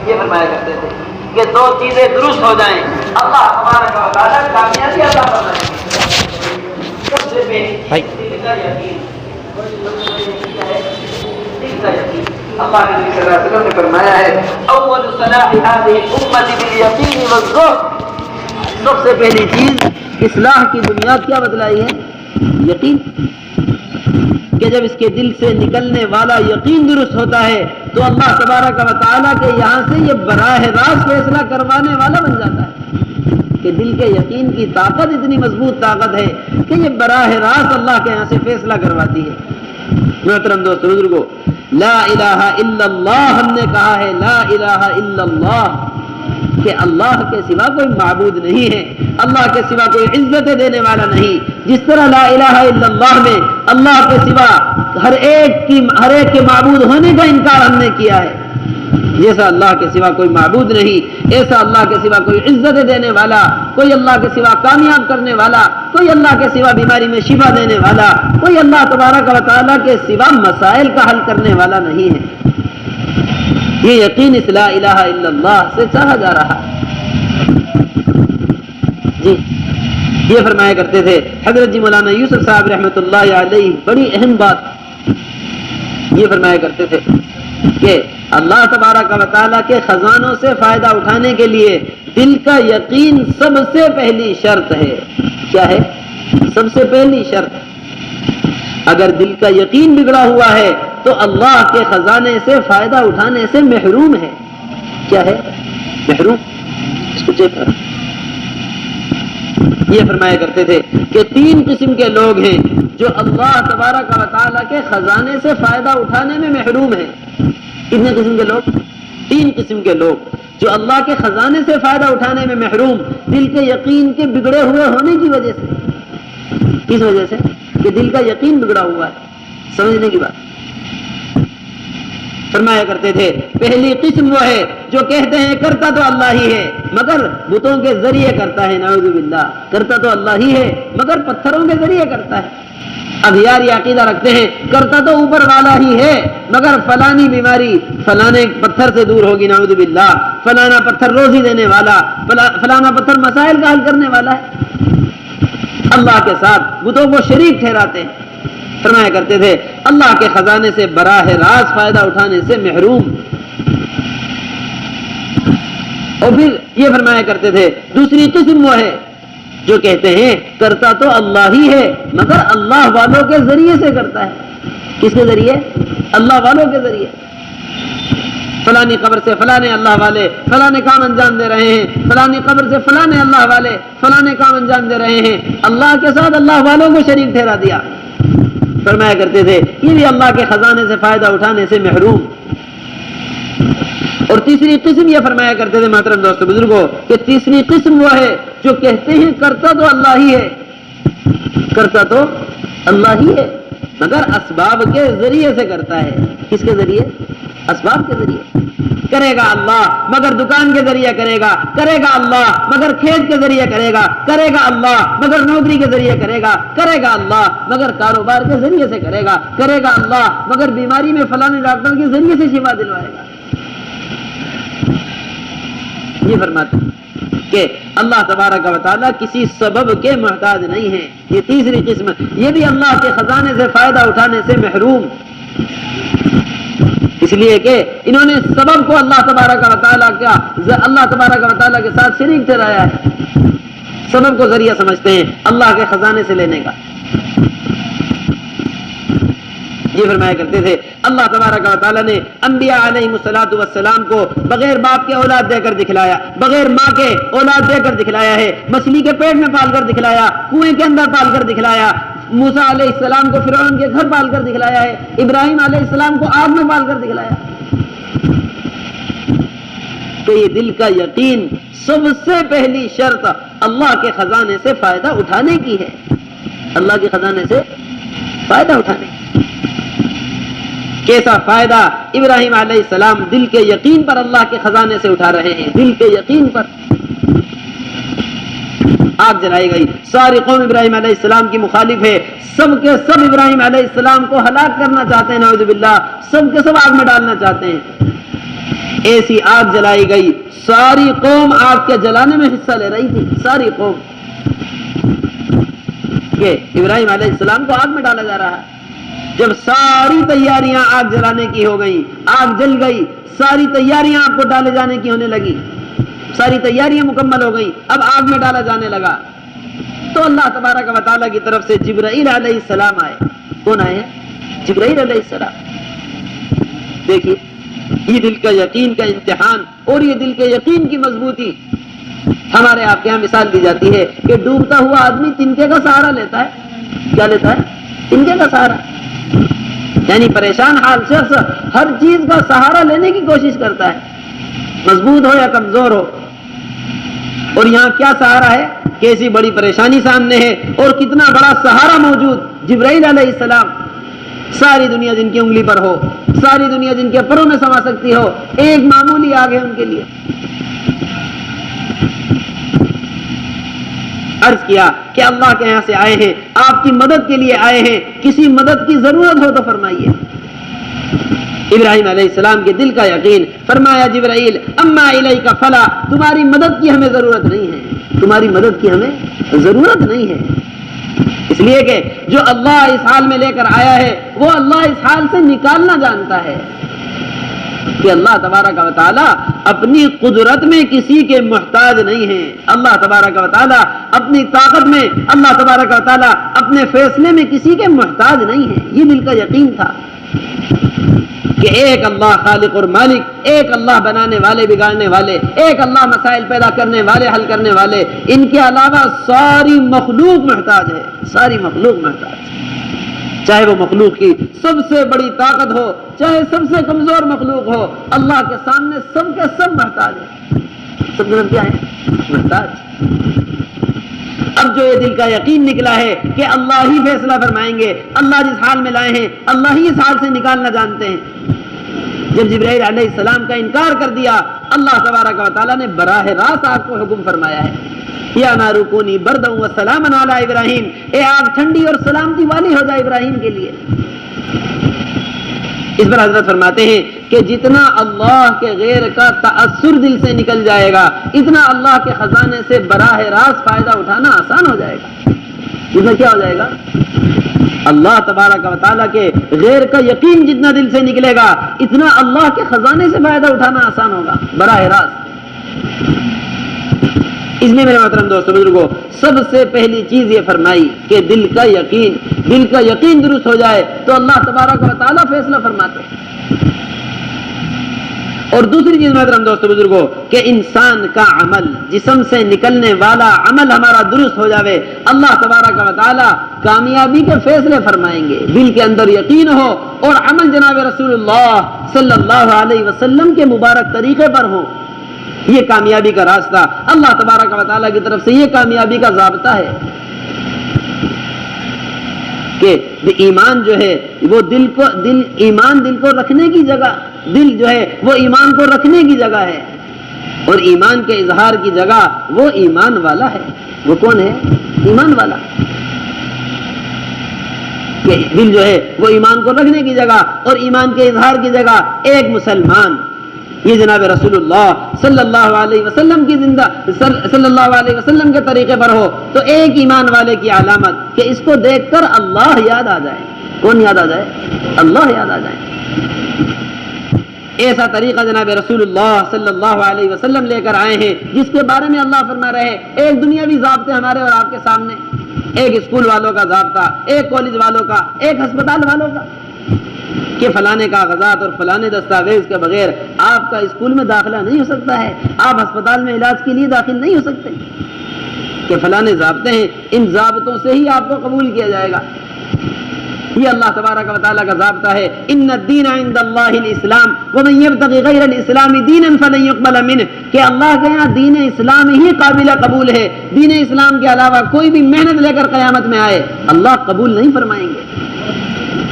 یہ فرمایا کرتے تھے کہ دو چیزیں درست ہو جائیں اللہ تبارک و تعالیٰ کامیابی عطا فرمائیں گے۔ سب سے پہلے دل کا یقین، اللہ کے نبی صلی اللہ علیہ وسلم نے فرمایا ہے اول صلاح هذه الامه بالیقین والزہد، سب سے پہلی چیز اصلاح کی بنیاد کیا بتلائی ہے؟ یقین، کہ جب اس کے دل سے نکلنے والا یقین درست ہوتا ہے تو اللہ تبارک و تعالیٰ کے یہاں سے یہ براہ راست فیصلہ کروانے والا بن جاتا ہے، کہ دل کے یقین کی طاقت اتنی مضبوط طاقت ہے کہ یہ براہ راست اللہ کے یہاں سے فیصلہ کرواتی ہے۔ محترم دوست بزرگو، لا الہ الا اللہ ہم نے کہا ہے، لا الہ الا اللہ، کہ اللہ کے سوا کوئی معبود نہیں ہے، اللہ کے سوا کوئی عزت دینے والا نہیں۔ جس طرح لا الہ الا اللہ میں اللہ کے سوا ہر ایک کے معبود ہونے کا انکار ہم نے کیا ہے، جیسا اللہ کے سوا کوئی معبود نہیں، ایسا اللہ کے سوا کوئی عزت دینے والا، کوئی اللہ کے سوا کامیاب کرنے والا، کوئی اللہ کے سوا بیماری میں شفا دینے والا، کوئی اللہ تبارک و تعالیٰ کے سوا مسائل کا حل کرنے والا نہیں ہے۔ یہ یقین اس لا الہ الا اللہ سے چاہا جا رہا۔ جی یہ فرمایا کرتے تھے حضرت جی مولانا یوسف صاحب رحمۃ اللہ علیہ، بڑی اہم بات یہ فرمایا کرتے تھے کہ اللہ تبارک و تعالیٰ کے خزانوں سے فائدہ اٹھانے کے لیے دل کا یقین سب سے پہلی شرط ہے۔ کیا ہے؟ سب سے پہلی شرط۔ اگر دل کا یقین بگڑا ہوا ہے تو اللہ کے خزانے سے فائدہ اٹھانے سے محروم ہے۔ کیا ہے؟ محروم۔ اس کو چیک کریں۔ یہ فرمایا کرتے تھے کہ 3 قسم کے لوگ ہیں جو اللہ تبارک و تعالیٰ کے خزانے سے فائدہ اٹھانے میں محروم ہیں۔ کتنے قسم کے لوگ؟ 3 قسم کے لوگ جو اللہ کے خزانے سے فائدہ اٹھانے میں محروم، دل کے یقین کے بگڑے ہوئے ہونے کی وجہ سے۔ کس وجہ سے؟ کہ دل کا یقین بگڑا ہوا ہے۔ سمجھنے کی بات فرمایا کرتے تھے پہلی قسم وہ ہے جو کہتے ہیں کرتا تو اللہ ہی ہے مگر بتوں کے ذریعے کرتا ہے، نعوذ باللہ، کرتا تو اللہ ہی ہے مگر پتھروں کے ذریعے کرتا ہے۔ اغیار یہ عقیدہ رکھتے ہیں کرتا تو اوپر والا ہی ہے مگر فلانی بیماری فلانے پتھر سے دور ہوگی، نعوذ باللہ، فلانا پتھر روزی دینے والا، فلانا پتھر مسائل کا حل کرنے والا ہے۔ اللہ کے ساتھ بتوں کو شریک ٹھہراتے ہیں۔ فرمایا کرتے تھے اللہ کے خزانے سے براہ راست فائدہ اٹھانے سے محروم۔ اور پھر یہ فرمایا کرتے تھے دوسری قسم وہ ہے جو کہتے ہیں کرتا تو اللہ ہی ہے مگر اللہ والوں کے ذریعے سے کرتا ہے۔ کس کے ذریعے؟ اللہ والوں کے ذریعے۔ فلانی قبر سے فلانے اللہ والے فلانے کام انجام دے رہے ہیں، فلانی قبر سے فلانے اللہ والے فلانے کام انجام دے رہے ہیں، اللہ کے ساتھ اللہ والوں کو شریک ٹھہرا دیا۔ فرمایا کرتے تھے یہ بھی اللہ کے خزانے سے فائدہ اٹھانے سے محروم۔ اور تیسری قسم یہ فرمایا کرتے تھے محترم دوست بزرگوں کہ تیسری قسم وہ ہے جو کہتے ہیں کرتا تو اللہ ہی ہے، کرتا تو اللہ ہی ہے مگر اسباب کے ذریعے سے کرتا ہے۔ کس کے ذریعے؟ اسباب کے ذریعے۔ کرے گا اللہ مگر دکان کے ذریعے کرے گا، کرے گا اللہ مگر کھیت کے ذریعے کرے گا، کرے گا اللہ مگر نوکری کے ذریعے کرے گا، کرے گا اللہ مگر کاروبار کے ذریعے سے کرے گا، کرے گا اللہ مگر بیماری میں فلانے ڈاکٹر کے ذریعے سے شفا دلوائے گا۔ یہ فرماتے ہیں کہ اللہ تبارک و تعالیٰ کسی سبب کے محتاج نہیں ہے۔ یہ تیسری قسم، یہ بھی اللہ کے خزانے سے فائدہ اٹھانے سے محروم، اس لیے کہ انہوں نے سبب کو اللہ تبارک و تعالیٰ کے ساتھ شریک ٹھہرایا ہے، سبب کو ذریعہ سمجھتے ہیں اللہ کے خزانے سے لینے کا۔ یہ فرمایا کرتے تھے اللہ تبارک و تعالیٰ نے انبیاء علیہ السلام کو بغیر باپ کے اولاد دے کر دکھلایا، بغیر ماں کے اولاد دے کر دکھلایا ہے، مچھلی کے پیٹ میں پال کر دکھلایا، کنویں کے اندر پال کر دکھلایا، موسیٰ علیہ السلام کو فرعون کے گھر پال کر دکھلایا ہے، ابراہیم علیہ السلام کو آگ میں پال کر دکھلایا۔ تو یہ دل کا یقین سب سے پہلی شرط اللہ کے خزانے سے فائدہ اٹھانے کی ہے، اللہ کے خزانے سے فائدہ اٹھانے کی۔ کیسا فائدہ ابراہیم علیہ السلام دل کے یقین پر اللہ کے خزانے سے اٹھا رہے ہیں، دل کے یقین پر۔ آگ جلائی گئی، ساری قوم ابراہیم علیہ السلام کی مخالف ہے، سب کے سب ابراہیم علیہ السلام کو ہلاک کرنا چاہتے ہیں، نعوذ باللہ، سب کے سب آگ میں ڈالنا چاہتے ہیں۔ ایسی آگ جلائی گئی، ساری قوم آگ کے جلانے میں حصہ لے رہی تھی، ساری قوم، کہ ابراہیم علیہ السلام کو آگ میں ڈالا جا رہا ہے۔ جب ساری تیاریاں آگ جلانے کی ہو گئی، آگ جل گئی، ساری تیاریاں آپ کو ڈالے جانے کی ہونے لگی، ساری تیاریاں مکمل ہو گئی، اب آگ میں ڈالا جانے لگا، تو اللہ تبارک و تعالیٰ کی طرف سے جبرائیل علیہ السلام آئے۔ کون آئے ہیں؟ جبرائیل علیہ السلام۔ دیکھیے یہ دل کا یقین کا امتحان اور یہ دل کے یقین کی مضبوطی۔ ہمارے آپ کے یہاں مثال دی جاتی ہے کہ ڈوبتا ہوا آدمی تنکے کا سہارا لیتا ہے۔ کیا لیتا ہے؟ تنکے کا سہارا، یعنی پریشان حال شخص ہر چیز کا سہارا لینے کی کوشش کرتا ہے، مضبوط ہو یا کمزور ہو۔ اور یہاں کیا سہارا ہے؟ کیسی بڑی پریشانی سامنے ہے اور کتنا بڑا سہارا موجود، جبرائیل علیہ السلام۔ ساری دنیا جن کی انگلی پر ہو، ساری دنیا جن کے پروں میں سما سکتی ہو، ایک معمولی آگ ہے ان کے لیے۔ عرض کیا کہ اللہ کے یہاں سے آئے ہیں، آپ کی مدد کے لیے آئے ہیں، کسی مدد کی ضرورت ہو تو فرمائیے۔ ابراہیم علیہ السلام کے دل کا یقین، فرمایا جبرائیل اما الیک فلا، تمہاری مدد کی ہمیں ضرورت نہیں ہے، تمہاری مدد کی ہمیں ضرورت نہیں ہے، اس لیے کہ جو اللہ اس حال میں لے کر آیا ہے وہ اللہ اس حال سے نکالنا جانتا ہے، کہ اللہ تبارک و تعالیٰ اپنی قدرت میں کسی کے محتاج نہیں ہیں، اللہ تبارک و تعالیٰ اپنی طاقت میں، اللہ تبارک و تعالیٰ اپنے فیصلے میں کسی کے محتاج نہیں ہیں۔ یہ دل کا یقین تھا کہ ایک اللہ خالق اور مالک، ایک اللہ بنانے والے بگاڑنے والے، ایک اللہ مسائل پیدا کرنے والے حل کرنے والے، ان کے علاوہ ساری مخلوق محتاج ہے، ساری مخلوق محتاج ہے، چاہے وہ مخلوق کی سب سے بڑی طاقت ہو، چاہے سب سے کمزور مخلوق ہو، اللہ کے سامنے سب کے سب محتاج ہے، سب کے سب کیا ہے؟ محتاج۔ اب جو یہ دل کا یقین نکلا ہے کہ اللہ ہی فیصلہ فرمائیں گے، اللہ جس حال میں لائے ہیں اللہ ہی اس حال سے نکالنا جانتے ہیں۔ جب جبرائیل علیہ السلام کا انکار کر دیا، اللہ تبارک و تعالیٰ نے براہ راست آگ کو حکم فرمایا ہے، یا نار کونی بردا وسلاما علی ابراہیم، اے آگ ٹھنڈی اور سلامتی والی ہو جائے ابراہیم کے لیے۔ اس پر حضرت فرماتے ہیں کہ جتنا اللہ کے غیر کا تأثر دل سے نکل جائے گا، اتنا اللہ کے خزانے سے براہ راست فائدہ اٹھانا آسان ہو جائے گا۔ اس میں کیا ہو جائے گا؟ اللہ تبارک و تعالیٰ کے غیر کا یقین جتنا دل سے نکلے گا، اتنا اللہ کے خزانے سے فائدہ اٹھانا آسان ہوگا براہ راست۔ اس میں میرے محترم دوستو بزرگوں، سب سے پہلی چیز یہ فرمائی کہ دل کا یقین درست ہو جائے تو اللہ تبارک و تعالیٰ فیصلہ فرماتے ہیں۔ اور دوسری چیز محترم دوستو بزرگوں کہ انسان کا عمل، جسم سے نکلنے والا عمل ہمارا درست ہو جاوے، اللہ تبارک و تعالیٰ کامیابی کے فیصلے فرمائیں گے۔ دل کے اندر یقین ہو اور عمل جناب رسول اللہ صلی اللہ علیہ وسلم کے مبارک طریقے پر ہو، یہ کامیابی کا راستہ، اللہ تبارک و تعالیٰ کی طرف سے یہ کامیابی کا ضابطہ ہے کہ ایمان جو ہے وہ ایمان دل کو رکھنے کی جگہ، دل جو ہے وہ ایمان کو رکھنے کی جگہ ہے، اور ایمان کے اظہار کی جگہ وہ ایمان والا ہے۔ وہ کون ہے؟ ایمان والا۔ کہ دل جو ہے وہ ایمان کو رکھنے کی جگہ اور ایمان کے اظہار کی جگہ ایک مسلمان، یہ جناب رسول اللہ صلی اللہ علیہ وسلم کی صلی اللہ علیہ وسلم کے طریقے پر ہو تو ایک ایمان والے کی علامت کہ اس کو دیکھ کر اللہ یاد آ جائے۔ کون یاد آ جائے؟ اللہ یاد آ جائے۔ ایسا طریقہ جناب رسول اللہ صلی اللہ علیہ وسلم لے کر آئے ہیں جس کے بارے میں اللہ فرما رہے ہیں، ایک دنیاوی ضابطے ہمارے اور آپ کے سامنے، ایک اسکول والوں کا ضابطہ، ایک کالج والوں کا، ایک ہسپتال والوں کا، کہ فلانے کاغذات اور فلانے دستاویز کے بغیر آپ کا اسکول میں داخلہ نہیں ہو سکتا ہے، آپ ہسپتال میں علاج کے لیے داخل نہیں ہو سکتے، کہ فلانے ضابطے ہیں، ان ضابطوں سے ہی آپ کو قبول کیا جائے گا۔ یہ اللہ تبارک و تعالیٰ کا ضابطہ ہے، ان الدین عند اللہ الاسلام ومن یبتغی غیر الاسلام دینا فلن یقبل منہ، کہ اللہ کے یہاں دین اسلام ہی قابل قبول ہے، دین اسلام کے علاوہ کوئی بھی محنت لے کر قیامت میں آئے اللہ قبول نہیں فرمائیں گے۔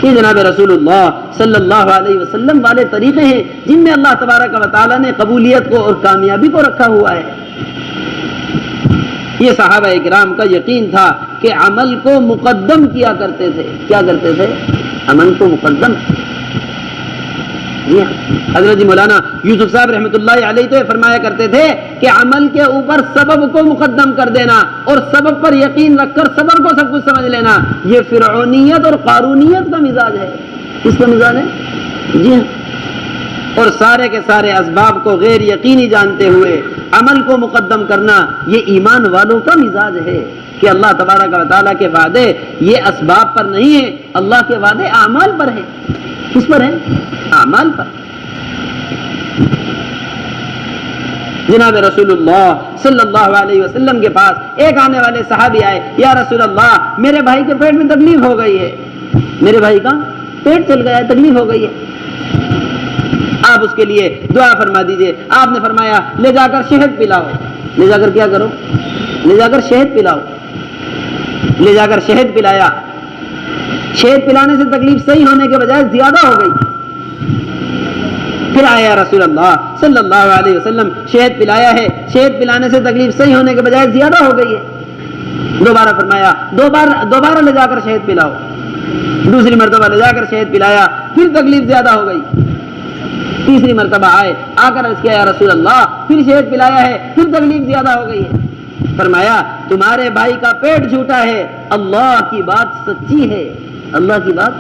یہ جناب رسول اللہ صلی اللہ علیہ وسلم والے طریقے ہیں جن میں اللہ تبارک و تعالیٰ نے قبولیت کو اور کامیابی کو رکھا ہوا ہے۔ یہ صحابہ کرام کا یقین تھا کہ عمل کو مقدم کیا کرتے تھے۔ کیا کرتے تھے؟ عمل کو مقدم۔ جی حضرت مولانا یوسف صاحب رحمۃ اللہ علیہ تو فرمایا کرتے تھے کہ عمل کے اوپر سبب کو مقدم کر دینا اور سبب پر یقین رکھ کر سبب کو سب کچھ سمجھ لینا، یہ فرعونیت اور قارونیت کا مزاج ہے۔ کس کا مزاج ہے؟ جی ہاں، اور سارے کے سارے اسباب کو غیر یقینی جانتے ہوئے عمل کو مقدم کرنا یہ ایمان والوں کا مزاج ہے کہ اللہ تبارک و تعالیٰ کے وعدے یہ اسباب پر نہیں ہیں، اللہ کے وعدے اعمال پر ہیں۔ کس پر ہیں؟ اعمال پر۔ جناب رسول اللہ صلی اللہ علیہ وسلم کے پاس ایک آنے والے صحابی آئے، یا رسول اللہ میرے بھائی کے پیٹ میں تکلیف ہو گئی ہے، میرے بھائی کا پیٹ چل گیا ہے، تکلیف ہو گئی ہے، آپ اس کے لیے دعا فرما دیجئے۔ آپ نے فرمایا لے جا کر شہد پلاؤ۔ لے جا کر کیا کرو؟ لے جا کر شہد پلاؤ۔ لے جا کر شہد پلایا، شہد پلانے سے تکلیف صحیح ہونے کے بجائے زیادہ ہو گئی۔ پھر آیا رسول اللہ صلی اللہ علیہ وسلم، شہد پلایا ہے، شہد پلانے سے تکلیف صحیح ہونے کے بجائے زیادہ ہو گئی ہے۔ دوبارہ فرمایا دوبارہ لے جا کر شہد پلاؤ۔ دوسری مرتبہ لے جا کر شہد پلایا، پھر تکلیف زیادہ ہو گئی۔ تیسری مرتبہ آئے، آ کر عرض کیا یا رسول اللہ پھر شہد پلایا ہے، پھر تکلیف زیادہ ہو گئی ہے۔ فرمایا تمہارے بھائی کا پیٹ جھوٹا ہے، اللہ کی بات سچی ہے، اللہ کی بات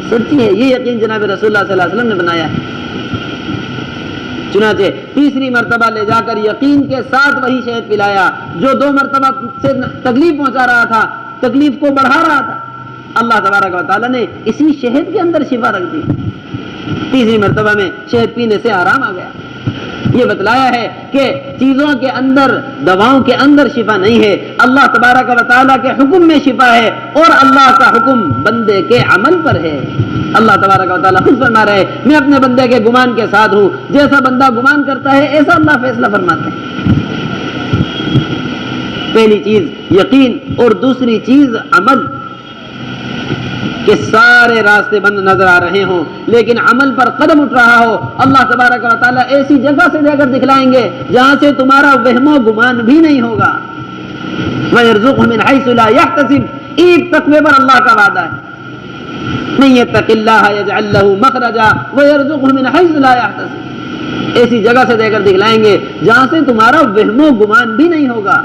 سچی ہے۔ یہ یقین جناب رسول اللہ صلی اللہ علیہ وسلم نے بنایا ہے۔ چنانچہ تیسری مرتبہ لے جا کر یقین کے ساتھ وہی شہد پلایا جو 2 مرتبہ سے تکلیف پہنچا رہا تھا، تکلیف کو بڑھا رہا تھا۔ اللہ تبارک و تعالیٰ نے اسی شہد کے اندر شفا رکھ دی۔ تیسری مرتبہ میں شہد پینے سے آرام آ گیا۔ یہ بتلایا ہے کہ چیزوں کے اندر، دواؤں کے اندر شفا نہیں ہے، اللہ تبارک و تعالیٰ کے حکم میں شفا ہے، اور اللہ کا حکم بندے کے عمل پر ہے۔ اللہ تبارک و تعالیٰ خود فرما رہے ہیں میں اپنے بندے کے گمان کے ساتھ ہوں، جیسا بندہ گمان کرتا ہے ایسا اللہ فیصلہ فرماتے ہیں۔ پہلی چیز یقین اور دوسری چیز عمل، کہ سارے راستے بند نظر آ رہے ہوں لیکن عمل پر قدم اٹھ رہا ہو، اللہ تبارک و تعالیٰ ایسی جگہ سے جا کر دکھلائیں گے جہاں سے تمہارا وہم و گمان بھی نہیں ہوگا۔ وَيَرْزُقْهُ مِنْ حَيْثُ لَا يَحْتَسِبُ، ایک تقوی پر اللہ کا وعدہ ہے، مَن يَتَّقِ اللَّهَ يَجْعَل لَّهُ مَخْرَجًا وَيَرْزُقْهُ مِنْ حَيْثُ لَا يَحْتَسِبُ، ایسی جگہ سے دے کر دکھلائیں گے جہاں سے تمہارا وہم و گمان بھی نہیں ہوگا۔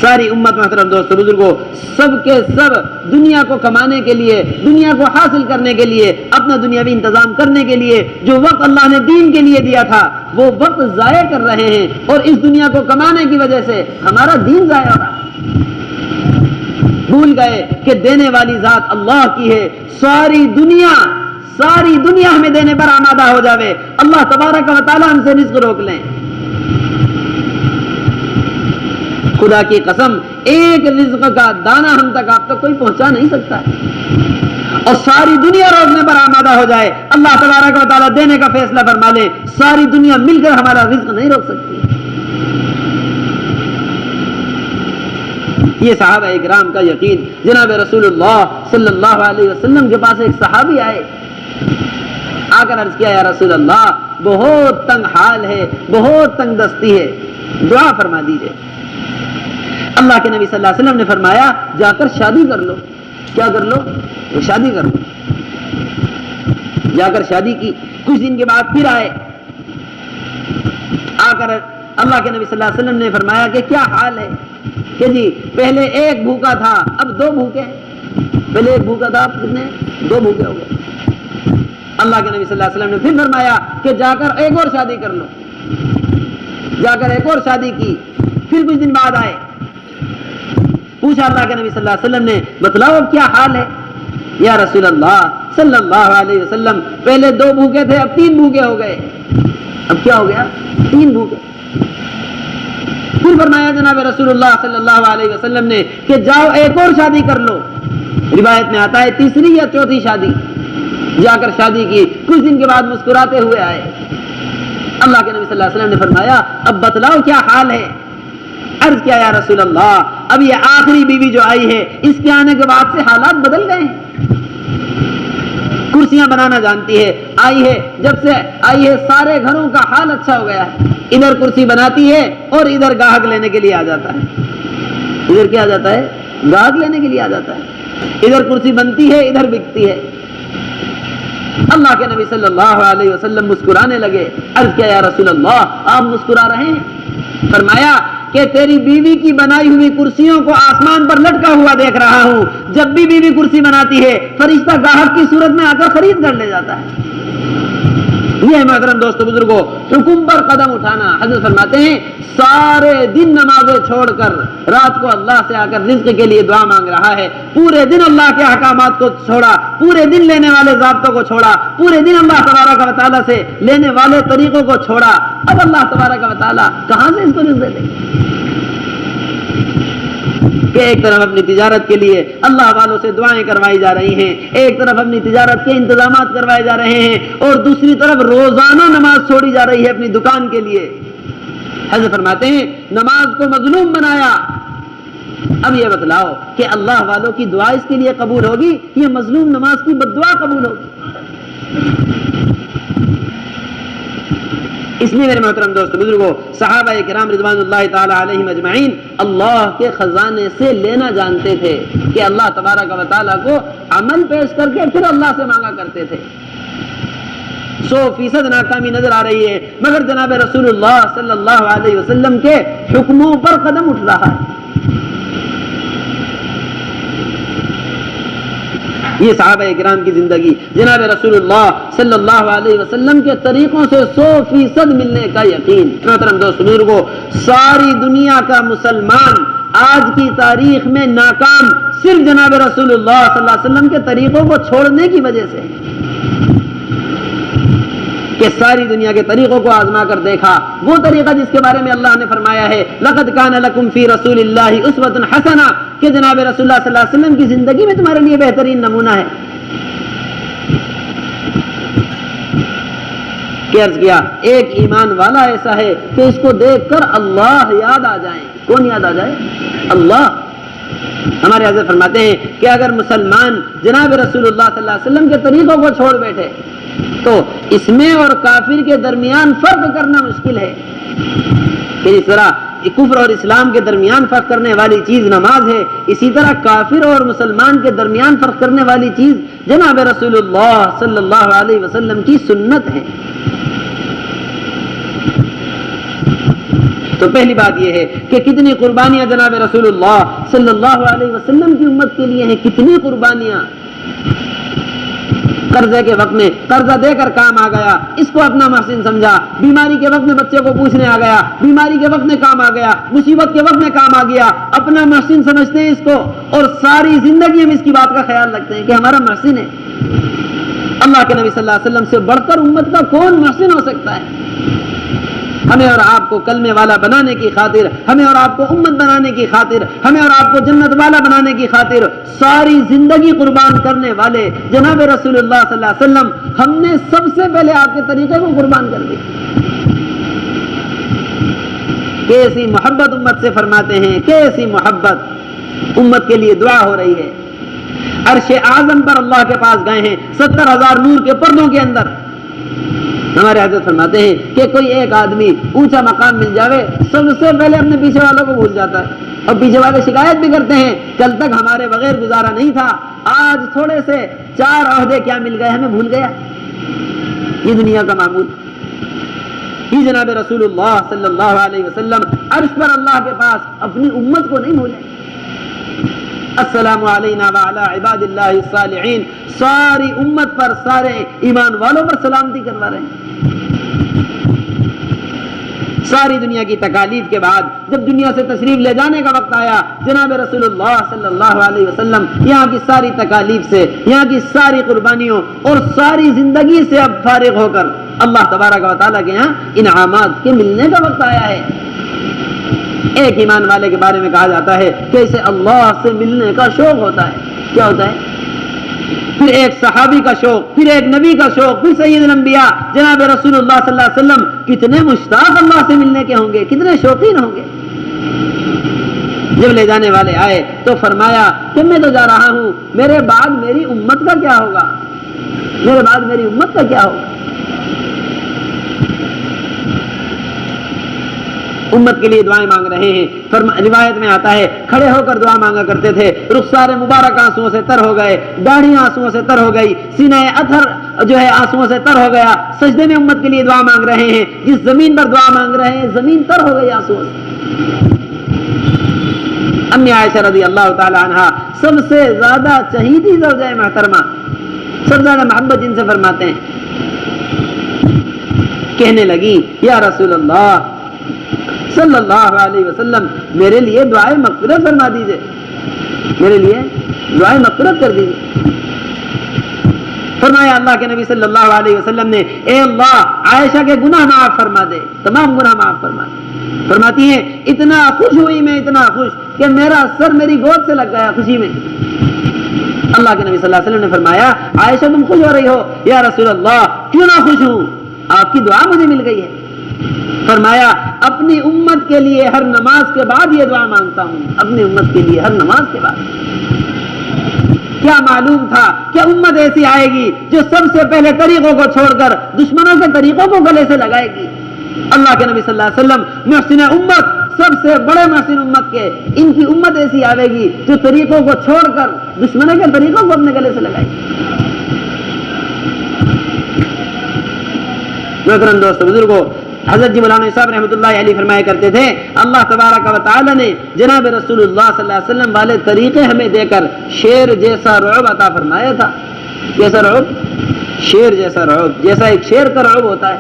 ساری امت محترم دوستو بزرگوں، سب کے سب دنیا کو کمانے کے لیے، دنیا کو حاصل کرنے کے لیے، اپنا دنیاوی انتظام کرنے کے لیے جو وقت اللہ نے دین کے لیے دیا تھا وہ وقت ضائع کر رہے ہیں، اور اس دنیا کو کمانے کی وجہ سے ہمارا دین ضائع ہو رہا ہے۔ بھول گئے کہ دینے والی ذات اللہ کی ہے، ساری دنیا ہمیں دینے پر آمادہ ہو جاوے، اللہ تبارک و تعالیٰ ہم سے رزق روک لیں۔ خدا کی قسم ایک رزق کا دانہ ہم تک آپ تک کوئی پہنچا نہیں سکتا، اور ساری دنیا روکنے پر آمادہ ہو جائے، اللہ تبارک و تعالیٰ دینے کا فیصلہ فرما لے، ساری دنیا مل کر ہمارا رزق نہیں روک سکتی۔ یہ صحابہ اکرام کا یقین۔ جناب رسول اللہ صلی اللہ علیہ وسلم کے پاس ایک صحابی آئے، آ کر عرض کیا یا رسول اللہ بہت تنگ حال ہے، بہت تنگ دستی ہے، دعا فرما دیجئے۔ اللہ کے نبی صلی اللہ علیہ وسلم نے فرمایا جا کر شادی کر لو۔ کیا کر لو؟ شادی کر لو۔ جا کر شادی کی۔ کچھ دن کے بعد پھر آئے، آ کر اللہ کے نبی صلی اللہ علیہ وسلم نے فرمایا کہ کیا حال ہے؟ کہ جی پہلے ایک بھوکا تھا اب 2 بھوکے، پہلے ایک بھوکا تھا اب کتنے؟ 2 بھوکے ہو گئے۔ اللہ کے نبی صلی اللہ علیہ وسلم نے پھر فرمایا کہ جا کر ایک اور شادی کر لو۔ جا کر ایک اور شادی کی۔ پھر کچھ دن بعد آئے، پوچھا اللہ کے نبی صلی اللہ علیہ وسلم نے بتلاؤ اب کیا حال ہے؟ یا رسول اللہ صلی اللہ علیہ وسلم پہلے 2 بھوکے تھے اب 3 بھوکے ہو گئے۔ اب کیا ہو گیا؟ 3 بھوکے۔ پھر فرمایا جناب رسول اللہ صلی اللہ علیہ وسلم نے کہ جاؤ ایک اور شادی کر لو۔ روایت میں آتا ہے تیسری یا چوتھی شادی۔ جا کر شادی کی، کچھ دن کے بعد مسکراتے ہوئے آئے۔ اللہ کے نبی صلی اللہ علیہ وسلم نے فرمایا اب بتلاؤ کیا حال ہے؟ عرض کیا یا رسول اللہ اب یہ آخری بیوی جو آئی ہے اس کے آنے کے بعد سے حالات بدل گئے ہیں۔ کرسیاں بنانا جانتی ہے، آئی ہے، جب سے آئی ہے سارے گھروں کا حال اچھا ہو گیا ہے۔ ادھر کرسی بناتی ہے اور ادھر گاہک لینے کے لیے آ جاتا ہے۔ ادھر کیا آ جاتا ہے؟ گاہک لینے کے لیے آ جاتا ہے۔ ادھر کرسی بنتی ہے ادھر بکتی ہے۔ اللہ کے نبی صلی اللہ علیہ وسلم مسکرانے لگے. عرض کیا یا رسول اللہ آپ مسکرا رہے ہیں؟ فرمایا کہ تیری بیوی کی بنائی ہوئی کرسیوں کو آسمان پر لٹکا ہوا دیکھ رہا ہوں. جب بھی بیوی کرسی بناتی ہے فرشتہ گاہک کی صورت میں آ کر خرید کر لے جاتا ہے. یہ محترم دوستو بزرگوں حکم پر قدم اٹھانا. حضرت فرماتے ہیں سارے دن نمازیں چھوڑ کر رات کو اللہ سے آ کر رزق کے لیے دعا مانگ رہا ہے. پورے دن اللہ کے احکامات کو چھوڑا, پورے دن لینے والے ضابطوں کو چھوڑا, پورے دن اللہ تبارک و تعالیٰ سے لینے والے طریقوں کو چھوڑا. اب اللہ تبارک و تعالیٰ کہاں سے اس کو رزق دے دے؟ کہ ایک طرف اپنی تجارت کے لیے اللہ والوں سے دعائیں کروائی جا رہی ہیں, ایک طرف اپنی تجارت کے انتظامات کروائے جا رہے ہیں, اور دوسری طرف روزانہ نماز چھوڑی جا رہی ہے اپنی دکان کے لیے. حضرت فرماتے ہیں نماز کو مظلوم بنایا. اب یہ بتلاؤ کہ اللہ والوں کی دعا اس کے لیے قبول ہوگی یا مظلوم نماز کی بد دعا قبول ہوگی؟ اس لیے میرے محترم دوست بزرگوں صحابہ کرام رضوان اللہ تعالی علیہم اجمعین اللہ کے خزانے سے لینا جانتے تھے کہ اللہ تبارک و تعالیٰ کو عمل پیش کر کے پھر اللہ سے مانگا کرتے تھے. 100% ناکامی نظر آ رہی ہے مگر جناب رسول اللہ صلی اللہ علیہ وسلم کے حکموں پر قدم اٹھ رہا ہے. یہ صحابہ کرام کی زندگی جناب رسول اللہ صلی اللہ علیہ وسلم کے طریقوں سے 100% ملنے کا یقین. محترم دوست بزرگوں ساری دنیا کا مسلمان آج کی تاریخ میں ناکام صرف جناب رسول اللہ صلی اللہ علیہ وسلم کے طریقوں کو چھوڑنے کی وجہ سے کہ ساری دنیا کے طریقوں کو آزما کر دیکھا. وہ طریقہ جس کے بارے میں اللہ نے فرمایا ہے لقد کان لکم فی رسول اللہ اسوۃ حسنہ کہ جناب رسول اللہ صلی اللہ علیہ وسلم کی زندگی میں تمہارے لیے بہترین نمونہ ہے. کہ عرض کیا ایک ایمان والا ایسا ہے کہ اس کو دیکھ کر اللہ یاد آ جائیں. کون یاد آ جائے؟ اللہ. ہمارے حضرت فرماتے ہیں کہ اگر مسلمان جناب رسول اللہ صلی اللہ علیہ وسلم کے طریقوں کو چھوڑ بیٹھے تو اس میں اور کافر کے درمیان فرق کرنا مشکل ہے. کہ جس طرح کفر اور اسلام کے درمیان فرق کرنے والی چیز نماز ہے, اسی طرح کافر اور مسلمان کے درمیان فرق کرنے والی چیز جناب رسول اللہ صلی اللہ علیہ وسلم کی سنت ہے. تو پہلی بات یہ ہے کہ کتنی قربانیاں جناب رسول اللہ صلی اللہ علیہ وسلم کی امت کے لیے ہیں. کتنی قربانیاں. قرضے کے وقت میں قرضہ دے کر کام آ گیا, اس کو اپنا محسن سمجھا. بیماری کے وقت میں بچے کو پوچھنے آ گیا, بیماری کے وقت میں کام آ گیا. مصیبت کے وقت میں کام آ گیا, اپنا محسن سمجھتے ہیں اس کو, اور ساری زندگی ہم اس کی بات کا خیال رکھتے ہیں کہ ہمارا محسن ہے. اللہ کے نبی صلی اللہ علیہ وسلم سے بڑھ کر امت کا کون محسن ہو سکتا ہے؟ ہمیں اور آپ کو کلمے والا بنانے کی خاطر, ہمیں اور آپ کو امت بنانے کی خاطر, ہمیں اور آپ کو جنت والا بنانے کی خاطر ساری زندگی قربان کرنے والے جناب رسول اللہ صلی اللہ علیہ وسلم, ہم نے سب سے پہلے آپ کے طریقے کو قربان کر دیا. کیسی محبت امت سے فرماتے ہیں, کیسی محبت. امت کے لیے دعا ہو رہی ہے. عرش اعظم پر اللہ کے پاس گئے ہیں 70,000 نور کے پردوں کے اندر. ہمارے حضرت فرماتے ہیں کہ کوئی ایک آدمی اونچا مقام مل جاوے سب سے پہلے اپنے پیچھے والوں کو بھول جاتا ہے, اور پیچھے والے شکایت بھی کرتے ہیں کل تک ہمارے بغیر گزارا نہیں تھا, آج تھوڑے سے 4 عہدے کیا مل گئے ہمیں بھول گیا. یہ دنیا کا معمول. یہ جناب رسول اللہ صلی اللہ علیہ وسلم عرش پر اللہ کے پاس اپنی امت کو نہیں بھولے. السلام علینا وعلی عباد اللہ الصالحین, ساری امت پر, سارے ایمان والوں پر سلامتی کروا رہے ہیں. ساری دنیا کی تکالیف کے بعد جب دنیا سے تشریف لے جانے کا وقت آیا جناب رسول اللہ صلی اللہ علیہ وسلم یہاں کی ساری تکالیف سے, یہاں کی ساری قربانیوں اور ساری زندگی سے اب فارغ ہو کر اللہ تبارک و تعالیٰ کے یہاں انعامات کے ملنے کا وقت آیا ہے. ایک ایمان والے کے بارے میں کہا جاتا ہے کہ اسے اللہ سے ملنے کا شوق ہوتا ہے. کیا ہوتا ہے؟ پھر ایک صحابی کا شوق, پھر ایک نبی کا شوق, پھر سید الانبیاء جناب رسول اللہ صلی اللہ علیہ وسلم کتنے مشتاق اللہ سے ملنے کے ہوں گے, کتنے شوقین ہوں گے. جب لے جانے والے آئے تو فرمایا کہ میں تو جا رہا ہوں, میرے بعد میری امت کا کیا ہوگا, میرے بعد میری امت کا کیا ہوگا. امت کے لیے دعائیں مانگ رہے ہیں. روایت میں آتا ہے کھڑے ہو کر دعا مانگا کرتے تھے, رخسار مبارک آنسوؤں سے تر ہو گئے, داڑھیاں آنسوؤں سے تر ہو گئی, سینہ اطہر جو ہے آنسوؤں سے تر ہو گیا، سجدے میں امت کے لیے دعا مانگ رہے ہیں، جس زمین پر دعا مانگ رہے ہیں زمین تر ہو گئی آنسوؤں سے۔ امی عائشہ رضی اللہ تعالی عنہا سب سے زیادہ چہیتی زوجہ محترمہ، سب سے زیادہ محبت جن سے فرماتے ہیں، کہنے لگی یا رسول اللہ صلی اللہ علیہ وسلم میرے لیے دعائے مغفرت فرما دیجئے، میرے لیے دعائے مغفرت کر دیجئے۔ فرمایا اللہ کے نبی صلی اللہ علیہ وسلم نے اے اللہ عائشہ کے گناہ معاف فرما دے، تمام گناہ معاف فرما دے۔ فرماتی ہیں اتنا خوش ہوئی میں، اتنا خوش کہ میرا سر میری گود سے لگ گیا خوشی میں۔ اللہ کے نبی صلی اللہ علیہ وسلم نے فرمایا عائشہ تم خوش ہو رہی ہو؟ یا رسول اللہ کیوں نہ خوش ہوں، آپ کی دعا مجھے مل گئی ہے۔ فرمایا اپنی امت کے لیے ہر نماز کے بعد یہ دعا مانگتا ہوں، اپنی امت کے لیے ہر نماز کے بعد۔ کیا معلوم تھا کہ امت ایسی آئے گی جو سب سے پہلے طریقوں کو چھوڑ کر دشمنوں کے طریقوں کو گلے سے لگائے گی۔ اللہ کے نبی صلی اللہ علیہ وسلم محسن امت، سب سے بڑے محسن امت کے، ان کی امت ایسی آئے گی جو طریقوں کو چھوڑ کر دشمنوں کے طریقوں کو اپنے گلے سے لگائے گی۔ محترم دوستو بزرگوں، حضرت جی مولانا صاحب رحمۃ اللہ علیہ فرمایا کرتے تھے اللہ تبارک و تعالی نے جناب رسول اللہ صلی اللہ علیہ وسلم والے طریقے ہمیں دے کر شیر جیسا رعب عطا فرمایا تھا۔ کیسا رعب؟ شیر جیسا رعب، جیسا ایک شیر کا رعب ہوتا ہے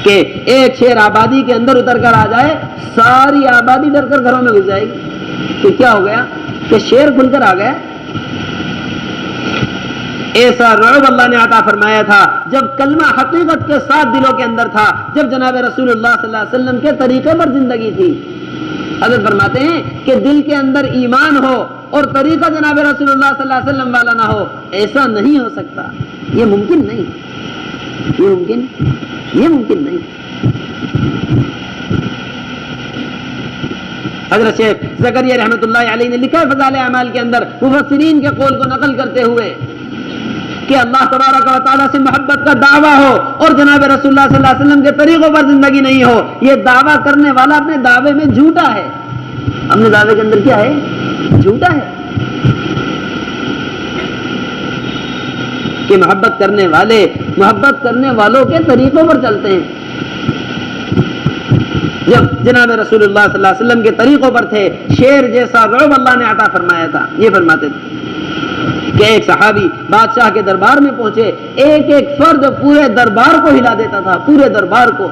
کہ ایک شیر آبادی کے اندر اتر کر آ جائے، ساری آبادی ڈر کر گھروں میں گھس جائے گی۔ کہ کیا ہو گیا کہ شیر کھل کر آ گیا۔ ایسا رعب اللہ نے عطا فرمایا تھا جب کلمہ حقیقت کے ساتھ دلوں کے اندر تھا، جب جناب رسول اللہ صلی اللہ علیہ وسلم کے طریقے پر زندگی تھی۔ حضرت فرماتے ہیں کہ دل کے اندر ایمان ہو اور طریقہ جناب رسول اللہ صلی اللہ علیہ وسلم والا نہ ہو، ایسا نہیں ہو سکتا، یہ ممکن نہیں، یہ ممکن نہیں۔ حضرت شیخ زکریا رحمۃ اللہ علیہ نے لکھا فضائل اعمال کے اندر مفسرین کے قول کو نقل کرتے ہوئے کہ اللہ تبارک و تعالیٰ سے محبت کا دعویٰ ہو اور جناب رسول اللہ صلی اللہ علیہ وسلم کے طریقوں پر زندگی نہیں ہو، یہ دعویٰ کرنے والا اپنے دعوے میں جھوٹا ہے، اپنے دعوے کے اندر کیا ہے؟ جھوٹا ہے۔ کہ محبت کرنے والے محبت کرنے والوں کے طریقوں پر چلتے ہیں۔ جب جناب رسول اللہ صلی اللہ علیہ وسلم کے طریقوں پر تھے، شیر جیسا رعب اللہ نے عطا فرمایا تھا۔ یہ فرماتے تھے کہ ایک صحابی بادشاہ کے دربار میں پہنچے، ایک ایک فرد پورے دربار کو ہلا دیتا تھا، پورے دربار کو۔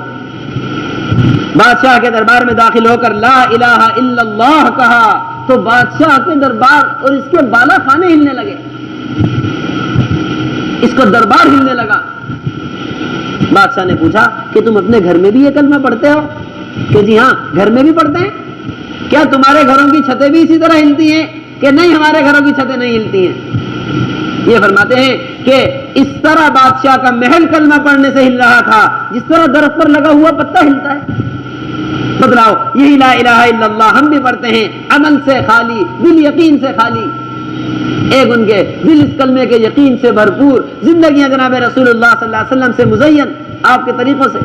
بادشاہ کے دربار میں داخل ہو کر لا الہ الا اللہ کہا تو بادشاہ کے دربار اور اس کے بالا خانے ہلنے لگے، اس کو دربار ہلنے لگا۔ بادشاہ نے پوچھا کہ تم اپنے گھر میں بھی یہ کلمہ پڑھتے ہو؟ کہ جی ہاں گھر میں بھی پڑھتے ہیں۔ کیا تمہارے گھروں کی چھتیں بھی اسی طرح ہلتی ہیں؟ کہ نہیں ہمارے گھروں کی چھتیں نہیں ہلتی ہیں۔ یہ فرماتے ہیں کہ اس طرح بادشاہ کا محل کلمہ پڑھنے سے ہل رہا تھا جس طرح درخت پر لگا ہوا پتا ہلتا ہے۔ بدلاؤ، یہی لا الہ الا اللہ ہم بھی پڑھتے ہیں، عمل سے خالی، دل یقین سے خالی۔ ایک ان کے دل اس کلمے کے یقین سے بھرپور، زندگیاں جناب رسول اللہ صلی اللہ علیہ وسلم سے مزین، آپ کے طریقوں سے۔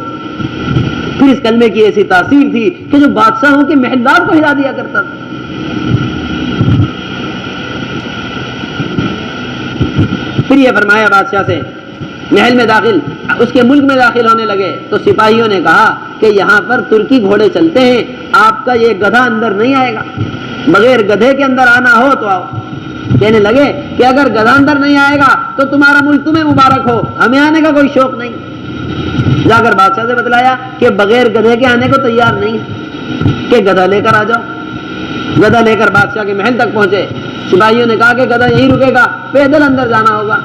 پھر اس کلمے کی ایسی تاثیر تھی کہ جو بادشاہوں کے محلات کو ہلا دیا کرتا تھا۔ پھر یہ فرمایا بادشاہ سے، محل میں داخل، اس کے ملک میں داخل ہونے لگے تو سپاہیوں نے کہا کہ یہاں پر ترکی گھوڑے چلتے ہیں، آپ کا یہ گدھا اندر نہیں آئے گا، بغیر گدھے کے اندر آنا ہو تو آؤ۔ کہنے لگے کہ اگر گدھا اندر نہیں آئے گا تو تمہارا ملک تمہیں مبارک ہو، ہمیں آنے کا کوئی شوق نہیں۔ جا کر بادشاہ سے بتلایا کہ بغیر گدھے کے آنے کو تیار نہیں کہ گدھا لے کر آ جاؤ۔ گدھا لے کر بادشاہ کے محل تک پہنچے، سپاہیوں نے کہا کہ گدھا یہیں رکے گا، پیدل اندر جانا ہوگا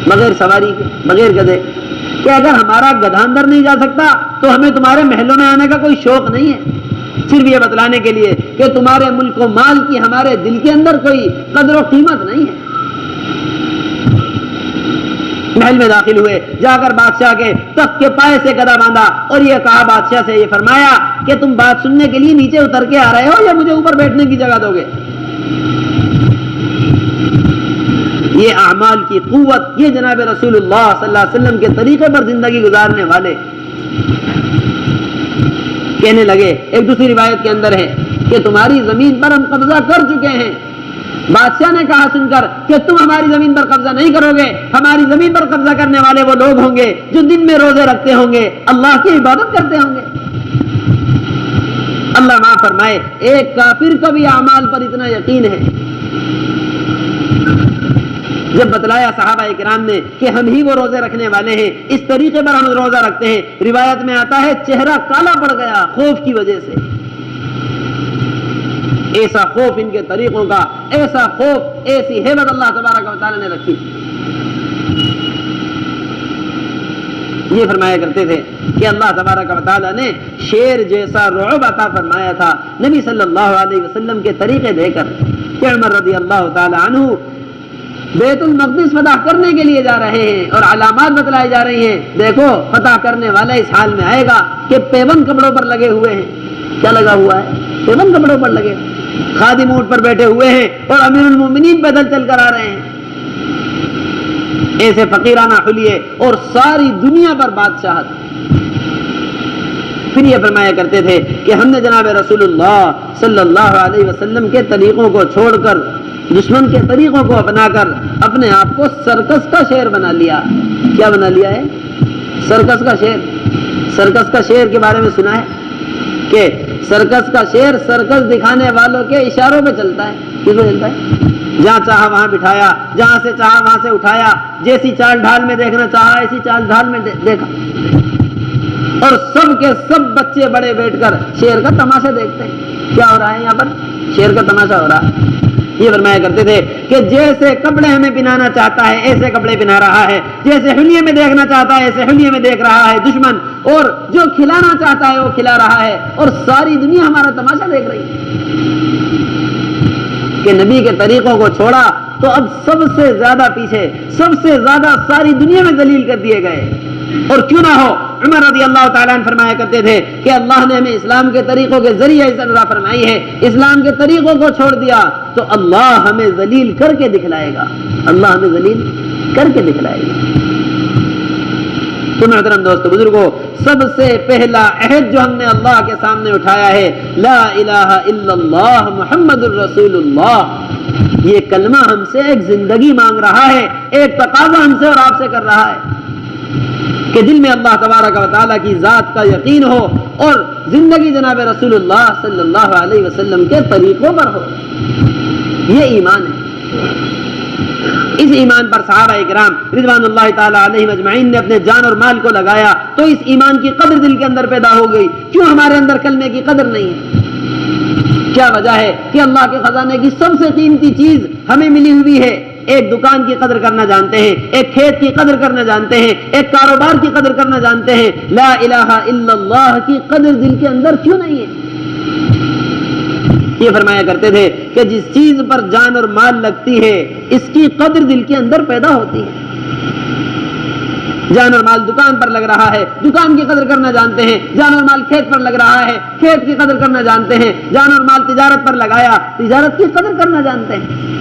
بغیر سواری کے، بغیر گدھے کہ اگر ہمارا گدھا اندر نہیں جا سکتا تو ہمیں تمہارے محلوں میں آنے کا کوئی شوق نہیں ہے، صرف یہ بتلانے کے لیے کہ تمہارے ملک و مال کی ہمارے دل کے اندر کوئی قدر و قیمت نہیں ہے۔ محل میں داخل ہوئے، جا کر بادشاہ کے تخت کے پائے سے گدھا باندھا اور یہ کہا بادشاہ سے، یہ فرمایا کہ تم بات سننے کے لیے نیچے اتر کے آ رہے ہو یا مجھے اوپر بیٹھنے کی جگہ دو گے؟ یہ اعمال کی قوت، یہ جناب رسول اللہ صلی اللہ علیہ وسلم کے طریقے پر زندگی گزارنے والے کہنے لگے۔ ایک دوسری روایت کے اندر ہے کہ تمہاری زمین پر ہم قبضہ کر چکے ہیں، بادشاہ نے کہا سن کر کہ تم ہماری زمین پر قبضہ نہیں کرو گے، ہماری زمین پر قبضہ کرنے والے وہ لوگ ہوں گے جو دن میں روزے رکھتے ہوں گے، اللہ کی عبادت کرتے ہوں گے۔ اللہ معاف فرمائے، ایک کافر کا بھی اعمال پر اتنا یقین ہے۔ جب بتلایا صحابہ کرام نے کہ ہم ہی وہ روزے رکھنے والے ہیں، اس طریقے پر ہم روزہ رکھتے ہیں، روایت میں آتا ہے چہرہ کالا پڑ گیا خوف کی وجہ سے۔ ایسا خوف ان کے طریقوں کا، ایسا خوف، ایسی ہیبت اللہ تبارک و تعالی نے رکھی۔ یہ فرمایا کرتے تھے کہ اللہ تبارک و تعالی نے شیر جیسا رعب عطا فرمایا تھا نبی صلی اللہ علیہ وسلم کے طریقے دے کر کہ عمر رضی اللہ تعالی عنہ بیت المقدس فتح کرنے کے لیے جا رہے ہیں اور علامات بتلائی جا رہی ہیں، دیکھو فتح کرنے والا اس حال میں آئے گا کہ پیوند کپڑوں پر لگے ہوئے ہیں۔ کیا لگا ہوا ہے؟ پیوند کپڑوں پر لگے، خادم اونٹ پر بیٹھے ہوئے ہیں اور امیر المومنین پیدل چل کر آ رہے ہیں، ایسے فقیرانہ حلیے اور ساری دنیا پر بادشاہت۔ پھر یہ فرمایا کرتے تھے کہ ہم نے جناب رسول اللہ صلی اللہ علیہ وسلم کے طریقوں کو چھوڑ کر، دشمن کے طریقوں کو اپنا کر اپنے آپ کو سرکس کا شیر بنا لیا۔ کیا بنا لیا ہے؟ سرکس کا شیر۔ سرکس کا شیر کے بارے میں سنا ہے کہ سرکس کا شیر سرکس دکھانے والوں کے اشاروں پہ چلتا ہے۔ کس پہ چلتا ہے؟ جہاں چاہا وہاں بٹھایا، جہاں سے چاہا وہاں سے اٹھایا، جیسی چال ڈھال میں دیکھنا چاہا ایسی چال ڈھال میں دیکھا، اور سب کے سب بچے بڑے بیٹھ کر شیر کا تماشا دیکھتے ہیں۔ کیا ہو رہا ہے یہاں پر؟ شیر کا تماشا ہو رہا ہے۔ یہ فرمایا کرتے تھے کہ جیسے کپڑے ہمیں پہنانا چاہتا ہے ایسے کپڑے پہنا رہا ہے، جیسے حلیے میں دیکھنا چاہتا ہے ایسے حلیے میں دیکھ رہا ہے دشمن، اور جو کھلانا چاہتا ہے وہ کھلا رہا ہے، اور ساری دنیا ہمارا تماشا دیکھ رہی ہے کہ نبی کے طریقوں کو چھوڑا تو اب سب سے زیادہ پیچھے، سب سے زیادہ ساری دنیا میں ذلیل کر دیے گئے۔ اور کیوں نہ ہو، عمر رضی اللہ تعالیٰ عنہ فرمایا کرتے تھے کہ اللہ نے ہمیں اسلام کے طریقوں کے ذریعے عزت عطا فرمائی ہے، اسلام کے طریقوں کو چھوڑ دیا تو اللہ ہمیں ذلیل کر کے دکھلائے گا، اللہ ہمیں ذلیل کر کے دکھلائے گا۔ تو محترم دوستو بزرگوں، سب سے پہلا عہد جو ہم نے اللہ کے سامنے اٹھایا ہے، لا الہ الا اللہ محمد الرسول اللہ۔ یہ کلمہ ہم سے ایک زندگی مانگ رہا ہے، ایک تقاضا ہم سے اور آپ سے کر رہا ہے کہ دل میں اللہ تبارک و تعالیٰ کی ذات کا یقین ہو اور زندگی جناب رسول اللہ صلی اللہ علیہ وسلم کے طریقوں پر ہو۔ یہ ایمان ہے۔ اس ایمان پر صحابہ کرام رضوان اللہ تعالیٰ علیہم اجمعین نے اپنے جان اور مال کو لگایا تو اس ایمان کی قدر دل کے اندر پیدا ہو گئی۔ کیوں ہمارے اندر کلمے کی قدر نہیں ہے؟ کیا وجہ ہے کہ اللہ کے خزانے کی سب سے قیمتی چیز ہمیں ملی ہوئی ہے؟ ایک دکان کی قدر کرنا جانتے ہیں، ایک کھیت کی قدر کرنا جانتے ہیں، ایک کاروبار کی قدر کرنا جانتے ہیں، لا الہ الا اللہ کی قدر دل کے اندر کیوں نہیں ہے؟ یہ فرمایا کرتے تھے کہ جس چیز پر جان اور مال لگتی ہے اس کی قدر دل کے اندر پیدا ہوتی ہے۔ جان اور مال دکان پر لگ رہا ہے، دکان کی قدر کرنا جانتے ہیں، جان اور مال کھیت پر لگ رہا ہے، کھیت کی قدر کرنا جانتے ہیں، جان اور مال تجارت پر لگایا، تجارت کی قدر کرنا جانتے ہیں۔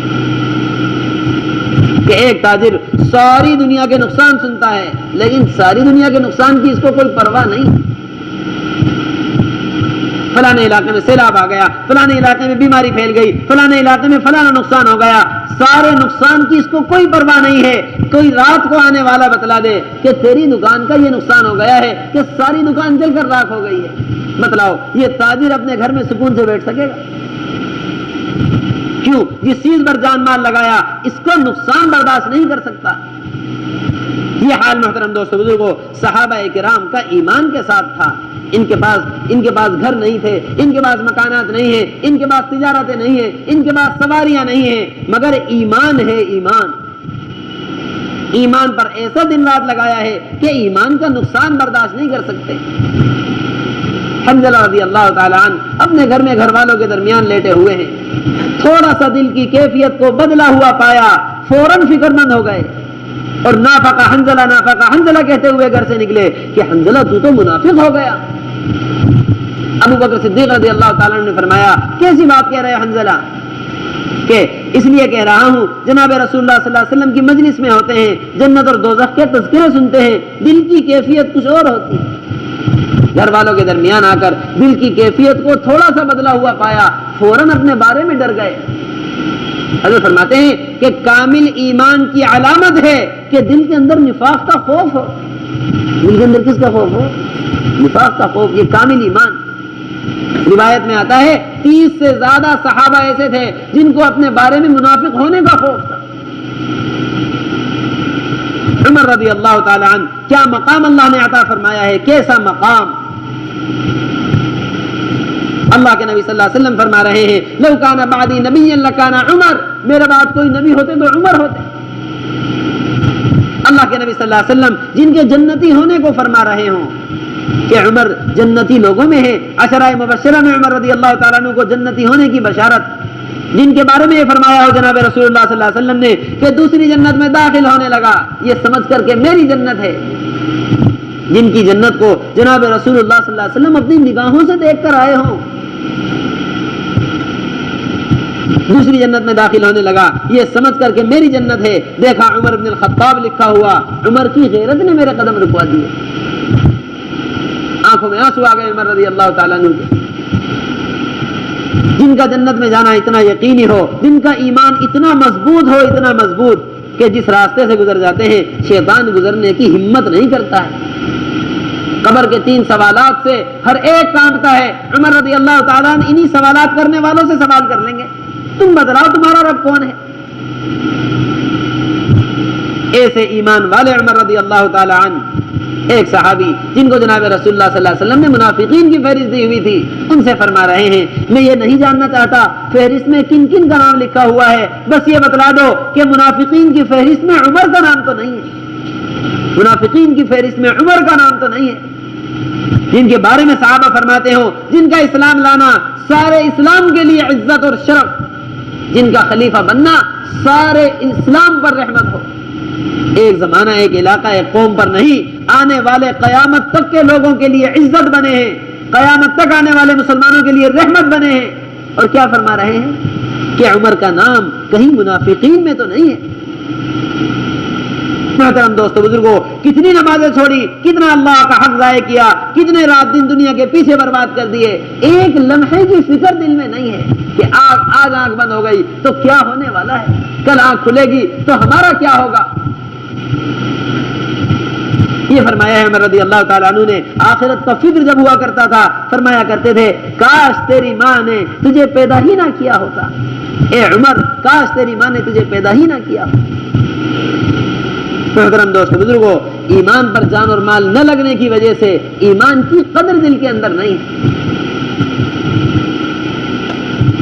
کہ ایک تاجر ساری دنیا کے نقصان سنتا ہے لیکن ساری دنیا کے نقصان کی اس کو کوئی پرواہ نہیں۔ فلانے علاقے میں سیلاب آ گیا، فلانے علاقے میں بیماری پھیل گئی، فلانے علاقے میں فلانا نقصان ہو گیا، سارے نقصان کی اس کو کوئی پرواہ نہیں ہے۔ کوئی رات کو آنے والا بتلا دے کہ تیری دکان کا یہ نقصان ہو گیا ہے کہ ساری دکان جل کر راکھ ہو گئی ہے، بتلاؤ یہ تاجر اپنے گھر میں سکون سے بیٹھ سکے گا؟ کیوں؟ جس چیز پر جان مال لگایا اس کو نقصان برداشت نہیں کر سکتا۔ یہ حال محترم دوستو بزرگوں صحابہ کرام کا ایمان کے ساتھ تھا۔ ان کے پاس گھر نہیں تھے، ان کے پاس مکانات نہیں ہیں، ان کے پاس تجارتیں نہیں ہیں، ان کے پاس سواریاں نہیں ہیں، مگر ایمان ہے۔ ایمان پر ایسا دن رات لگایا ہے کہ ایمان کا نقصان برداشت نہیں کر سکتے۔ حنظلہ رضی اللہ تعالیٰ عنہ اپنے گھر میں گھر والوں کے درمیان لیٹے ہوئے ہیں، تھوڑا سا دل کی کیفیت کو بدلا ہوا پایا، فوراً فکر مند ہو گئے اور نافقہ حنظلہ کہتے ہوئے گھر سے نکلے کہ حنظلہ تو منافق ہو گیا۔ ابو بکر صدیق رضی اللہ تعالیٰ عنہ نے فرمایا کیسی بات کہہ رہے حنظلہ؟ کہ اس لیے کہہ رہا ہوں جناب رسول اللہ صلی اللہ علیہ وسلم کی مجلس میں ہوتے ہیں، جنت اور دوزخ کے تذکرے سنتے ہیں، دل کی کیفیت کچھ اور ہوتی ہے۔ گھر والوں کے درمیان آ کر دل کی کیفیت کو تھوڑا سا بدلا ہوا پایا، فوراً اپنے بارے میں ڈر گئے۔ حضرت فرماتے ہیں کہ کامل ایمان کی علامت ہے کہ دل کے اندر نفاق کا خوف ہو. دل کے اندر کس کا خوف ہو؟ نفاق کا خوف. یہ کامل ایمان. روایت میں آتا ہے 30 سے زیادہ صحابہ ایسے تھے جن کو اپنے بارے میں منافق ہونے کا خوف تھا. عمر رضی اللہ تعالی عنہ کیا مقام اللہ نے عطا فرمایا ہے, کیسا مقام. اللہ کے نبی صلی اللہ علیہ وسلم فرما رہے ہیں لو کان بعدی نبی لکان عمر, میرے بعد کوئی نبی ہوتے تو عمر ہوتے. اللہ کے نبی صلی اللہ علیہ وسلم جن کے جنتی ہونے کو فرما رہے ہوں کہ عمر جنتی لوگوں میں ہے. عشرہ مبشرہ میں عمر رضی اللہ تعالیٰ عنہ کو جنتی ہونے کی بشارت, جن کے بارے میں یہ فرمایا ہو جناب رسول اللہ صلی اللہ علیہ وسلم نے کہ دوسری جنت میں داخل ہونے لگا یہ سمجھ کر کے میری جنت ہے. جن کی جنت کو جناب رسول اللہ صلی اللہ علیہ وسلم اپنی نگاہوں سے دیکھ کر آئے ہوں, دوسری جنت میں داخل ہونے لگا یہ سمجھ کر کے میری جنت ہے. دیکھا عمر بن الخطاب لکھا ہوا, عمر کی غیرت نے میرے قدم رکوا دیے. آنکھوں میں آنسو آ گئے عمر رضی اللہ تعالیٰ عنہ کے. جن کا جنت میں جانا اتنا یقینی ہو, جن کا ایمان اتنا مضبوط ہو, اتنا مضبوط کہ جس راستے سے گزر جاتے ہیں شیطان گزرنے کی ہمت نہیں کرتا ہے. قبر کے 3 سوالات سے ہر ایک کانپتا ہے. عمر رضی اللہ تعالیٰ عنہ انہی سوالات کرنے والوں سے سوال کر لیں گے, تم بتلاؤ تمہارا رب کون ہے. ایسے ایمان والے عمر رضی اللہ تعالیٰ عنہ. ایک صحابی جن کو جناب رسول اللہ صلی اللہ علیہ وسلم نے منافقین کی فہرست دی ہوئی تھی, ان سے فرما رہے ہیں میں یہ نہیں جاننا چاہتا فہرست میں کن کن کا نام لکھا ہوا ہے, بس یہ بتلا دو کہ منافقین کی فہرست میں عمر کا نام تو نہیں ہے. منافقین کی فہرست میں عمر کا نام تو نہیں ہے. جن کے بارے میں صحابہ فرماتے ہو جن کا اسلام لانا سارے اسلام کے لیے عزت اور شرف, جن کا خلیفہ بننا سارے اسلام پر رحمت ہو. ایک زمانہ, ایک علاقہ, ایک قوم پر نہیں, آنے والے قیامت تک کے لوگوں کے لیے عزت بنے ہیں, قیامت تک آنے والے مسلمانوں کے لیے رحمت بنے ہیں. اور کیا فرما رہے ہیں کہ عمر کا نام کہیں منافقین میں تو نہیں ہے. محترم دوستو بزرگوں, کتنی نمازیں چھوڑی, کتنا اللہ کا حق ضائع کیا, کتنے رات دن دنیا کے پیچھے برباد کر دیے. ایک لمحے کی فکر دل میں نہیں ہے کہ آج آنکھ بند ہو گئی تو کیا ہونے والا ہے, کل آنکھ کھلے گی تو ہمارا کیا ہوگا. یہ فرمایا ہے عمر رضی اللہ تعالیٰ عنہ نے. آخرت کا فکر جب ہوا کرتا تھا فرمایا کرتے تھے کاش تیری ماں نے تجھے پیدا ہی نہ کیا ہوتا. اے عمر, کاش تیری ماں نے تجھے پیدا ہی نہ کیا ہوتا. محترم دوست بزرگوں, ایمان پر جان اور مال نہ لگنے کی وجہ سے ایمان کی قدر دل کے اندر نہیں ہے.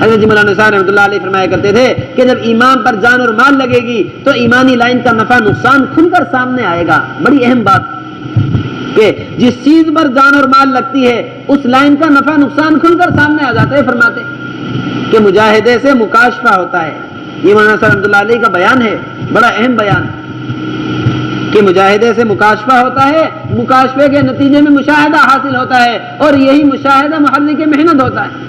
حضرت مولانا صاحب رحمۃ اللہ علیہ فرمایا کرتے تھے کہ جب ایمان پر جان اور مال لگے گی تو ایمانی لائن کا نفع نقصان کھل کر سامنے آئے گا. بڑی اہم بات کہ جس چیز پر جان اور مال لگتی ہے اس لائن کا نفع نقصان کھل کر سامنے آ جاتا ہے. فرماتے کہ مجاہدے سے مکاشفہ ہوتا ہے. یہ مولانا صاحب رحمۃ اللہ علیہ کا بیان ہے, بڑا اہم بیان کہ مجاہدے سے مکاشفہ ہوتا ہے, مکاشفے کے نتیجے میں مشاہدہ حاصل ہوتا ہے, اور یہی مشاہدہ محرک محنت ہوتا ہے.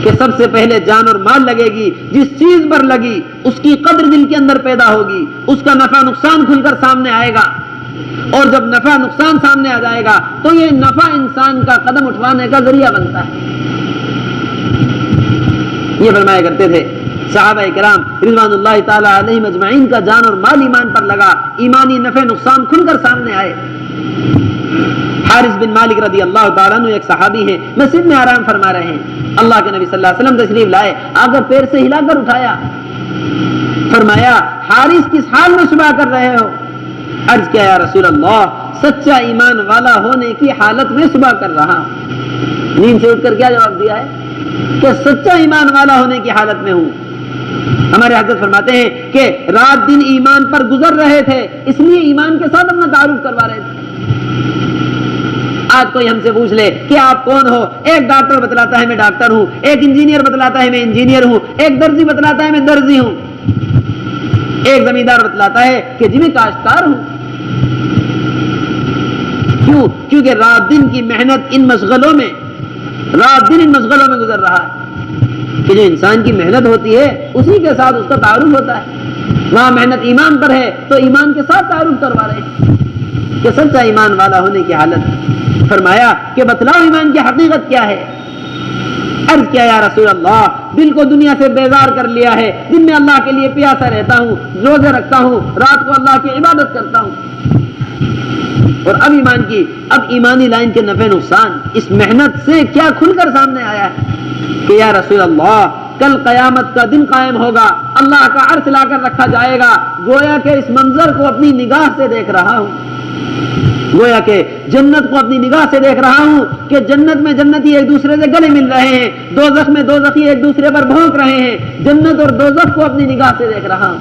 کہ سب سے پہلے جان اور مال لگے گی, جس چیز پر لگی اس کی قدر دل کے اندر پیدا ہوگی, اس کا نفع نقصان کھل کر سامنے آئے گا. اور جب نفع نقصان سامنے آ جائے گا تو یہ نفع انسان کا قدم اٹھوانے کا ذریعہ بنتا ہے. یہ فرمایا کرتے تھے صحابہ کرام رضوان اللہ تعالی علیہم اجمعین کا جان اور مال ایمان پر لگا, ایمانی نفع نقصان کھل کر سامنے آئے. حارث بن مالک رضی اللہ تعالیٰ عنہ ایک صحابی ہیں, مسجد میں آرام فرما رہے ہیں. اللہ کے نبی صلی اللہ علیہ وسلم تشریف لائے, آ کر پیر سے ہلا کر اٹھایا. فرمایا حارث کس حال میں صبح کر رہے ہو؟ عرض کیا یا رسول اللہ, سچا ایمان والا ہونے کی حالت میں صبح کر رہا. نیند سے اٹھ کر کیا جواب دیا ہے کہ سچا ایمان والا ہونے کی حالت میں ہوں. ہمارے حضرت فرماتے ہیں کہ رات دن ایمان پر گزر رہے تھے, اس لیے ایمان کے ساتھ اپنا تعارف کروا رہے تھے. آج کوئی ہم سے پوچھ لے کہ آپ کون ہو, ایک ڈاکٹر بتلاتا ہے میں ڈاکٹر ہوں, ایک انجینئر بتلاتا ہے میں انجینئر ہوں, ایک درزی بتلاتا ہے میں درزی ہوں, ایک زمیندار بتلاتا ہے کہ جی میں کاشتکار ہوں. کیوں؟ کیونکہ رات دن کی محنت ان مشغلوں میں, رات دن ان مشغلوں میں گزر رہا ہے. کہ جو انسان کی محنت ہوتی ہے اسی کے ساتھ اس کا تعارف ہوتا ہے. وہاں محنت ایمان پر ہے تو ایمان کے ساتھ تعارف کروا رہے ہیں کہ سچا ایمان والا ہونے کی حالت. فرمایا کہ بتلاؤ ایمان کی حقیقت کیا ہے. عرض کیا یا رسول اللہ, دل کو دنیا سے بیزار کر لیا ہے، دن میں اللہ کے لیے پیاسا رہتا ہوں، روزے رکھتا ہوں، رات کو اللہ کی عبادت کرتا ہوں۔ اور اب ایمانی لائن کے نفع نقصان اس محنت سے کیا کھل کر سامنے آیا ہے کہ یا رسول اللہ کل قیامت کا دن قائم ہوگا، اللہ کا عرش لا کر رکھا جائے گا، گویا کہ اس منظر کو اپنی نگاہ سے دیکھ رہا ہوں، گویا کہ جنت کو اپنی نگاہ سے دیکھ رہا ہوں کہ جنت میں جنتی ایک دوسرے سے گلے مل رہے ہیں، دوزخ میں دوزخی ایک دوسرے پر بھونک رہے ہیں، جنت اور دوزخ کو اپنی نگاہ سے دیکھ رہا ہوں۔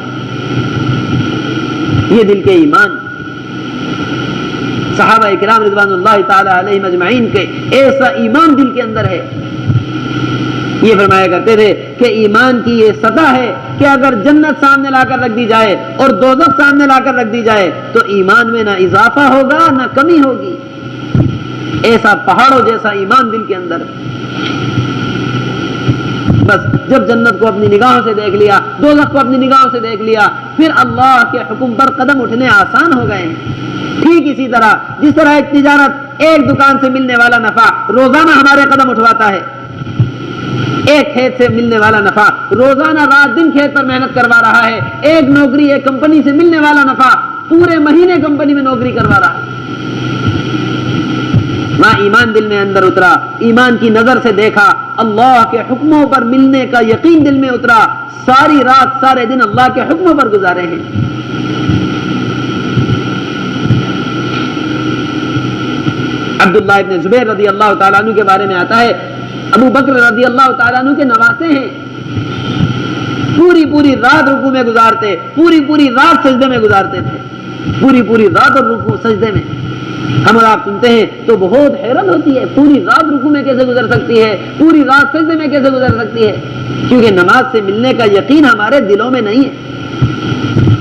یہ دل کے ایمان صحابہ کرام رضوان اللہ تعالی علیہم اجمعین کے ایسا ایمان دل کے اندر ہے، یہ فرمایا کرتے تھے کہ ایمان کی یہ سطح ہے کہ اگر جنت سامنے لا کر رکھ دی جائے اور دوزخ سامنے لا کر رکھ دی جائے تو ایمان میں نہ اضافہ ہوگا نہ کمی ہوگی، ایسا پہاڑوں جیسا ایمان دل کے اندر۔ بس جب جنت کو اپنی نگاہوں سے دیکھ لیا، دوزخ کو اپنی نگاہوں سے دیکھ لیا، پھر اللہ کے حکم پر قدم اٹھنے آسان ہو گئے ہیں۔ ٹھیک اسی طرح جس طرح ایک تجارت، ایک دکان سے ملنے والا نفع روزانہ ہمارے قدم اٹھواتا ہے، ایک کھیت سے ملنے والا نفع روزانہ رات دن کھیت پر محنت کروا رہا ہے، ایک نوکری ایک کمپنی سے ملنے والا نفع پورے مہینے کمپنی میں نوکری کروا رہا ہے۔ وہاں ایمان دل میں اندر اترا، ایمان کی نظر سے دیکھا، اللہ کے حکموں پر ملنے کا یقین دل میں اترا، ساری رات سارے دن اللہ کے حکموں پر گزارے ہیں۔ عبداللہ ابن زبیر رضی اللہ تعالیٰ عنہ کے بارے میں آتا ہے، ابو بکر رضی اللہ تعالیٰ عنہ کے نواسے ہیں، پوری رات رکوع میں گزارتے، پوری رات سجدے میں گزارتے تھے، پوری رات اور رکوع سجدے میں۔ ہم اور آپ سنتے ہیں تو بہت حیرت ہوتی ہے، پوری رات رکوع میں کیسے گزر سکتی ہے، پوری رات سجدے میں کیسے گزر سکتی ہے؟ کیونکہ نماز سے ملنے کا یقین ہمارے دلوں میں نہیں ہے۔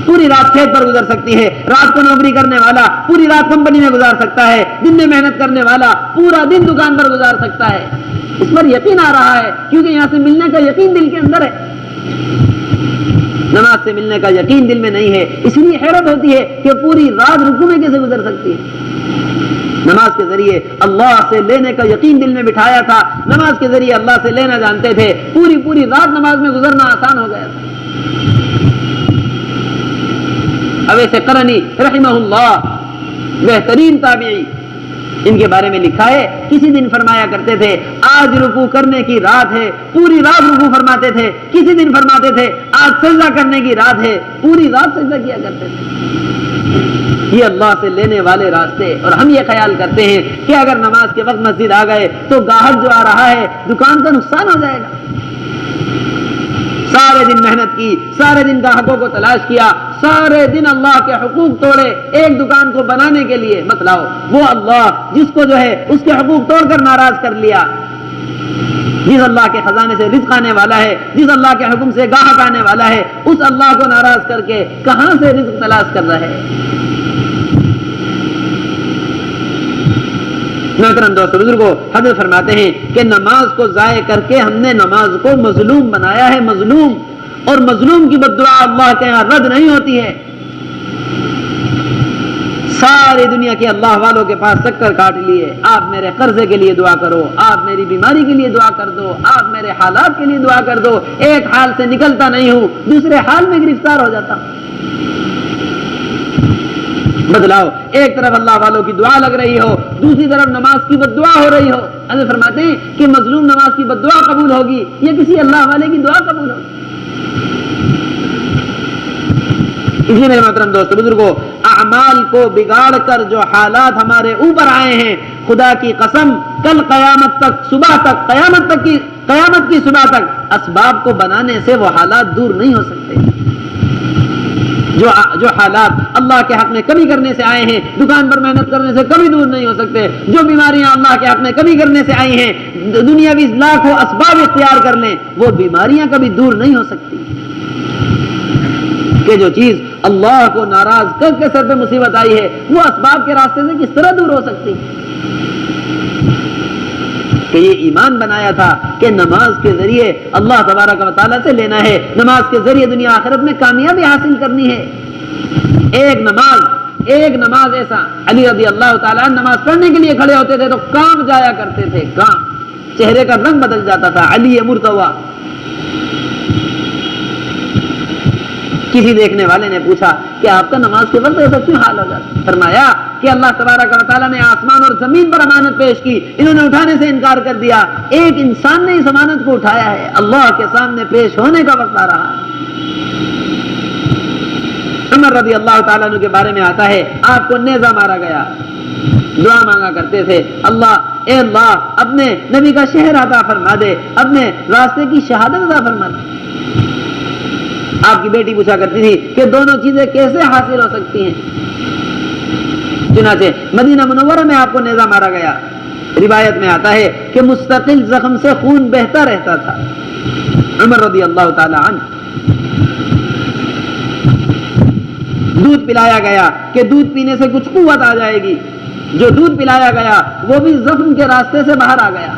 پوری رات کھیت پر گزر سکتی ہے، رات کو نوکری کرنے والا پوری رات کمپنی میں گزار سکتا ہے، دن میں محنت کرنے والا پورا دن دکان پر گزار سکتا ہے، اس پر یقین آ رہا ہے کیونکہ یہاں سے ملنے کا یقین دل کے اندر ہے۔ نماز سے ملنے کا یقین دل میں نہیں ہے، اس لیے حیرت ہوتی ہے کہ پوری رات رکوع میں کیسے گزر سکتی ہے۔ نماز کے ذریعے اللہ سے لینے کا یقین دل میں بٹھایا تھا، نماز کے ذریعے اللہ سے لینا جانتے تھے، پوری رات نماز میں گزرنا آسان ہو گیا تھا۔ اویس قرنی رحمہ اللہ بہترین تابعی، ان کے بارے میں لکھا ہے کسی دن فرمایا کرتے تھے آج رکوع کرنے کی رات ہے، پوری رات رکوع فرماتے تھے، کسی دن فرماتے تھے آج سجدہ کرنے کی رات ہے، پوری رات سجدہ کیا کرتے تھے۔ یہ اللہ سے لینے والے راستے، اور ہم یہ خیال کرتے ہیں کہ اگر نماز کے وقت مسجد آ گئے تو گاہک جو آ رہا ہے دکان کا نقصان ہو جائے گا۔ سارے دن محنت کی، سارے دن گاہکوں کو تلاش کیا، سارے دن اللہ کے حقوق توڑے ایک دکان کو بنانے کے لیے، مت لاؤ وہ اللہ جس کو جو ہے اس کے حقوق توڑ کر ناراض کر لیا، جس اللہ کے خزانے سے رزق آنے والا ہے، جس اللہ کے حکم سے گاہک آنے والا ہے، اس اللہ کو ناراض کر کے کہاں سے رزق تلاش کر رہے ہیں؟ محترم دوستو بزرگوں، حضرت فرماتے ہیں کہ نماز کو ضائع کر کے ہم نے نماز کو مظلوم بنایا ہے، مظلوم، اور مظلوم کی بددعا اللہ کے یہاں رد نہیں ہوتی ہے۔ ساری دنیا کے اللہ والوں کے پاس چکر کاٹ لیے، آپ میرے قرضے کے لیے دعا کرو، آپ میری بیماری کے لیے دعا کر دو، آپ میرے حالات کے لیے دعا کر دو، ایک حال سے نکلتا نہیں ہوں، دوسرے حال میں گرفتار ہو جاتا ہوں۔ بدلاؤ، ایک طرف اللہ والوں کی دعا لگ رہی ہو، دوسری طرف نماز کی بددعا ہو رہی ہو۔ حضرت فرماتے ہیں کہ مظلوم نماز کی بددعا قبول ہوگی یا کسی اللہ والے کی دعا قبول ہوگی؟ اس لیے میرے محترم دوستو بزرگوں، اعمال کو بگاڑ کر جو حالات ہمارے اوپر آئے ہیں، خدا کی قسم کل قیامت تک، صبح تک، قیامت کی صبح تک اسباب کو بنانے سے وہ حالات دور نہیں ہو سکتے۔ جو حالات اللہ کے حق میں کمی کرنے سے آئے ہیں، دکان پر محنت کرنے سے کبھی دور نہیں ہو سکتے۔ جو بیماریاں اللہ کے حق میں کمی کرنے سے آئی ہیں، دنیاوی لاکھوں اسباب اختیار کر لیں، وہ بیماریاں کبھی دور نہیں ہو سکتی۔ کہ جو چیز اللہ کو ناراض کر کے سر پہ مصیبت آئی ہے، وہ اسباب کے راستے سے کس طرح دور ہو سکتی؟ کہ یہ ایمان بنایا تھا کہ نماز کے ذریعے اللہ تبارک و تعالیٰ سے لینا ہے، نماز کے ذریعے دنیا آخرت میں کامیابی حاصل کرنی ہے۔ ایک نماز ایسا، علی رضی اللہ تعالیٰ نماز پڑھنے کے لیے کھڑے ہوتے تھے تو کام جایا کرتے تھے، کام، چہرے کا رنگ بدل جاتا تھا، علی مرتوا کسی دیکھنے والے نے پوچھا کہ آپ کا نماز کے وقت ایسا کیوں حال ہو جاتا؟ فرمایا کہ اللہ تبارک و تعالیٰ نے آسمان اور زمین پر امانت پیش کی، انہوں نے اٹھانے سے انکار کر دیا، ایک انسان نے اس امانت کو اٹھایا ہے، اللہ کے سامنے پیش ہونے کا وقت آ رہا ہے۔ عمر رضی اللہ تعالیٰ عنہ کے بارے میں آتا ہے آپ کو نیزہ مارا گیا، دعا مانگا کرتے تھے، اے اللہ اپنے نبی کا شہر عطا فرما دے، اپنے راستے کی شہادت عطا فرما دے۔ آپ کی بیٹی پوچھا کرتی تھی کہ دونوں چیزیں کیسے حاصل ہو سکتی ہیں؟ چنانچہ مدینہ منورہ میں آپ کو نیزہ مارا گیا، روایت میں آتا ہے کہ مستقل زخم سے خون بہتا رہتا تھا۔ عمر رضی اللہ تعالی عنہ دودھ پلایا گیا کہ دودھ پینے سے کچھ قوت آ جائے گی، جو دودھ پلایا گیا وہ بھی زخم کے راستے سے باہر آ گیا،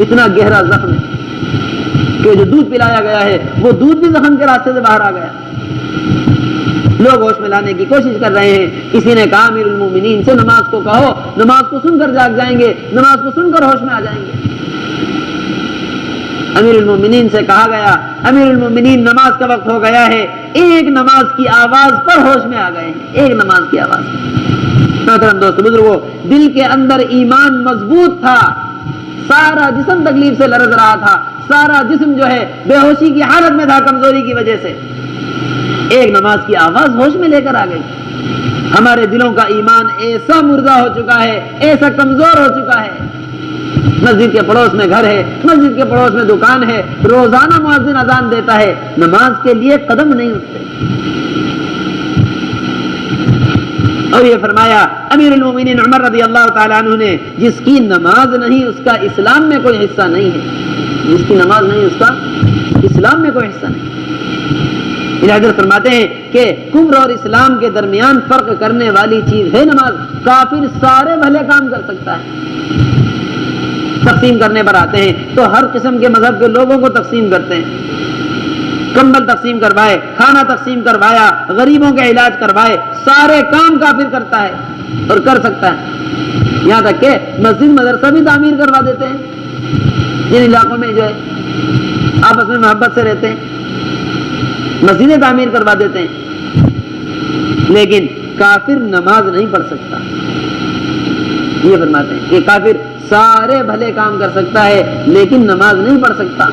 اتنا گہرا زخم ہے کہ جو دودھ پلایا گیا ہے وہ دودھ بھی زخم کے راستے سے باہر آ گیا۔ لوگ ہوش میں لانے کی کوشش کر رہے ہیں، کسی نے کہا امیر المومنین سے نماز کو کہو، نماز کو سن کر جاگ جائیں گے، نماز کو سن کر ہوش میں آ جائیں گے۔ امیر المومنین سے کہا گیا امیر المومنین نماز کا وقت ہو گیا ہے، ایک نماز کی آواز پر ہوش میں آ گئے ہیں، ایک نماز کی آواز۔ محترم دوست بزرگوں، دل کے اندر ایمان مضبوط تھا، سارا جسم تکلیف سے لرز رہا تھا، سارا جسم جو ہے بے ہوشی کی حالت میں تھا کمزوری کی وجہ سے، ایک نماز کی آواز ہوش میں لے کر آ گئی۔ ہمارے دلوں کا ایمان ایسا مردہ ہو چکا ہے، ایسا کمزور ہو چکا ہے، مسجد کے پڑوس میں گھر ہے، مسجد کے پڑوس میں دکان ہے، روزانہ مؤذن اذان دیتا ہے، نماز کے لیے قدم نہیں اٹھتے۔ اور یہ فرمایا امیر المومنین عمر رضی اللہ تعالیٰ عنہ نے، جس کی نماز نہیں اس کا اسلام میں کوئی حصہ نہیں ہے، جس کی نماز نہیں اس کا اسلام میں کوئی حصہ نہیں۔ حضرت فرماتے ہیں کہ کفر اور اسلام کے درمیان فرق کرنے والی چیز ہے نماز۔ کافر سارے بھلے کام کر سکتا ہے، تقسیم کرنے پر آتے ہیں تو ہر قسم کے مذہب کے لوگوں کو تقسیم کرتے ہیں، کمبل تقسیم کروائے، کھانا تقسیم کروایا، غریبوں کے علاج کروائے، سارے کام کافر کرتا ہے اور کر سکتا ہے، یہاں تک کہ مسجد مدرسہ بھی تعمیر کروا دیتے ہیں جن علاقوں میں جو ہے آپس میں محبت سے رہتے ہیں، مسجدیں تعمیر کروا دیتے ہیں، لیکن کافر نماز نہیں پڑھ سکتا۔ یہ فرماتے ہیں کہ کافر سارے بھلے کام کر سکتا ہے لیکن نماز نہیں پڑھ سکتا،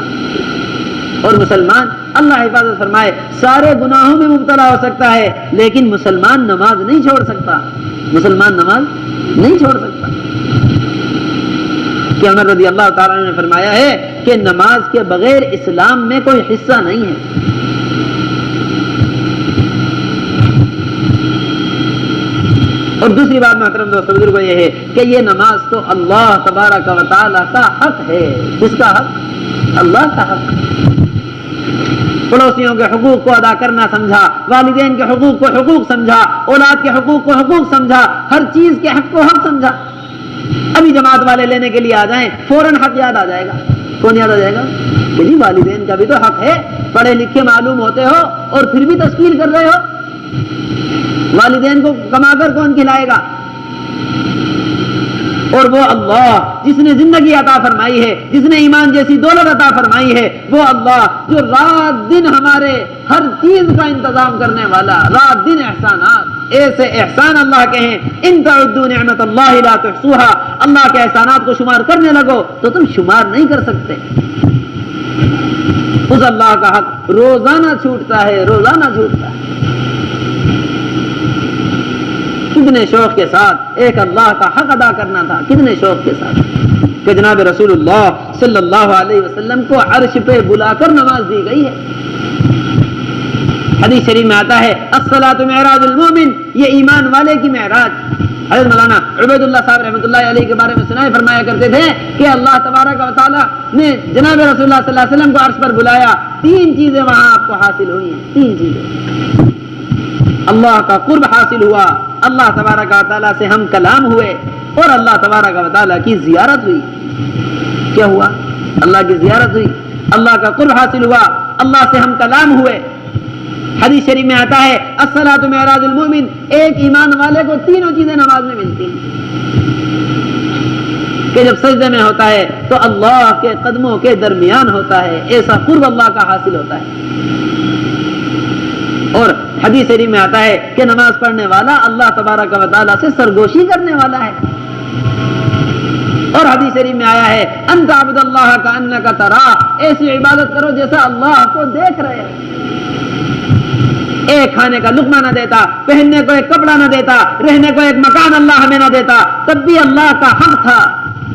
اور مسلمان اللہ حفاظت فرمائے سارے گناہوں میں مبتلا ہو سکتا ہے لیکن مسلمان نماز نہیں چھوڑ سکتا، مسلمان نماز نہیں چھوڑ سکتا۔ کہ عمر رضی اللہ تعالیٰ نے فرمایا ہے کہ نماز کے بغیر اسلام میں کوئی حصہ نہیں ہے۔ اور دوسری بات محترم دوست بزرگوں یہ ہے کہ یہ نماز تو اللہ تبارک و تعالیٰ کا حق ہے۔ کس کا حق؟ اللہ کا حق۔ پڑوسیوں کے حقوق کو ادا کرنا سمجھا، والدین کے حقوق کو حقوق سمجھا، اولاد کے حقوق کو حقوق سمجھا، ہر چیز کے حق کو حق سمجھا۔ ابھی جماعت والے لینے کے لیے آ جائیں فوراً حق یاد آ جائے گا۔ کون یاد آ جائے گا؟ کہ جی والدین کا بھی تو حق ہے، پڑھے لکھے معلوم ہوتے ہو اور پھر بھی تذکیر کر رہے ہو، والدین کو کما کر کون کھلائے گا؟ اور وہ اللہ جس نے زندگی عطا فرمائی ہے، جس نے ایمان جیسی دولت عطا فرمائی ہے، وہ اللہ جو رات دن ہمارے ہر چیز کا انتظام کرنے والا، رات دن احسانات، ایسے احسان اللہ کے ہیں، ان تعدوا نعمت اللہ لا تحصوها، اللہ کے احسانات کو شمار کرنے لگو تو تم شمار نہیں کر سکتے۔ اس اللہ کا حق روزانہ چھوٹتا ہے، روزانہ چھوٹتا ہے۔ کتنے شوق کے ساتھ ایک اللہ کا حق ادا کرنا تھا، کتنے شوق کے ساتھ کہ جناب رسول اللہ صلی اللہ علیہ وسلم کو عرش پہ بلا کر نماز دی گئی ہے۔ حدیث شریف میں آتا ہے الصلاۃ معراج المومن، یہ ایمان والے کی معراج۔ حضرت مولانا عبید اللہ صاحب رحمۃ اللہ علیہ کے بارے میں سنائے فرمایا کرتے تھے کہ اللہ تبارک و تعالیٰ نے جناب رسول اللہ صلی اللہ علیہ وسلم کو عرش پر بلایا، تین چیزیں وہاں آپ کو حاصل ہوئی ہیں، تین چیزیں۔ اللہ کا قرب حاصل ہوا، اللہ تبارک و تعالیٰ سے ہم کلام ہوئے، اور اللہ تبارک و تعالیٰ کی زیارت ہوئی۔ کیا ہوا؟ اللہ کی زیارت ہوئی، اللہ کا قرب حاصل ہوا، اللہ سے ہم کلام ہوئے۔ حدیث شریف میں آتا ہے الصلاۃ معراج المومن، ایک ایمان والے کو تینوں چیزیں نماز میں ملتی ہیں کہ جب سجدے میں ہوتا ہے تو اللہ کے قدموں کے درمیان ہوتا ہے، ایسا قرب اللہ کا حاصل ہوتا ہے۔ اور حدیث شریف میں آتا ہے کہ نماز پڑھنے والا اللہ تبارک و تعالیٰ سے سرگوشی کرنے والا ہے. اور حدیث شریف میں آیا ہے انت عبد اللہ کانک تراہ، ایسی عبادت کرو جیسا اللہ کو دیکھ رہے ہو. ایک کھانے کا لقمہ نہ دیتا، پہننے کو ایک کپڑا نہ دیتا، رہنے کو ایک مکان اللہ ہمیں نہ دیتا، تب بھی اللہ کا حق تھا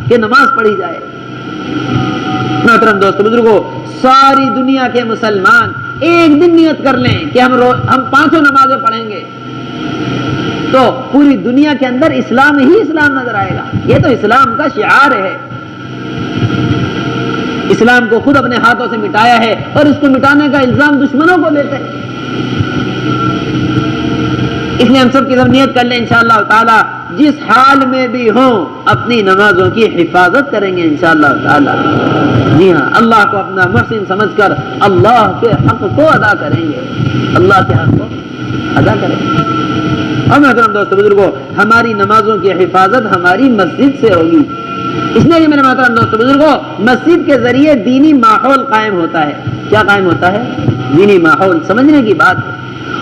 کہ نماز پڑھی جائے. محترم دوستو بزرگوں، ساری دنیا کے مسلمان ایک دن نیت کر لیں کہ ہم 5 نمازیں پڑھیں گے، تو پوری دنیا کے اندر اسلام ہی اسلام نظر آئے گا. یہ تو اسلام کا شعار ہے. اسلام کو خود اپنے ہاتھوں سے مٹایا ہے اور اس کو مٹانے کا الزام دشمنوں کو دیتے ہیں. اس لیے ہم سب کی سب نیت کر لیں انشاءاللہ تعالی جس حال میں بھی ہوں اپنی نمازوں کی حفاظت کریں گے انشاءاللہ تعالی. جی ہاں، اللہ کو اپنا محسن سمجھ کر اللہ کے حق کو ادا کریں گے، اللہ کے حق کو ادا کریں گے. اور محترم دوستو بزرگوں، ہماری نمازوں کی حفاظت ہماری مسجد سے ہوگی. اس لیے میرے محترم دوستو بزرگوں، مسجد کے ذریعے دینی ماحول قائم ہوتا ہے. کیا قائم ہوتا ہے؟ دینی ماحول. سمجھنے کی بات ہے.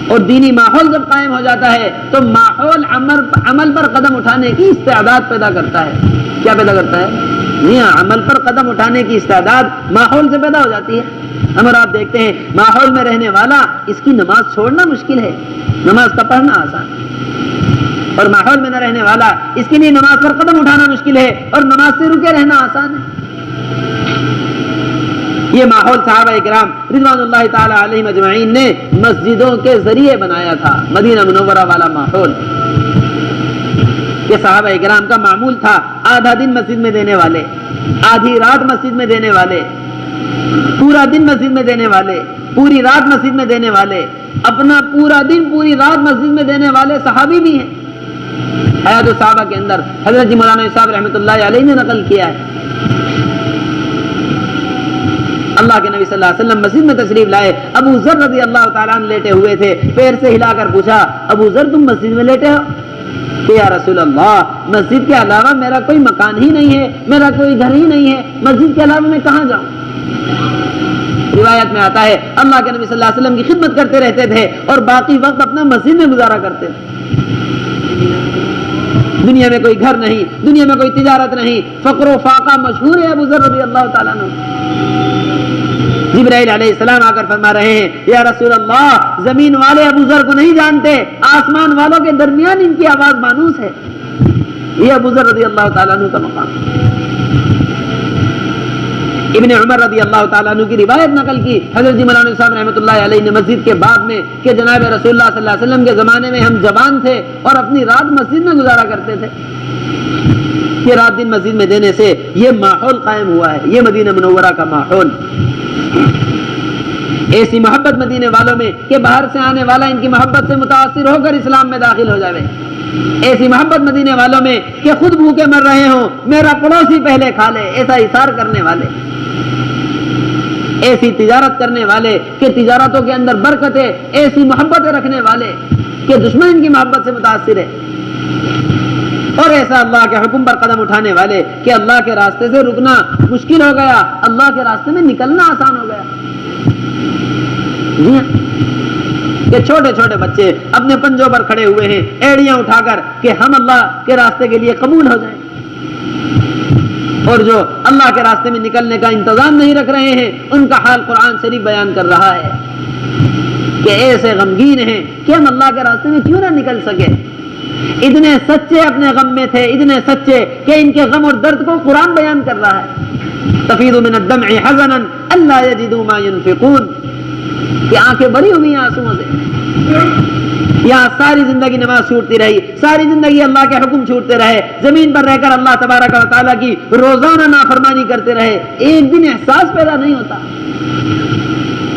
اور دینی ماحول جب قائم ہو جاتا ہے تو ماحول عمل پر قدم اٹھانے کی استعداد پیدا کرتا ہے. کیا پیدا کرتا ہے؟ جی ہاں، عمل پر قدم اٹھانے کی استعداد ماحول سے پیدا ہو جاتی ہے. ہم اور آپ دیکھتے ہیں ماحول میں رہنے والا اس کی نماز چھوڑنا مشکل ہے، نماز کا پڑھنا آسان. اور ماحول میں نہ رہنے والا اس کے لیے نماز پر قدم اٹھانا مشکل ہے اور نماز سے رکے رہنا آسان ہے. یہ ماحول صحابہ کرام رضوان اللہ تعالی علیہم اجمعین نے مسجدوں کے ذریعے بنایا تھا. مدینہ منورہ والا ماحول یہ صحابہ کرام کا معمول تھا. آدھا دن مسجد میں دینے والے، آدھی رات مسجد میں دینے والے، پورا دن مسجد میں دینے والے، پوری رات مسجد میں دینے والے، اپنا پورا دن پوری رات مسجد میں دینے والے صحابی بھی ہیں. حیات الصحابہ کے اندر حضرت جی مولانا صاحب رحمۃ اللہ علیہ نے نقل کیا ہے. اللہ کے نبی صلی اللہ علیہ وسلم مسجد میں تشریف لائے. ابو ذر رضی اللہ تعالیٰ عنہ لیٹے ہوئے تھے. پیر سے ہلا کر پوچھا، ابو ذر تم مسجد میں لیٹے ہو؟ کہ یا رسول اللہ، مسجد کے علاوہ میرا کوئی مکان ہی نہیں ہے، میرا کوئی گھر ہی نہیں ہے، مسجد کے علاوہ میں کہاں جاؤں؟ روایت میں آتا ہے اللہ کے نبی صلی اللہ علیہ وسلم کی خدمت کرتے رہتے تھے اور باقی وقت اپنا مسجد میں گزارا کرتے تھے. دنیا میں کوئی گھر نہیں، دنیا میں کوئی تجارت نہیں، فقر و فاقہ مشہور ہے ابو ذر رضی اللہ تعالیٰ عنہ. جبرائیل علیہ السلام آ کر فرما رہے ہیں یا رسول اللہ، زمین والے ابو ذر کو نہیں جانتے، آسمان والوں کے درمیان ان کی آواز مانوس ہے. یہ ابو ذر رضی اللہ تعالیٰ عنہ کا مقام. ابن عمر رضی اللہ تعالیٰ عنہ کی روایت نقل کی حضرت جی مولانا صاحب رحمۃ اللہ علیہ نے مسجد کے باب میں کہ جناب رسول اللہ صلی اللہ علیہ وسلم کے زمانے میں ہم جوان تھے اور اپنی رات مسجد میں گزارا کرتے تھے. یہ رات دن مسجد میں دینے سے یہ ماحول قائم ہوا ہے، یہ مدینہ منورہ کا ماحول. ایسی محبت مدینے والوں میں کہ باہر سے آنے والا ان کی محبت سے متاثر ہو کر اسلام میں داخل ہو جائے. ایسی محبت مدینے والوں میں کہ خود بھوکے مر رہے ہوں، میرا پڑوسی پہلے کھا لے، ایسا اثار کرنے والے. ایسی تجارت کرنے والے کہ تجارتوں کے اندر برکتیں، ایسی محبتیں رکھنے والے کہ دشمن ان کی محبت سے متاثر ہے. اور ایسا اللہ کے حکم پر قدم اٹھانے والے کہ اللہ کے راستے سے رکنا مشکل ہو گیا، اللہ کے راستے میں نکلنا آسان ہو گیا. کہ چھوٹے چھوٹے بچے اپنے پنجوں پر کھڑے ہوئے ہیں ایڑیاں اٹھا کر کہ ہم اللہ کے راستے کے لیے قبول ہو جائیں. اور جو اللہ کے راستے میں نکلنے کا انتظام نہیں رکھ رہے ہیں ان کا حال قرآن شریف بیان کر رہا ہے کہ ایسے غمگین ہیں کہ ہم اللہ کے راستے میں کیوں نہ نکل سکے. اتنے سچے اپنے غم میں تھے، اتنے سچے کہ ان کے غم اور درد کو قرآن بیان کر رہا ہے. تفیض من الدمع حزنا الا یجدوا ما ينفقون، کہ آنکھیں بڑی ہوئی ہیں آنسوؤں سے. یہاں ساری زندگی نماز چھوٹتی رہی، ساری زندگی اللہ کے حکم چھوٹتے رہے، زمین پر رہ کر اللہ تبارک و تعالیٰ کی روزانہ نافرمانی کرتے رہے، ایک دن احساس پیدا نہیں ہوتا.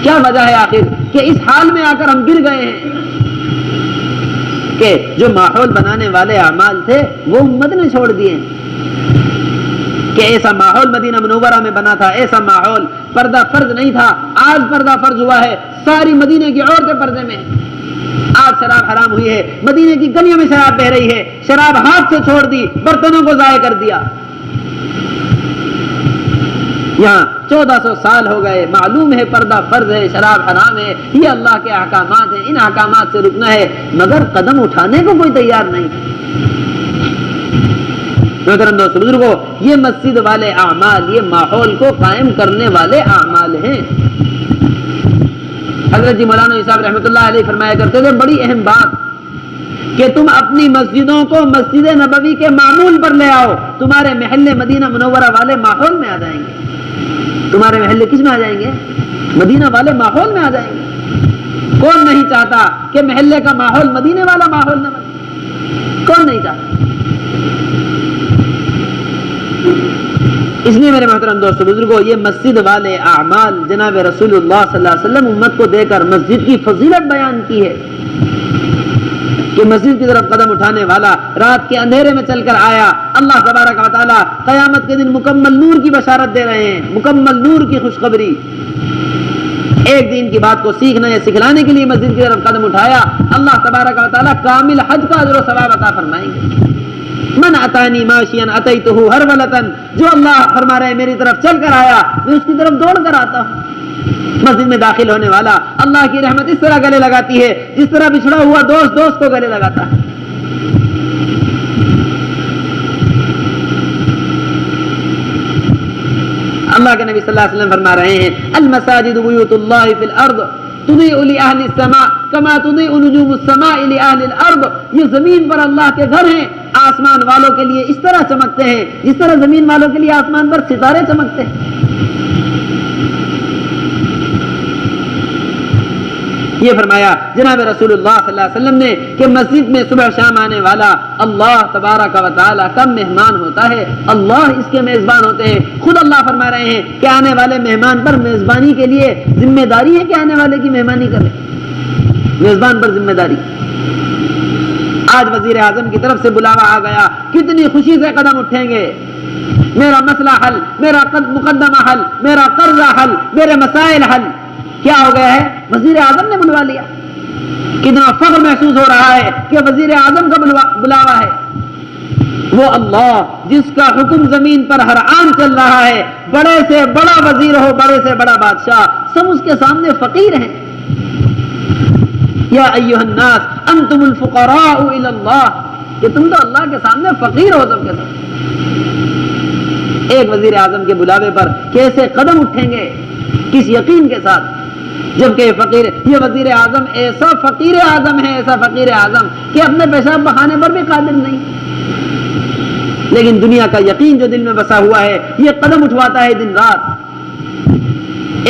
کیا وجہ ہے آخر کہ اس حال میں آ کر ہم گر گئے ہیں کہ جو ماحول بنانے والے اعمال تھے وہ امت نے چھوڑ دیے. کہ ایسا ماحول مدینہ منورہ میں بنا تھا، ایسا ماحول، پردہ فرض نہیں تھا، آج پردہ فرض ہوا ہے. ساری مدینے کی عورتیں پردے میں. آج شراب حرام ہوئی ہے، مدینے کی گلیوں میں شراب بہ رہی ہے، شراب ہاتھ سے چھوڑ دی، برتنوں کو ضائع کر دیا. یہاں 1400 سال ہو گئے، معلوم ہے پردہ فرض ہے، شراب حرام ہے، یہ اللہ کے احکامات ہیں، ان احکامات سے رکنا ہے، مگر قدم اٹھانے کو کوئی تیار نہیں۔ محترم دوست بزرگوں، یہ مسجد والے اعمال، یہ ماحول کو قائم کرنے والے اعمال ہیں۔ حضرت جی مولانا صاحب رحمۃ اللہ علیہ فرمایا کرتے تھے، بڑی اہم بات کہ تم اپنی مسجدوں کو مسجد نبوی کے معمول پر لے آؤ، تمہارے محلے مدینہ منورہ والے ماحول میں آ جائیں گے۔ تمہارے محلے کس میں آ جائیں گے؟ مدینہ والے ماحول میں آ جائیں گے۔ کون نہیں چاہتا کہ محلے کا ماحول مدینے والا ماحول نہ بنے؟ کون نہیں چاہتا؟ اس لیے میرے محترم دوستو بزرگوں، یہ مسجد والے اعمال جناب رسول اللہ صلی اللہ علیہ وسلم امت کو دے کر مسجد کی فضیلت بیان کی ہے کہ مسجد کی طرف قدم اٹھانے والا رات کے اندھیرے میں چل کر آیا، اللہ تبارک و تعالی قیامت کے دن مکمل نور کی بشارت دے رہے ہیں، مکمل نور کی خوشخبری۔ ایک دن کی بات کو سیکھنے یا سکھلانے کے لیے مسجد کی طرف قدم اٹھایا، اللہ تبارک و تعالی کامل حج کا اجر و ثواب عطا فرمائیں گے۔ من اتانی ماشیا اتیتہ ہرولۃ، جو اللہ فرما رہے ہیں میری طرف چل کر آیا، میں اس کی طرف دوڑ کر آتا ہوں۔ مسجد میں داخل ہونے والا اللہ کی رحمت اس طرح گلے لگاتی ہے جس طرح بچھڑا ہوا دوست دوست کو گلے لگاتا ہے۔ اللہ کے نبی صلی اللہ علیہ وسلم فرما رہے ہیں، المساجد بیوت اللہ فی الارض تضیء لأہل السماء کما تضیء نجوم السماء لأہل الارض، یہ زمین پر اللہ کے گھر ہیں، آسمان والوں کے لیے اس طرح چمکتے ہیں جس طرح زمین والوں کے لیے آسمان پر ستارے چمکتے ہیں۔ یہ فرمایا جناب رسول اللہ صلی اللہ علیہ وسلم نے کہ مسجد میں صبح شام آنے والا اللہ تبارک و تعالی کا مہمان ہوتا ہے، اللہ اس کے میزبان ہوتے ہیں۔ خود اللہ فرما رہے ہیں کہ آنے والے مہمان پر میزبانی کے لیے ذمہ داری ہے کہ آنے والے کی مہمانی کرے، میزبان پر ذمہ داری۔ آج وزیر اعظم کی طرف سے بلاوا آ گیا، کتنی خوشی سے قدم اٹھیں گے، میرا مسئلہ حل، میرا مقدمہ حل، میرا قرضہ حل، میرے مسائل حل۔ کیا ہو گیا ہے؟ وزیر اعظم نے بلوا لیا۔ کتنا فخر محسوس ہو رہا ہے کہ وزیر اعظم کا بلاوا ہے۔ وہ اللہ جس کا حکم زمین پر ہر آن چل رہا ہے، بڑے سے بڑا وزیر ہو، بڑے سے بڑا بادشاہ، سب اس کے سامنے فقیر ہیں۔ یا ایھا الناس انتم الفقراء الی اللہ، کہ تم تو اللہ کے سامنے فقیر ہو سب کے ساتھ۔ ایک وزیر اعظم کے بلاوے پر کیسے قدم اٹھیں گے، کس یقین کے ساتھ، جبکہ یہ وزیر اعظم ایسا فقیر اعظم ہے، ایسا فقیر اعظم کہ اپنے پیشاب بہانے پر بھی قادر نہیں، لیکن دنیا کا یقین جو دل میں بسا ہوا ہے یہ قدم اٹھواتا ہے دن رات۔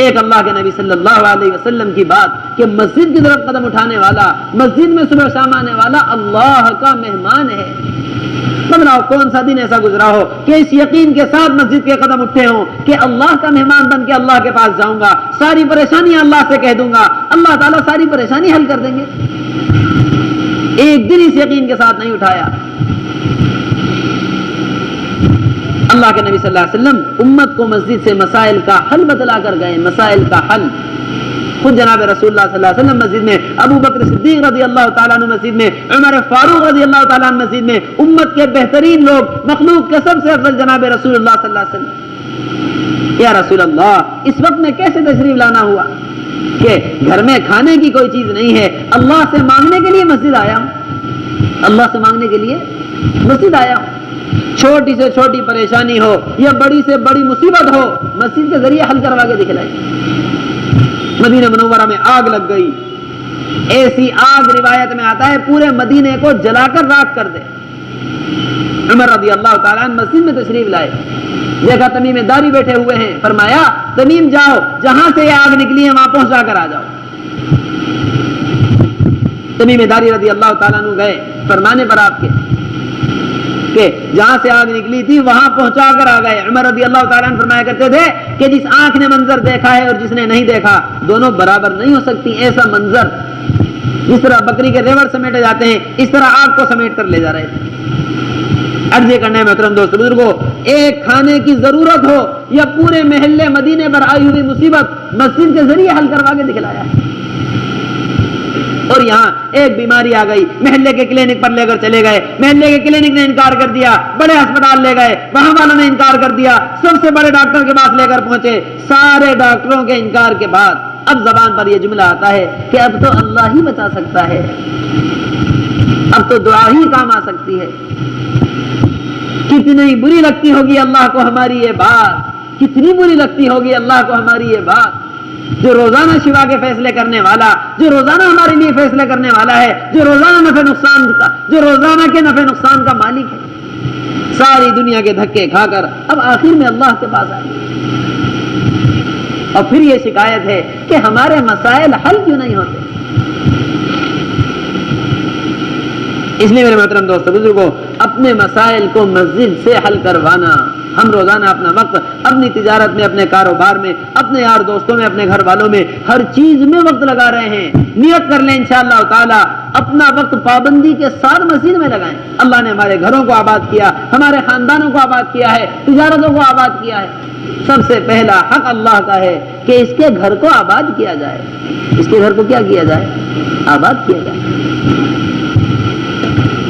ایک اللہ کے نبی صلی اللہ علیہ وسلم کی بات کہ مسجد کی طرف قدم اٹھانے والا، مسجد میں صبح شام آنے والا اللہ کا مہمان ہے۔ بتلاؤ کون سا دن ایسا گزرا ہو کہ اس یقین کے ساتھ مسجد کے قدم اٹھے ہوں کہ اللہ کا مہمان بن کے اللہ کے پاس جاؤں گا، ساری پریشانیاں اللہ سے کہہ دوں گا، اللہ تعالیٰ ساری پریشانی حل کر دیں گے۔ ایک دن اس یقین کے ساتھ نہیں اٹھایا۔ اللہ کے نبی صلی اللہ علیہ وسلم امت کو مسجد سے مسائل کا حل بتلا کر گئے، مسائل کا حل۔ خود جناب رسول اللہ صلی اللہ علیہ وسلم مسجد میں، ابو بکر صدیق رضی اللہ تعالیٰ عنہ مسجد میں، عمر فاروق رضی اللہ تعالیٰ عنہ مسجد میں، امت کے بہترین لوگ، مخلوق کے سب سے افضل جناب رسول اللہ صلی اللہ علیہ وسلم۔ یا رسول اللہ، اس وقت میں کیسے تشریف لانا ہوا کہ گھر میں کھانے کی کوئی چیز نہیں ہے، اللہ سے مانگنے کے لیے مسجد آیا ہوں، اللہ سے مانگنے کے لیے مسجد آیا ہوں۔ چھوٹی سے چھوٹی پریشانی ہو یا بڑی سے بڑی مصیبت ہو، مسجد کے ذریعے حل کروا کے دکھلائے۔ مدینہ منورہ میں آگ لگ گئی، ایسی آگ روایت میں آتا ہے پورے مدینے کو جلا کر راکھ کر دے۔ عمر رضی اللہ تعالیٰ عنہ مسجد میں تشریف لائے، دیکھا تمیم داری بیٹھے ہوئے ہیں، فرمایا تمیم جاؤ، جہاں سے یہ آگ نکلی ہے وہاں پہنچا کر آ جاؤ۔ تمیم داری رضی اللہ تعالیٰ عنہ گئے فرمانے پر آپ کے کہ جہاں سے آگ نکلی تھی وہاں پہنچا کر آ گئے۔ عمر رضی اللہ تعالیٰ عنہ فرمایا کرتے تھے کہ جس آنکھ نے منظر دیکھا ہے اور جس نے نہیں دیکھا، دونوں برابر نہیں ہو سکتی۔ ایسا منظر، جس طرح بکری کے ریوڑ سمیٹے جاتے ہیں، اس طرح آگ کو سمیٹ کر لے جا رہے تھے۔ عرض یہ کرنا ہے محترم دوست بزرگوں، ایک کھانے کی ضرورت ہو یا پورے محلے مدینے پر آئی ہوئی مصیبت، مسجد کے ذریعے حل کروا کے دکھلایا ہے۔ اور یہاں ایک بیماری آ گئی، محلے کے کلینک پر لے کر چلے گئے، محلے کے کلینک نے انکار کر دیا، بڑے ہسپتال لے گئے، وہاں والوں نے انکار کر دیا، سب سے بڑے ڈاکٹر کے پاس لے کر پہنچے، سارے ڈاکٹروں کے انکار کے بعد اب زبان پر یہ جملہ آتا ہے کہ اب تو اللہ ہی بچا سکتا ہے، اب تو دعا ہی کام آ سکتی ہے۔ کتنی بری لگتی ہوگی اللہ کو ہماری یہ بات، کتنی بری لگتی ہوگی اللہ کو ہماری یہ بات، جو روزانہ شفا کے فیصلے کرنے والا، جو روزانہ ہمارے لیے فیصلے کرنے والا ہے، جو روزانہ نفع نقصان کا، جو روزانہ کے نفع نقصان کا مالک ہے، ساری دنیا کے دھکے کھا کر اب آخر میں اللہ کے پاس آئے، اور پھر یہ شکایت ہے کہ ہمارے مسائل حل کیوں نہیں ہوتے۔ اس لیے میرے محترم دوستو بزرگوں، اپنے مسائل کو مسجد سے حل کروانا۔ ہم روزانہ اپنا وقت اپنی تجارت میں، اپنے کاروبار میں، اپنے یار دوستوں میں، اپنے گھر والوں میں، ہر چیز میں وقت لگا رہے ہیں۔ نیت کر لیں انشاءاللہ تعالی اپنا وقت پابندی کے ساتھ مسجد میں لگائیں۔ اللہ نے ہمارے گھروں کو آباد کیا، ہمارے خاندانوں کو آباد کیا ہے، تجارتوں کو آباد کیا ہے۔ سب سے پہلا حق اللہ کا ہے کہ اس کے گھر کو آباد کیا جائے، اس کے گھر کو کیا کیا جائے؟ آباد کیا جائے۔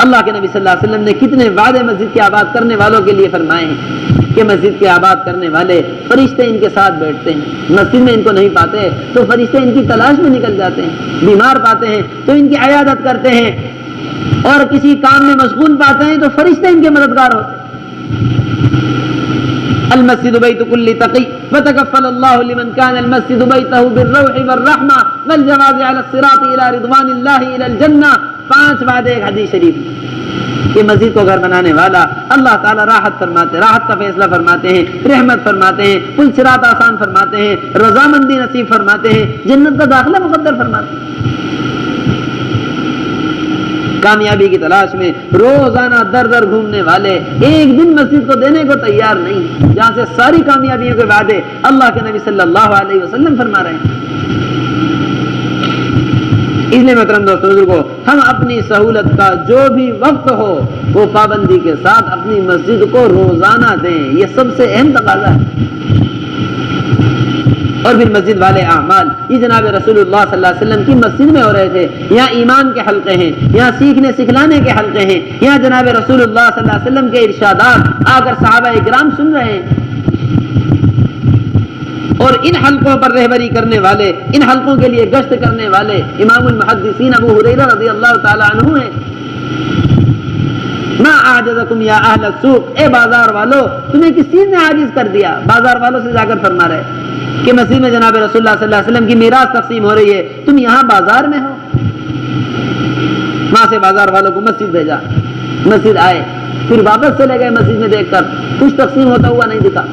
اللہ کے نبی صلی اللہ علیہ وسلم نے کتنے وعدے مسجد کے آباد کرنے والوں کے لیے فرمائے ہیں کہ مسجد کے آباد کرنے والے فرشتے ان کے ساتھ بیٹھتے ہیں، مسجد میں ان کو نہیں پاتے تو فرشتے ان کی تلاش میں نکل جاتے ہیں، بیمار پاتے ہیں تو ان کی عیادت کرتے ہیں، اور کسی کام میں مشغول پاتے ہیں تو فرشتے ان کے مددگار ہوتے ہیں۔ المسجد بیت کل تقی وتکفل اللہ لمن کان المسجد بیتہ بالروح والرحمہ والجواز علی الصراط الی رضوان اللہ الی الجنہ۔ 5 وعدے ایک حدیث شریف کہ مسجد کو گھر بنانے والا اللہ تعالیٰ راحت فرماتے، راحت کا فیصلہ فرماتے ہیں، رحمت فرماتے ہیں، پل صراط آسان فرماتے ہیں، رضامندی نصیب فرماتے ہیں، جنت کا داخلہ مقدر فرماتے ہیں۔ کامیابی کی تلاش میں روزانہ در در گھومنے والے ایک دن مسجد کو دینے کو تیار نہیں، جہاں سے ساری کامیابیوں کے وعدے اللہ کے نبی صلی اللہ علیہ وسلم فرما رہے ہیں۔ اس لیے محترم دوستو بزرگوں، ہم اپنی سہولت کا جو بھی وقت ہو وہ پابندی کے ساتھ اپنی مسجد کو روزانہ دیں، یہ سب سے اہم تقاضا ہے۔ اور پھر مسجد والے اعمال، یہ جناب رسول اللہ صلی اللہ علیہ وسلم کی مسجد میں ہو رہے تھے، یہاں ایمان کے حلقے ہیں، یہاں سیکھنے سکھلانے کے حلقے ہیں، یہاں جناب رسول اللہ صلی اللہ علیہ وسلم کے ارشادات آ کر صحابہ اکرام سن رہے ہیں، اور ان حلقوں پر رہبری کرنے والے، ان حلقوں کے لیے گشت کرنے والے امام المحدثین ابو ہریرہ رضی اللہ تعالی عنہ ہیں۔ ما اعجزکم یا اہل السوق، اے بازار والو تمہیں کس چیز نے عاجز کر دیا؟ بازار والوں سے جا کر فرما رہے کہ مسجد میں جناب رسول اللہ صلی اللہ علیہ وسلم کی میراث تقسیم ہو رہی ہے، تم یہاں بازار میں ہو۔ وہاں سے بازار والوں کو مسجد بھیجا، مسجد آئے، پھر واپس چلے گئے مسجد میں دیکھ کر کچھ تقسیم ہوتا ہوا نہیں دکھا،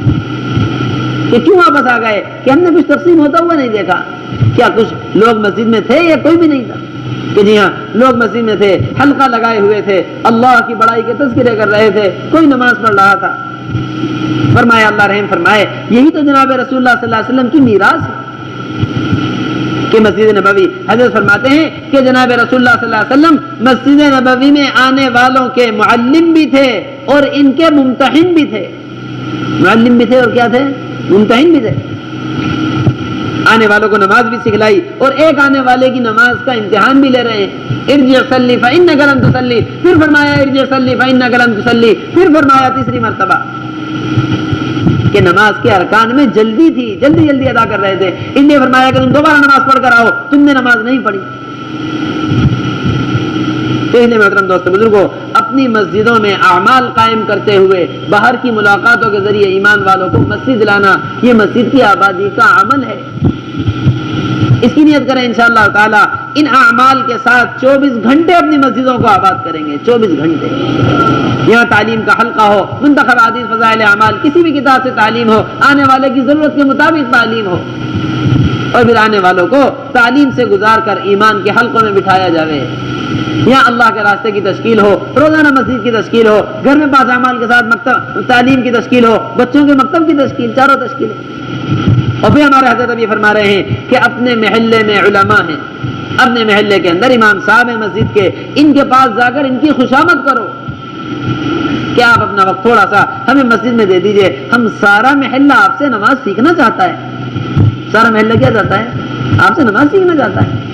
کہ کیوں واپس آ گئے؟ کہ ہم نے کچھ تقسیم ہوتا ہوا نہیں دیکھا۔ کیا کچھ لوگ مسجد میں تھے یا کوئی بھی نہیں تھا؟ کہ جی ہاں، لوگ مسجد میں تھے، حلقہ لگائے ہوئے تھے، اللہ کی بڑائی کے تذکرے کر رہے تھے، کوئی نماز پڑھ رہا تھا۔ فرمایا اللہ رحم فرمائے، یہی تو جناب رسول اللہ صلی اللہ علیہ وسلم کی میراث ہے کہ مسجد نبوی، حضرت فرماتے ہیں کہ جناب رسول اللہ صلی اللہ علیہ وسلم مسجد نبوی میں آنے والوں کے معلم بھی تھے اور ان کے ممتحن بھی تھے۔ معلم بھی تھے اور کیا تھے؟ ممتحن بھی تھے۔ آنے والوں کو نماز بھی سکھلائی اور ایک آنے والے کی نماز کا امتحان بھی لے رہے ہیں۔ ارجع صلی فإنک لم تصلی، پھر فرمایا ارجع صلی فإنک لم تصلی، پھر فرمایا تیسری مرتبہ کہ نماز کے ارکان میں جلدی تھی، جلدی جلدی ادا کر رہے تھے، اس لیے فرمایا کہ تم دوبارہ نماز پڑھ کر آؤ، تم نے نماز نہیں پڑھی۔ پہلے محترم دوستو بزرگوں، اپنی مسجدوں میں اعمال قائم کرتے ہوئے باہر کی ملاقاتوں کے ذریعے ایمان والوں کو مسجد لانا، یہ مسجد کی آبادی کا عمل ہے۔ اس کی نیت کریں انشاءاللہ تعالی، ان اعمال کے ساتھ 24 گھنٹے اپنی مسجدوں کو آباد کریں گے، 24 گھنٹے۔ یہاں تعلیم کا حلقہ ہو، منتخب حدیث فضائل اعمال، کسی بھی کتاب سے تعلیم ہو، آنے والے کی ضرورت کے مطابق تعلیم ہو، اور پھر آنے والوں کو تعلیم سے گزار کر ایمان کے حلقوں میں بٹھایا جائے۔ یہاں اللہ کے راستے کی تشکیل ہو، روزانہ مسجد کی تشکیل ہو، گھر میں 5 اعمال کے ساتھ مکتب تعلیم کی تشکیل ہو، بچوں کے مکتب کی تشکیل، چاروں تشکیلیں۔ اور پھر ہمارے حضرت اب یہ فرما رہے ہیں کہ اپنے محلے میں علماء ہیں، اپنے محلے کے اندر امام صاحب ہیں مسجد کے، ان کے پاس جا کر ان کی خوشامد کرو کہ آپ اپنا وقت تھوڑا سا ہمیں مسجد میں دے دیجئے، ہم سارا محلہ آپ سے نماز سیکھنا چاہتا ہے۔ سارا محلہ کیا چاہتا ہے؟ آپ سے نماز سیکھنا چاہتا ہے۔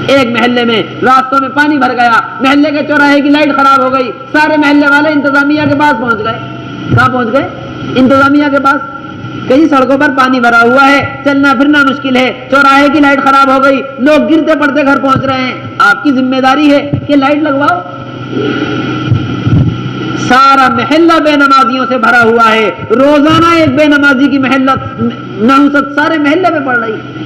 ایک محلے میں راستوں میں پانی بھر گیا، محلے کے چوراہے کی لائٹ خراب ہو گئی، سارے محلے والے انتظامیہ کے پاس پہنچ گئے۔ کہاں پہنچ گئے؟ انتظامیہ کے پاس۔ کئی سڑکوں پر پانی بھرا ہوا ہے، چلنا پھرنا مشکل ہے، چوراہے کی لائٹ خراب ہو گئی، لوگ گرتے پڑتے گھر پہنچ رہے ہیں، آپ کی ذمہ داری ہے کہ لائٹ لگواؤ۔ سارا محلہ بے نمازیوں سے بھرا ہوا ہے، روزانہ ایک بے نمازی کی نحوست سارے محلے میں پڑ رہی ہے۔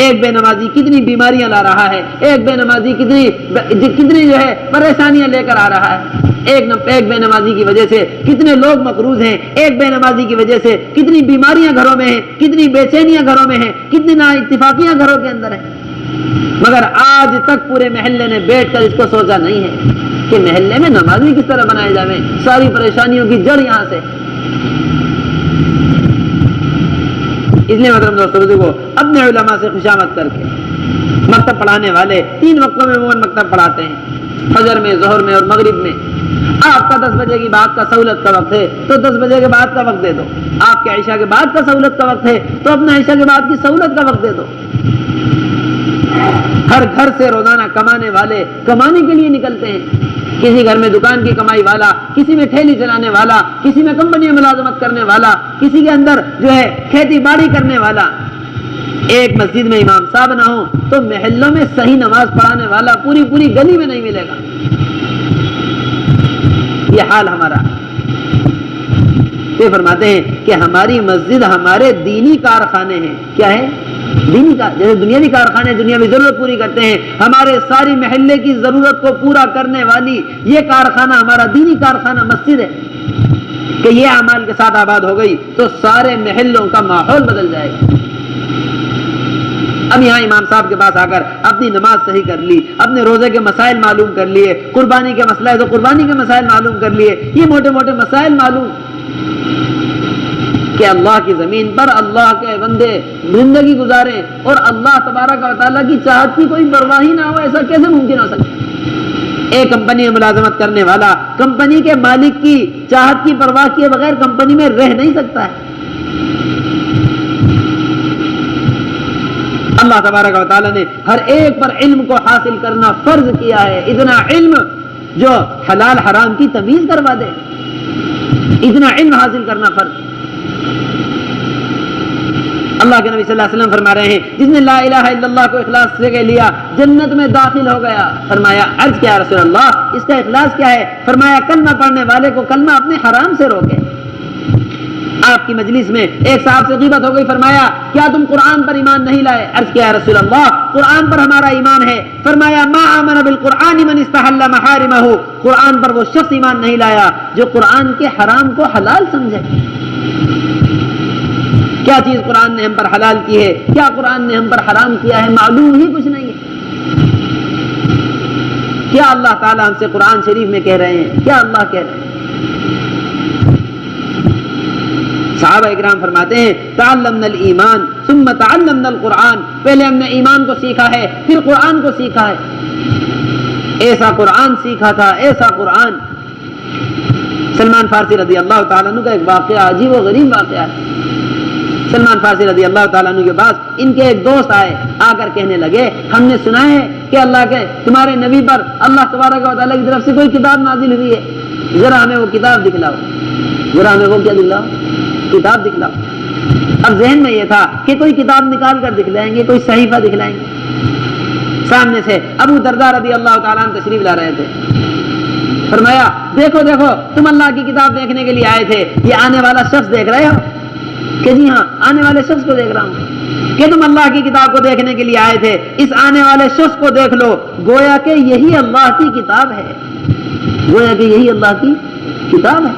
ایک بے نمازی کتنی بیماریاں لا رہا ہے، ایک بے نمازی کتنی جو ہے پریشانیاں لے کر آ رہا ہے، ایک بے نمازی کی وجہ سے کتنے لوگ مقروض ہیں، ایک بے نمازی کی وجہ سے کتنی بیماریاں گھروں میں ہیں، کتنی بے چینیاں گھروں میں ہیں، کتنی نا اتفاقیاں گھروں کے اندر ہیں۔ مگر آج تک پورے محلے نے بیٹھ کر اس کو سوچا نہیں ہے کہ محلے میں نمازی کس طرح بنائے جائیں، ساری پریشانیوں کی جڑ یہاں سے۔ اس لیے محترم دوستوں کو اپنے علماء سے خوشامد کر کے مکتب پڑھانے والے 3 وقتوں میں عموماً مکتب پڑھاتے ہیں، فجر میں، ظہر میں اور مغرب میں۔ آپ کا 10 بجے کی بعد کا سہولت کا وقت ہے تو 10 بجے کے بعد کا وقت دے دو، آپ کے عشاء کے بعد کا سہولت کا وقت ہے تو اپنا عشاء کے بعد کی سہولت کا وقت دے دو۔ ہر گھر سے روزانہ کمانے والے کمانے کے لیے نکلتے ہیں، کسی گھر میں دکان کی کمائی والا، کسی میں ٹھیلی چلانے والا، کسی میں کمپنی میں ملازمت کرنے والا، کسی کے اندر جو ہے کھیتی باڑی کرنے والا۔ ایک مسجد میں امام صاحب نہ ہو تو محلوں میں صحیح نماز پڑھانے والا پوری گلی میں نہیں ملے گا۔ یہ حال ہمارا۔ یہ فرماتے ہیں کہ ہماری مسجد ہمارے دینی کارخانے ہیں۔ کیا ہے؟ دینی جیسے دنیاوی کارخانے دنیاوی ضرورت پوری کرتے ہیں، ہمارے ساری محلے کی ضرورت کو پورا کرنے والی یہ کارخانہ ہمارا دینی کارخانہ مسجد ہے کہ یہ اعمال کے ساتھ آباد ہو گئی تو سارے محلوں کا ماحول بدل جائے گا۔ اب یہاں امام صاحب کے پاس آ کر اپنی نماز صحیح کر لی، اپنے روزے کے مسائل معلوم کر لیے، قربانی کے مسئلہ ہے تو قربانی کے مسائل معلوم کر لیے، یہ موٹے موٹے مسائل معلوم کہ اللہ کی زمین پر اللہ کے بندے زندگی گزاریں اور اللہ تبارک و تعالیٰ کی چاہت کی کوئی پرواہ ہی نہ ہو، ایسا کیسے ممکن ہو سکتا؟ ایک کمپنی میں ملازمت کرنے والا کمپنی کے مالک کی چاہت کی پرواہ کیے بغیر کمپنی میں رہ نہیں سکتا ہے۔ اللہ تبارک و تعالیٰ نے ہر ایک پر علم کو حاصل کرنا فرض کیا ہے، اتنا علم جو حلال حرام کی تمیز کروا دے، اتنا علم حاصل کرنا فرض۔ اللہ کے نبی صلی اللہ علیہ وسلم فرما رہے ہیں جس نے لا الہ الا اللہ کو اخلاص سے لیا جنت میں داخل ہو گیا۔ فرمایا عرض کیا رسول اللہ اس کا اخلاص کیا ہے؟ فرمایا کلمہ پڑھنے والے کو کلمہ اپنے حرام سے روکے۔ آپ کی مجلس میں ایک صاحب سے غیبت ہو گئی، فرمایا کیا تم قرآن پر ایمان نہیں لائے؟ عرض کیا رسول اللہ قرآن پر ہمارا ایمان ہے۔ فرمایا ما آمن بالقرآن من استحل محارمہ، قرآن پر وہ شخص ایمان نہیں لایا جو قرآن کے حرام کو حلال سمجھے۔ کیا چیز قرآن نے ہم پر حلال کی ہے، کیا قرآن نے ہم پر حرام کیا ہے، معلوم ہی کچھ نہیں ہے۔ کیا اللہ تعالیٰ ہم سے قرآن شریف میں کہہ رہے ہیں، کیا اللہ کہہ رہے ہیں؟ صحابہ اکرام فرماتے ہیں تعلمنا الایمان ثم تعلمنا القرآن، پہلے ہم نے ایمان کو سیکھا ہے پھر قرآن کو سیکھا ہے۔ ایسا قرآن سیکھا تھا، ایسا قرآن۔ سلمان فارسی رضی اللہ تعالیٰ عنہ کا ایک واقعہ عجیب و غریب واقعہ ہے۔ سلمان فارسی رضی اللہ تعالیٰ عنہ کے پاس ان کے ایک دوست آئے، آ کر کہنے لگے ہم نے سنا ہے کہ اللہ کے تمہارے نبی پر اللہ تبارک و تعالیٰ کی طرف سے کوئی کتاب نازل ہوئی ہے، ذرا ہمیں وہ کتاب دکھلاؤ، ذرا ہمیں وہ کیا دکھلاؤ، کتاب دکھلاؤ۔ اب ذہن میں یہ تھا کہ کوئی کتاب نکال کر دکھلائیں گے، کوئی صحیفہ دکھلائیں گے۔ سامنے سے ابو درداء رضی اللہ تعالیٰ عنہ تشریف لا رہے تھے۔ فرمایا دیکھو دیکھو تم اللہ کی کتاب دیکھنے کے لیے آئے تھے، یہ آنے والا شخص دیکھ رہے ہو؟ کہ جی ہاں آنے والے شخص کو دیکھ رہا ہوں۔ کہ تم اللہ کی کتاب کو دیکھنے کے لیے آئے تھے، اس آنے والے شخص کو دیکھ لو، گویا کہ یہی اللہ کی کتاب ہے، گویا کہ یہی اللہ کی کتاب ہے۔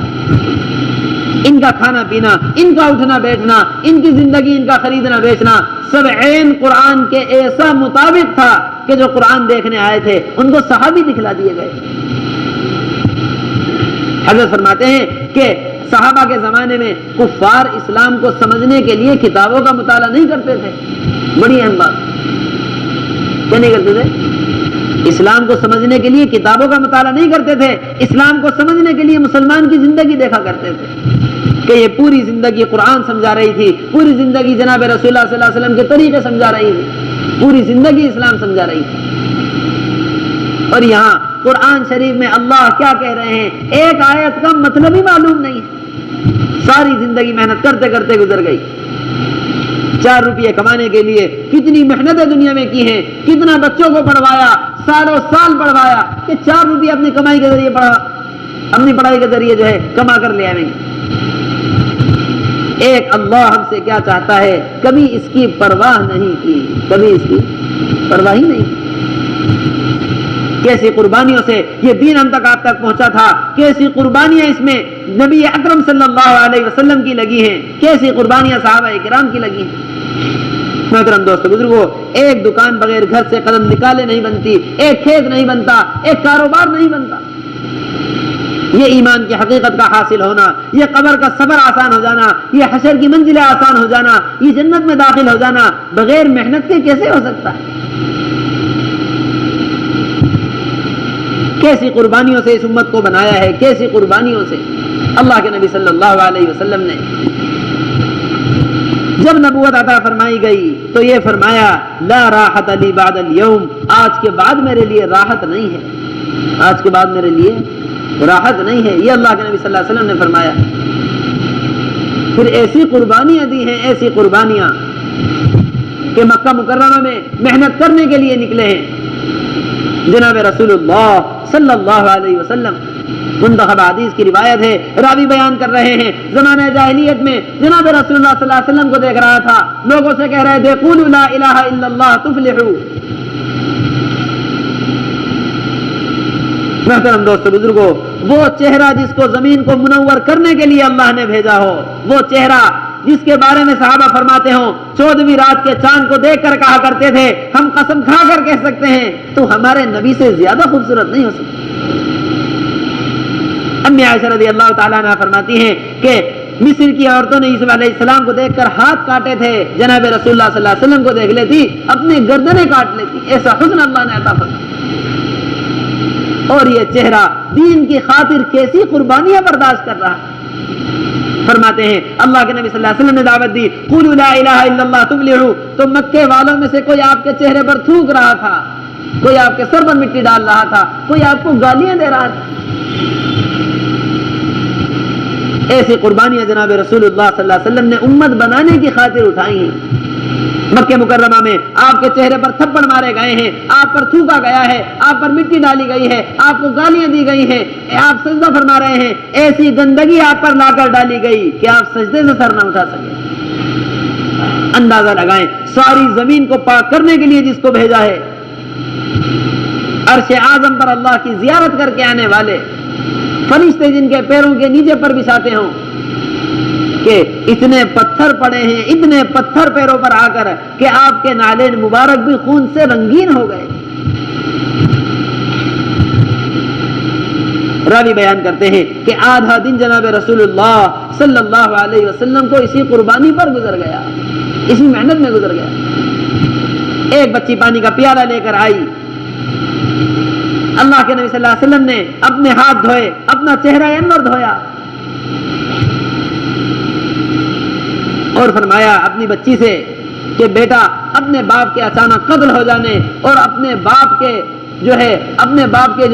ان کا کھانا پینا، ان کا اٹھنا بیٹھنا، ان کی زندگی، ان کا خریدنا بیچنا سب عین قرآن کے ایسا مطابق تھا کہ جو قرآن دیکھنے آئے تھے ان کو صحابی دکھلا دیے گئے۔ حضرت فرماتے ہیں کہ صحابہ کے زمانے میں کفار اسلام کو سمجھنے کے لیے کتابوں کا مطالعہ نہیں کرتے تھے۔ بڑی اہم بات، کیا نہیں کرتے تھے؟ اسلام کو سمجھنے کے لیے کتابوں کا مطالعہ نہیں کرتے تھے، اسلام کو سمجھنے کے لیے مسلمان کی زندگی دیکھا کرتے تھے کہ یہ پوری زندگی قرآن سمجھا رہی تھی، پوری زندگی جناب رسول اللہ صلی اللہ علیہ وسلم کے طریقے سمجھا رہی تھی۔ پوری زندگی اسلام سمجھا رہی تھی. اور یہاں قرآن شریف میں اللہ کیا کہہ رہے ہیں، ایک آیت کا مطلب ہی معلوم نہیں ہے. ساری زندگی محنت کرتے کرتے گزر گئی. 4 روپے کمانے کے لیے کتنی محنتیں دنیا میں کی ہیں، کتنا بچوں کو پڑھوایا، سالوں سال پڑھوایا کہ 4 روپے اپنی کمائی کے ذریعے اپنی پڑھائی کے ذریعے جو ہے کما کر لے آئیں گے. ایک اللہ ہم سے کیا چاہتا ہے، کبھی اس کی پرواہ نہیں کی، کبھی اس کی پرواہ ہی نہیں. کیسی قربانیوں سے یہ دین ہم تک آپ تک پہنچا تھا، کیسی قربانیاں اس میں نبی اکرم صلی اللہ علیہ وسلم کی لگی ہیں، کیسی قربانیاں صحابہ کرام کی لگی ہیں. محترم دوستو بزرگوں، ایک دکان بغیر گھر سے قدم نکالے نہیں بنتی، ایک کھیت نہیں بنتا، ایک کاروبار نہیں بنتا. یہ ایمان کی حقیقت کا حاصل ہونا، یہ قبر کا صبر آسان ہو جانا، یہ حشر کی منزلیں آسان ہو جانا، یہ جنت میں داخل ہو جانا بغیر محنت کے کیسے ہو سکتا ہے؟ کیسی قربانیوں سے اس امت کو بنایا ہے، کیسی قربانیوں سے. اللہ کے نبی صلی اللہ علیہ وسلم نے جب نبوت عطا فرمائی گئی تو یہ فرمایا لا راحت لی بعد اليوم، آج کے بعد میرے لیے راحت نہیں ہے، آج کے بعد میرے لیے راحت نہیں ہے. یہ اللہ کے نبی صلی اللہ علیہ وسلم نے فرمایا. پھر ایسی قربانیاں دی ہیں، ایسی قربانیاں کہ مکہ مکرمہ میں محنت کرنے کے لیے نکلے ہیں. جناب رسول اللہ صلی اللہ علیہ وسلم، منتخب حدیث کی روایت ہے، راوی بیان کر رہے ہیں زمانہ جاہلیت میں جناب رسول اللہ صلی اللہ علیہ وسلم کو دیکھ رہا تھا، لوگوں سے کہہ رہے تھے قولوا لا الہ الا اللہ تفلحوا. محترم دوستو بزرگوں، وہ چہرہ جس کو زمین کو منور کرنے کے لیے اللہ نے بھیجا ہو، وہ چہرہ جس کے بارے میں صحابہ فرماتے ہوں 14ویں رات کے چاند کو دیکھ کر کہا کرتے تھے ہم قسم کھا کر کہہ سکتے ہیں تو ہمارے نبی سے زیادہ خوبصورت نہیں ہو سکتا. امی عائشہ رضی اللہ تعالیٰ عنہا فرماتی ہیں کہ مصر کی عورتوں نے یوسف علیہ السلام کو دیکھ کر ہاتھ کاٹے تھے، جناب رسول اللہ صلی اللہ علیہ وسلم کو دیکھ لیتی اپنے گردنیں کاٹ لیتی. ایسا حسن اللہ نے عطا فرمایا. اور یہ چہرہ دین کی خاطر کیسی قربانیاں برداشت کر رہا. فرماتے ہیں اللہ کے نبی صلی اللہ علیہ وسلم نے دعوت دی قولوا لا الہ الا اللہ تفلحوا، تو مکے والوں میں سے کوئی آپ کے چہرے پر تھوک رہا تھا، کوئی آپ کے سر پر مٹی ڈال رہا تھا، کوئی آپ کو گالیاں دے رہا تھا. ایسی قربانیاں جناب رسول اللہ صلی اللہ علیہ وسلم نے امت بنانے کی خاطر اٹھائی ہیں. مکہ مکرمہ میں آپ کے چہرے پر تھپڑ مارے گئے ہیں، آپ پر تھوکا گیا ہے، آپ پر مٹی ڈالی گئی ہے، آپ کو گالیاں دی گئی ہیں، آپ سجدہ فرما رہے ہیں، ایسی گندگی آپ پر لا کر ڈالی گئی کہ آپ سجدے سے سر نہ اٹھا سکے. اندازہ لگائیں ساری زمین کو پاک کرنے کے لیے جس کو بھیجا ہے، عرش اعظم پر اللہ کی زیارت کر کے آنے والے فرشتے جن کے پیروں کے نیچے پر بچھاتے ہوں کہ اتنے پتھر پڑے ہیں، اتنے پتھر پیروں پر آ کر کہ آپ کے نالین مبارک بھی خون سے رنگین ہو گئے. راوی بیان کرتے ہیں کہ آدھا دن جناب رسول اللہ صلی اللہ علیہ وسلم کو اسی قربانی پر گزر گیا، اسی محنت میں گزر گیا. ایک بچی پانی کا پیالہ لے کر آئی، اللہ کے نبی صلی اللہ علیہ وسلم نے اپنے ہاتھ دھوئے، اپنا چہرہ انور دھویا اور فرمایا اپنی بچی سے کہ بیٹا اپنے باپ کے اچانک قتل ہو جانے اور اپنے باپ کے جو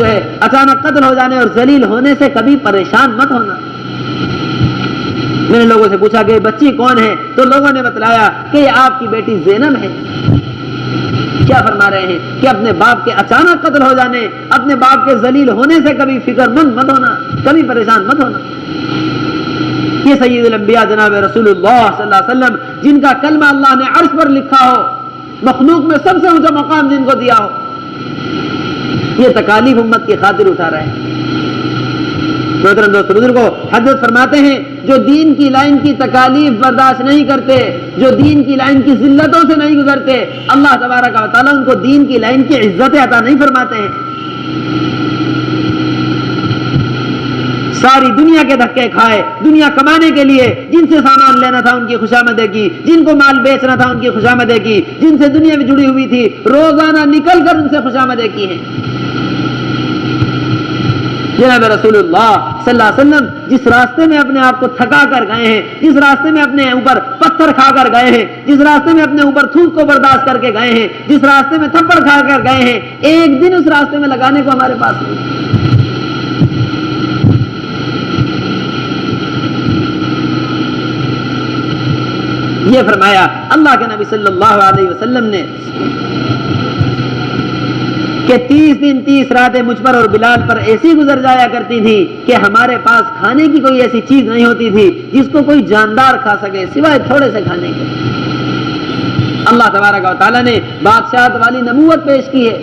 ہے اچانک قتل ہو جانے اور ذلیل ہونے سے کبھی پریشان مت ہونا. میں نے لوگوں سے پوچھا کہ بچی کون ہے، تو لوگوں نے بتلایا کہ یہ آپ کی بیٹی زینب ہے. کیا فرما رہے ہیں کہ اپنے باپ کے اچانک قتل ہو جانے، اپنے باپ کے ذلیل ہونے سے کبھی فکر مند مت ہونا، کبھی پریشان مت ہونا. یہ سید الانبیاء جناب رسول اللہ صلی اللہ علیہ وسلم جن کا کلمہ اللہ نے عرش پر لکھا ہو، مخلوق میں سب سے اونچا مقام جن کو دیا ہو، یہ تکالیف امت کی خاطر اٹھا رہے ہیں. محترم دوستو بزرگوں، حضرت فرماتے ہیں جو دین کی لائن کی تکالیف برداشت نہیں کرتے، جو دین کی لائن کی ذلتوں سے نہیں گزرتے، اللہ تبارک و تعالیٰ ان کو دین کی لائن کی عزت عطا نہیں فرماتے ہیں. ساری دنیا کے دھکے کھائے، دنیا کمانے کے لیے جن سے سامان لینا تھا ان کی خوشامدیں کی، جن کو مال بیچنا تھا ان کی خوشامدیں کی، جن سے دنیا میں جڑی ہوئی تھی روزانہ نکل کر ان سے خوشامدیں کی ہیں. جناب رسول اللہ صلی اللہ علیہ وسلم جس راستے میں اپنے آپ کو تھکا کر گئے ہیں، جس راستے میں اپنے اوپر پتھر کھا کر گئے ہیں، جس راستے میں اپنے اوپر تھوک کو برداشت کر کے گئے ہیں، جس راستے میں تھپڑ کھا کر گئے ہیں، ایک دن اس راستے میں لگانے کو ہمارے پاس نہیں۔ یہ فرمایا اللہ کے نبی صلی اللہ علیہ وسلم نے کہ 30 دن 30 راتیں مجھ پر اور بلال پر ایسی گزر جایا کرتی تھی کہ ہمارے پاس کھانے کی کوئی ایسی چیز نہیں ہوتی تھی جس کو کوئی جاندار کھا سکے سوائے تھوڑے سے کھانے کے۔ اللہ تبارک و تعالیٰ نے بادشاہت والی نبوت پیش کی ہے،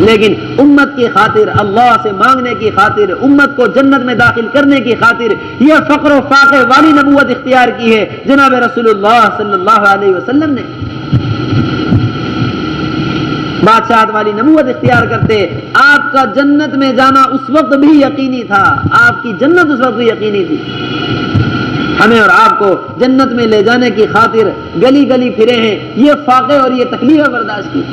لیکن امت کی خاطر، اللہ سے مانگنے کی خاطر، امت کو جنت میں داخل کرنے کی خاطر یہ فقر و فاقے والی نبوت اختیار کی ہے جناب رسول اللہ صلی اللہ علیہ وسلم نے۔ بادشاہت والی نبوت اختیار کرتے آپ کا جنت میں جانا اس وقت بھی یقینی تھا، آپ کی جنت اس وقت بھی یقینی تھی۔ ہمیں اور آپ کو جنت میں لے جانے کی خاطر گلی گلی پھرے ہیں، یہ فاقے اور یہ تکلیفیں برداشت کی۔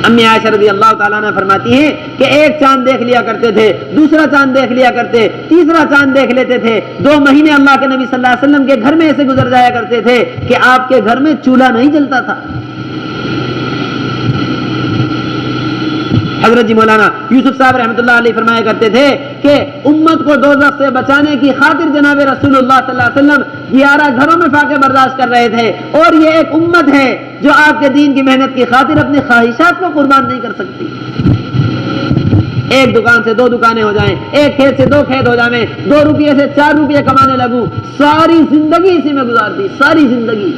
امی عائشہ رضی اللہ تعالیٰ عنہ فرماتی ہیں کہ ایک چاند دیکھ لیا کرتے تھے، دوسرا چاند دیکھ لیا کرتے، تیسرا چاند دیکھ لیتے تھے، 2 مہینے اللہ کے نبی صلی اللہ علیہ وسلم کے گھر میں ایسے گزر جایا کرتے تھے کہ آپ کے گھر میں چولہا نہیں جلتا تھا۔ حضرت جی مولانا یوسف صاحب رحمۃ اللہ علیہ فرمایا کرتے تھے کہ امت کو دوزخ سے بچانے کی خاطر جناب رسول اللہ صلی اللہ علیہ وسلم 11 گھروں میں فاقے برداشت کر رہے تھے، اور یہ ایک امت ہے جو آپ کے دین کی محنت کی خاطر اپنی خواہشات کو قربان نہیں کر سکتی۔ ایک دکان سے 2 دکانیں ہو جائیں، ایک کھیت سے 2 کھیت ہو جائیں، 2 روپیے سے 4 روپیے کمانے لگوں، ساری زندگی اسی میں گزار دی، ساری زندگی۔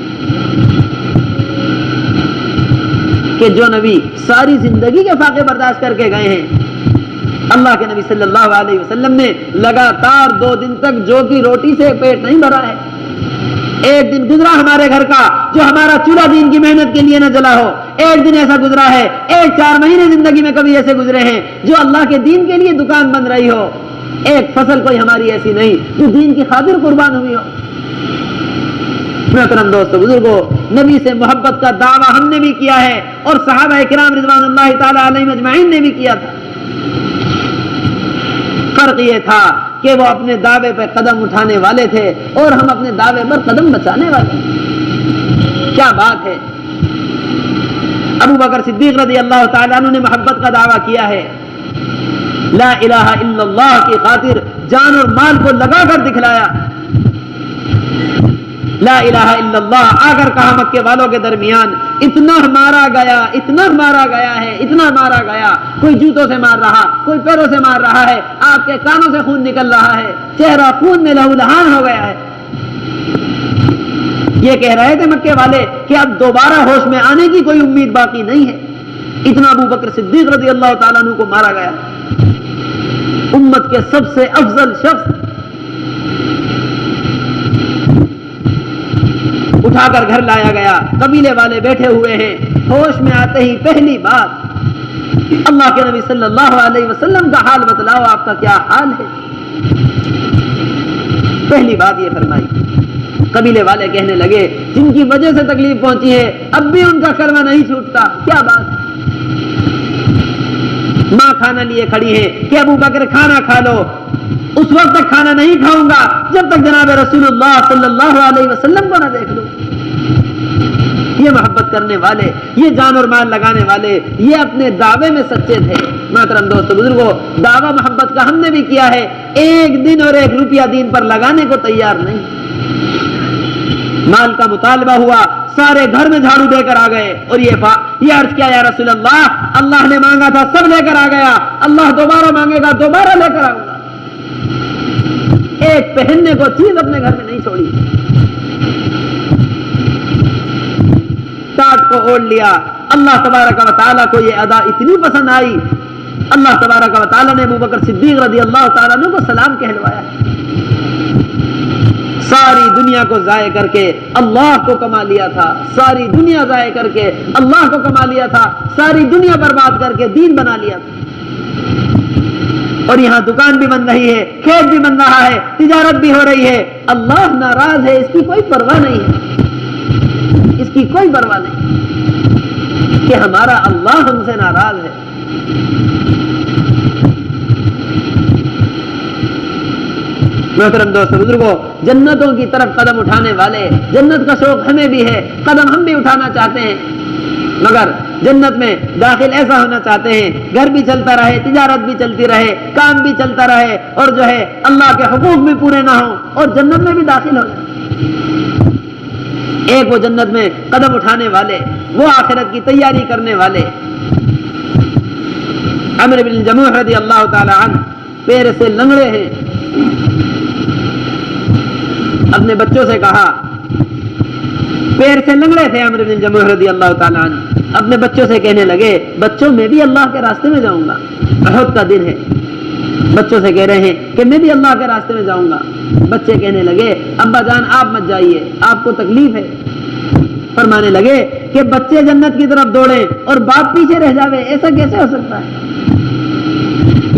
کہ جو نبی ساری زندگی کے فاقے برداشت کر کے گئے ہیں، اللہ کے نبی صلی اللہ علیہ وسلم نے لگاتار 2 دن تک جو کی روٹی سے پیٹ نہیں بھرا ہے۔ ایک دن گزرا ہمارے گھر کا جو ہمارا چولہا دین کی محنت کے لیے نہ جلا ہو، ایک دن ایسا گزرا ہے، 1-4 مہینے زندگی میں کبھی ایسے گزرے ہیں جو اللہ کے دین کے لیے دکان بن رہی ہو، ایک فصل کوئی ہماری ایسی نہیں جو دین کی خاطر قربان ہوئی ہو۔ محترم دوستو بزرگوں، نبی سے محبت کا دعویٰ ہم نے بھی کیا ہے اور صحابہ کرام رضوان اللہ تعالی علیہم اجمعین نے بھی کیا تھا۔ فرق یہ تھا کہ وہ اپنے دعوے پہ قدم اٹھانے والے تھے اور ہم اپنے دعوے پر قدم بچانے والے۔ کیا بات ہے! ابو بکر صدیق رضی اللہ تعالیٰ عنہ نے محبت کا دعویٰ کیا ہے، لا الہ الا اللہ کی خاطر جان اور مال کو لگا کر دکھلایا۔ لا الہ الا اللہ آ کر کہا مکے والوں کے درمیان اتنا مارا گیا، اتنا مارا گیا ہے، اتنا مارا گیا، کوئی جوتوں سے مار رہا، کوئی پیروں سے مار رہا ہے، آپ کے کانوں سے خون نکل رہا ہے، چہرہ خون میں لہو لہان ہو گیا ہے۔ یہ کہہ رہے تھے مکے والے کہ اب دوبارہ ہوش میں آنے کی کوئی امید باقی نہیں ہے، اتنا ابو بکر صدیق رضی اللہ تعالیٰ عنہ کو مارا گیا۔ امت کے سب سے افضل شخص اٹھا کر گھر لایا گیا، قبیلے والے بیٹھے ہوئے ہیں، ہوش میں آتے ہی پہلی بات اللہ کے نبی صلی اللہ علیہ وسلم کا حال بتلاؤ، آپ کا کیا حال ہے؟ پہلی بات یہ فرمائی۔ قبیلے والے کہنے لگے جن کی وجہ سے تکلیف پہنچی ہے اب بھی ان کا کلمہ نہیں چھوٹتا، کیا بات ہے؟ ماں کھانا لیے کھڑی ہے کہ ابو بکر کھانا کھا لو، اس وقت تک کھانا نہیں کھاؤں گا جب تک جناب رسول اللہ صلی اللہ علیہ وسلم کو نہ دیکھ لوں۔ یہ محبت کرنے والے، یہ جان اور مال لگانے والے، یہ اپنے دعوے میں سچے تھے۔ محترم دوستو بزرگوں، دعویٰ محبت کا ہم نے بھی کیا ہے، 1 دن اور 1 روپیہ دین پر لگانے کو تیار نہیں۔ مال کا مطالبہ ہوا، سارے گھر میں جھاڑو دے کر آ گئے اور یہ عرض کیا، یا رسول اللہ، اللہ نے مانگا تھا سب لے کر آ گیا، اللہ دوبارہ مانگے گا دوبارہ لے کر آؤں گا۔ ایک پہننے کو چیز اپنے گھر میں نہیں چھوڑی، ٹاٹ کو اوڑھ لیا۔ اللہ تبارک و تعالیٰ کو یہ ادا اتنی پسند آئی، اللہ تبارک و تعالیٰ نے ابو بکر صدیق رضی اللہ تعالیٰ عنہ کو سلام کہلوایا۔ ساری دنیا کو ضائع کر کے اللہ کو کما لیا تھا، ساری دنیا ضائع کر کے اللہ کو کما لیا تھا، ساری دنیا برباد کر کے دین بنا لیا تھا، اور یہاں دکان بھی بن رہی ہے، کھیت بھی بن رہا ہے، تجارت بھی ہو رہی ہے، اللہ ناراض ہے، اس کی کوئی پرواہ نہیں ہے، اس کی کوئی پرواہ نہیں۔ کہ ہمارا اللہ ہم سے ناراض ہے۔ محترم دوستو بزرگوں، جنتوں کی طرف قدم اٹھانے والے، جنت کا شوق ہمیں بھی ہے، قدم ہم بھی اٹھانا چاہتے ہیں، مگر جنت میں داخل ایسا ہونا چاہتے ہیں گھر بھی چلتا رہے، تجارت بھی چلتی رہے، کام بھی چلتا رہے، اور جو ہے اللہ کے حقوق بھی پورے نہ ہوں اور جنت میں بھی داخل ہو جائیں۔ ایک وہ جنت میں قدم اٹھانے والے، وہ آخرت کی تیاری کرنے والے۔ عمرو بن جموح رضی اللہ تعالی عنہ پیر سے لنگڑے ہیں، اپنے بچوں سے کہا، پیر سے لنگڑے تھے عمرو بن جموح رضی اللہ تعالی عنہ، اپنے بچوں سے کہنے لگے، بچوں میں بھی اللہ کے راستے میں جاؤں گا، احد کا دن ہے، بچوں سے کہہ رہے ہیں کہ میں بھی اللہ کے راستے میں جاؤں گا۔ بچے کہنے لگے، ابا جان آپ مت جائیے، آپ کو تکلیف ہے۔ فرمانے لگے کہ بچے جنت کی طرف دوڑیں اور باپ پیچھے رہ جاوے، ایسا کیسے ہو سکتا ہے؟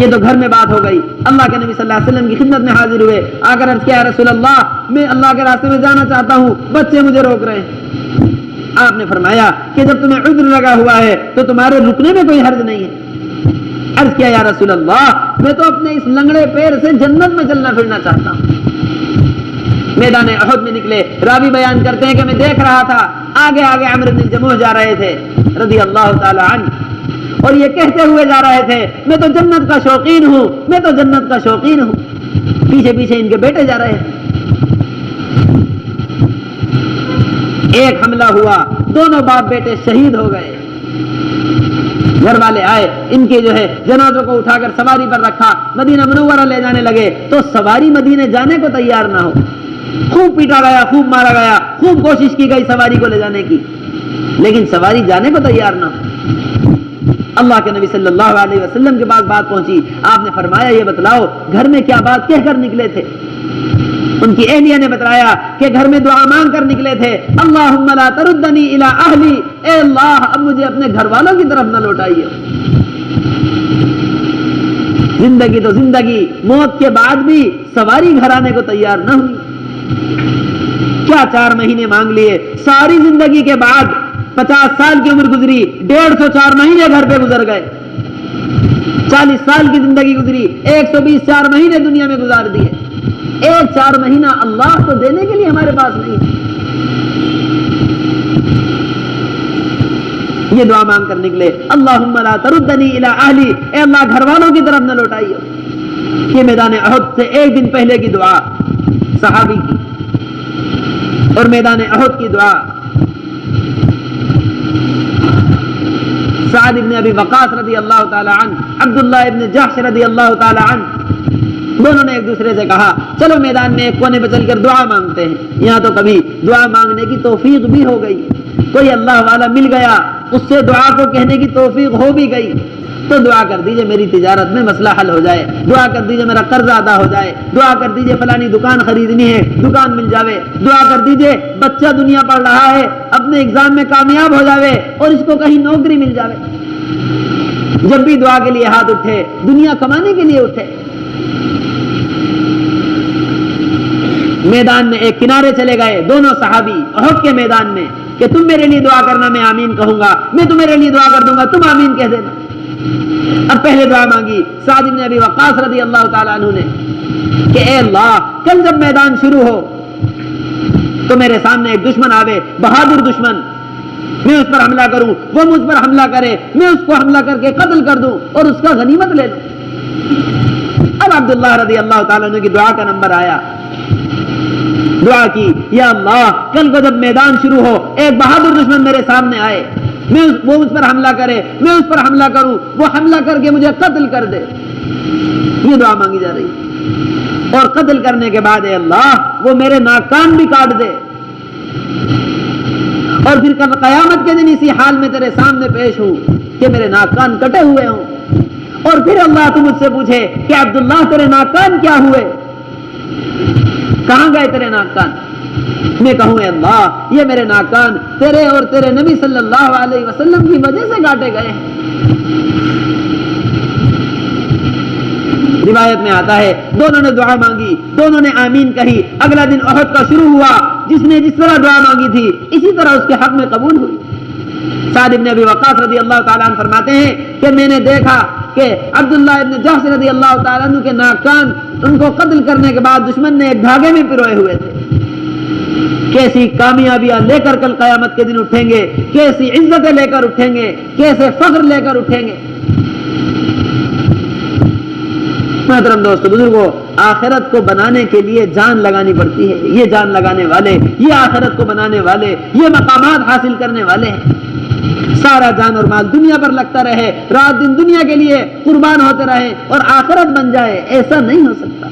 یہ تو گھر میں بات ہو گئی۔ اللہ کے نبی صلی اللہ علیہ وسلم کی خدمت میں حاضر ہوئے، آ کر عرض کیا، رسول اللہ میں اللہ کے راستے میں جانا چاہتا ہوں، بچے مجھے روک رہے ہیں۔ آپ نے فرمایا کہ جب تمہیں عذر لگا ہوا ہے تو تمہارے رکنے میں کوئی حرج نہیں ہے۔ عرض کیا، یا رسول اللہ میں تو اپنے اس لنگڑے پیر سے جنت میں چلنا پھرنا چاہتا ہوں۔ میدان احد میں نکلے، راوی بیان کرتے ہیں کہ میں دیکھ رہا تھا آگے آگے عمرو بن جموح جا رہے تھے رضی اللہ تعالی عنہ، اور یہ کہتے ہوئے جا رہے تھے، میں تو جنت کا شوقین ہوں، میں تو جنت کا شوقین ہوں۔ پیچھے پیچھے ان کے بیٹے جا رہے ہیں۔ ایک حملہ ہوا، دونوں باپ بیٹے شہید ہو گئے۔ گھر والے آئے، ان کے جو ہے جنازوں کو اٹھا کر سواری پر رکھا، مدینہ منورہ لے جانے لگے تو سواری مدینے جانے کو تیار نہ ہو، خوب پیٹا گیا، خوب مارا گیا، خوب کوشش کی گئی سواری کو لے جانے کی، لیکن سواری جانے کو تیار نہ ہو۔ اللہ کے نبی صلی اللہ علیہ وسلم کے پاس بات پہنچی، آپ نے فرمایا یہ بتلاؤ گھر میں کیا بات کہہ کر نکلے تھے؟ ان کی اہلیہ نے بتایا کہ گھر میں دعا مانگ کر نکلے تھے، اللہم لا تردنی الی اہلی، اے اللہ اب مجھے اپنے گھر والوں کی طرف نہ لوٹائیے۔ زندگی تو زندگی، موت کے بعد بھی سواری گھر آنے کو تیار نہ ہوئی۔ کیا 4 مہینے مانگ لیے، ساری زندگی کے بعد 50 سال کی عمر گزری، 150 مہینے گھر پہ گزر گئے، 40 سال کی زندگی گزری، 120 4 مہینے دنیا میں گزار دیے، ایک 4 مہینہ اللہ کو دینے کے لیے ہمارے پاس نہیں ہے۔ یہ دعا مانگ کر نکلے، اللہم لا تردنی الی اہلی، اے اللہ گھر والوں کی طرف نہ لوٹائیے۔ یہ میدان احد سے ایک دن پہلے کی دعا صحابی کی، اور میدان احد کی دعا سعد ابن ابی وقاص رضی اللہ تعالی عنہ، عبداللہ ابن جحش رضی اللہ تعالی عنہ، دونوں نے ایک دوسرے سے کہا چلو میدان میں ایک کونے پہ چل کر دعا مانگتے ہیں۔ یہاں تو کبھی دعا مانگنے کی توفیق بھی ہو گئی، کوئی اللہ والا مل گیا، اس سے دعا کو کہنے کی توفیق ہو بھی گئی تو دعا کر دیجئے میری تجارت میں مسئلہ حل ہو جائے، دعا کر دیجئے میرا قرضہ ادا ہو جائے، دعا کر دیجئے فلانی دکان خریدنی ہے دکان مل جاوے، دعا کر دیجئے بچہ دنیا پڑھ رہا ہے اپنے ایگزام میں کامیاب ہو جاوے اور اس کو کہیں نوکری مل جاوے۔ جب بھی دعا کے لیے ہاتھ اٹھے، دنیا کمانے کے لیے اٹھے۔ میدان میں ایک کنارے چلے گئے دونوں صحابی احد کے میدان میں کہ تم میرے لیے دعا کرنا، میں آمین کہوں گا، میں تمہارے لیے دعا کر دوں گا، تم آمین کہہ دینا۔ اب پہلے دعا مانگی سعد بن ابی وقاص رضی اللہ تعالیٰ عنہ نے کہ اے اللہ کل جب میدان شروع ہو تو میرے سامنے ایک دشمن آوے، بہادر دشمن، میں اس پر حملہ کروں، وہ مجھ پر حملہ کرے، میں اس کو حملہ کر کے قتل کر دوں اور اس کا غنیمت لے لوں۔ اب عبداللہ رضی اللہ تعالیٰ عنہ کی دعا کا نمبر آیا، دعا کی یا اللہ کل کو جب میدان شروع ہو ایک بہادر دشمن میرے سامنے آئے، وہ مجھ پر حملہ کرے، میں اس پر حملہ کروں، وہ حملہ کر کے مجھے قتل کر دے۔ یہ دعا مانگی جا رہی، اور قتل کرنے کے بعد اے اللہ وہ میرے ناک کان بھی کاٹ دے، اور پھر کل قیامت کے دن اسی حال میں تیرے سامنے پیش ہوں کہ میرے ناک کان کٹے ہوئے ہوں، اور پھر اللہ تو مجھ سے پوچھے کہ عبداللہ تیرے ناک کان کیا ہوئے، کہاں گئے تیرے ناک کان؟ میں کہوں اے اللہ یہ میرے ناک کان تیرے اور تیرے نبی صلی اللہ علیہ وسلم کی وجہ سے کاٹے گئے ہیں۔ روایت میں آتا ہے دونوں نے دعا مانگی، دونوں نے آمین کہی، اگلا دن احد کا شروع ہوا، جس نے جس طرح دعا مانگی تھی اسی طرح اس کے حق میں قبول ہوئی۔ سعد ابن ابی وقاص رضی اللہ تعالیٰ عنہ فرماتے ہیں کہ میں نے دیکھا کہ عبداللہ ابن جحش رضی اللہ تعالیٰ عنہ کے ناک کان ان کو قتل کرنے کے بعد دشمن نے ایک دھاگے میں پروئے ہوئے تھے. کیسی کامیابیاں لے کر کل قیامت کے دن اٹھیں گے, کیسی عزتیں لے کر اٹھیں گے, کیسے فخر لے کر اٹھیں گے. محترم دوستو بزرگوں, آخرت کو بنانے کے لیے جان لگانی پڑتی ہے. یہ جان لگانے والے, یہ آخرت کو بنانے والے, یہ مقامات حاصل کرنے والے ہیں. سارا جان اور مال دنیا پر لگتا رہے, رات دن دنیا کے لیے قربان ہوتے رہے اور آخرت بن جائے, ایسا نہیں ہو سکتا.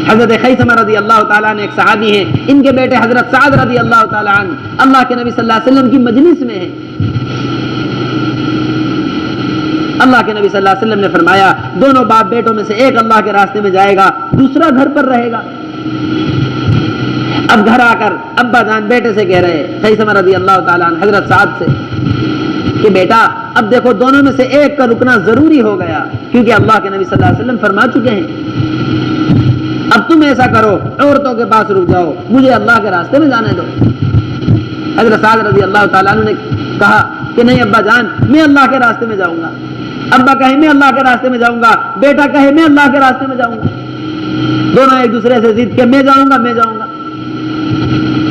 حضرت خیثمہ رضی اللہ تعالیٰ عنہ ایک صحابی ہیں, ان کے بیٹے حضرت سعد رضی اللہ تعالیٰ عنہ اللہ کے نبی صلی اللہ علیہ وسلم کی مجلس میں ہیں. اللہ کے نبی صلی اللہ علیہ وسلم نے فرمایا دونوں باپ بیٹوں میں سے ایک اللہ کے راستے میں جائے گا, دوسرا گھر پر رہے گا. اب گھر آ کر ابا جان بیٹے سے کہہ رہے خیثمہ رضی اللہ تعالیٰ عنہ حضرت سعد سے کہ بیٹا اب دیکھو دونوں میں سے ایک کا رکنا ضروری ہو گیا, کیونکہ اللہ کے نبی صلی اللہ علیہ وسلم فرما چکے ہیں. اب تم ایسا کرو, عورتوں کے پاس رک جاؤ, مجھے اللہ کے راستے میں جانے دو. حضرت سعد رضی اللہ تعالیٰ عنہ نے کہا کہ نہیں ابا جان, میں اللہ کے راستے میں جاؤں گا. ابا کہے میں اللہ کے راستے میں جاؤں گا, بیٹا کہے میں اللہ کے راستے میں جاؤں گا. دونوں ایک دوسرے سے ضد کہ میں جاؤں گا میں جاؤں گا.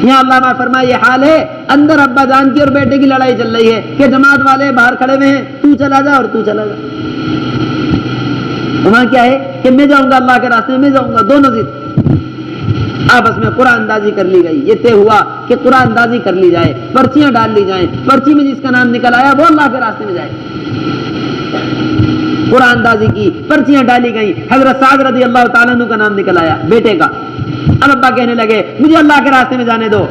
یہاں اللہ نے فرمایا یہ حال ہے, اندر ابا جان کی اور بیٹے کی لڑائی چل رہی ہے کہ جماعت والے باہر کھڑے ہوئے ہیں, تو چلا جا اور تو چلا جا. وہاں کیا ہے کہ میں جاؤں گا اللہ کے راستے میں جاؤں گا. دونوں ضد آپس میں قرآن اندازی کر لی گئی. یہ طے ہوا کہ قرآن اندازی کر لی جائے, پرچیاں ڈال لی جائیں, پرچی میں جس کا نام نکل آیا وہ اللہ کے راستے میں جائے. قرآن اندازی کی, پرچیاں ڈالی گئیں. حضرت سعد رضی اللہ تعالیٰ عنہ کا نام نکل آیا بیٹے کا. اب ابا کہنے لگے مجھے اللہ کے راستے میں جانے دو.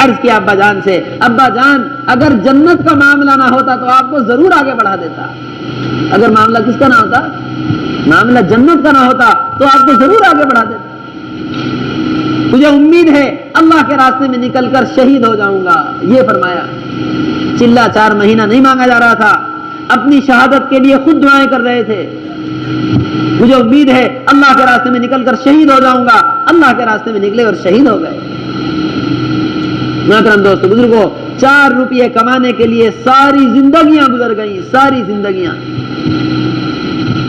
عرض کیا ابا جان سے, ابا جان اگر جنت کا معاملہ نہ ہوتا تو آپ کو ضرور آگے بڑھا دیتا. اگر معاملہ کس کا نہ ہوتا, معاملہ جنت کا نہ ہوتا تو آپ کو ضرور آگے بڑھا دیتا. مجھے امید ہے اللہ کے راستے میں نکل کر شہید ہو جاؤں گا. یہ فرمایا. چلہ 4 مہینہ نہیں مانگا جا رہا تھا, اپنی شہادت کے لیے خود دعائیں کر رہے تھے. مجھے امید ہے اللہ کے راستے میں نکل کر شہید ہو جاؤں گا. اللہ کے راستے میں نکلے اور شہید ہو گئے. محترم دوستو بزرگوں, 4 روپئے کمانے کے لیے ساری زندگیاں گزر گئیں, ساری زندگیاں,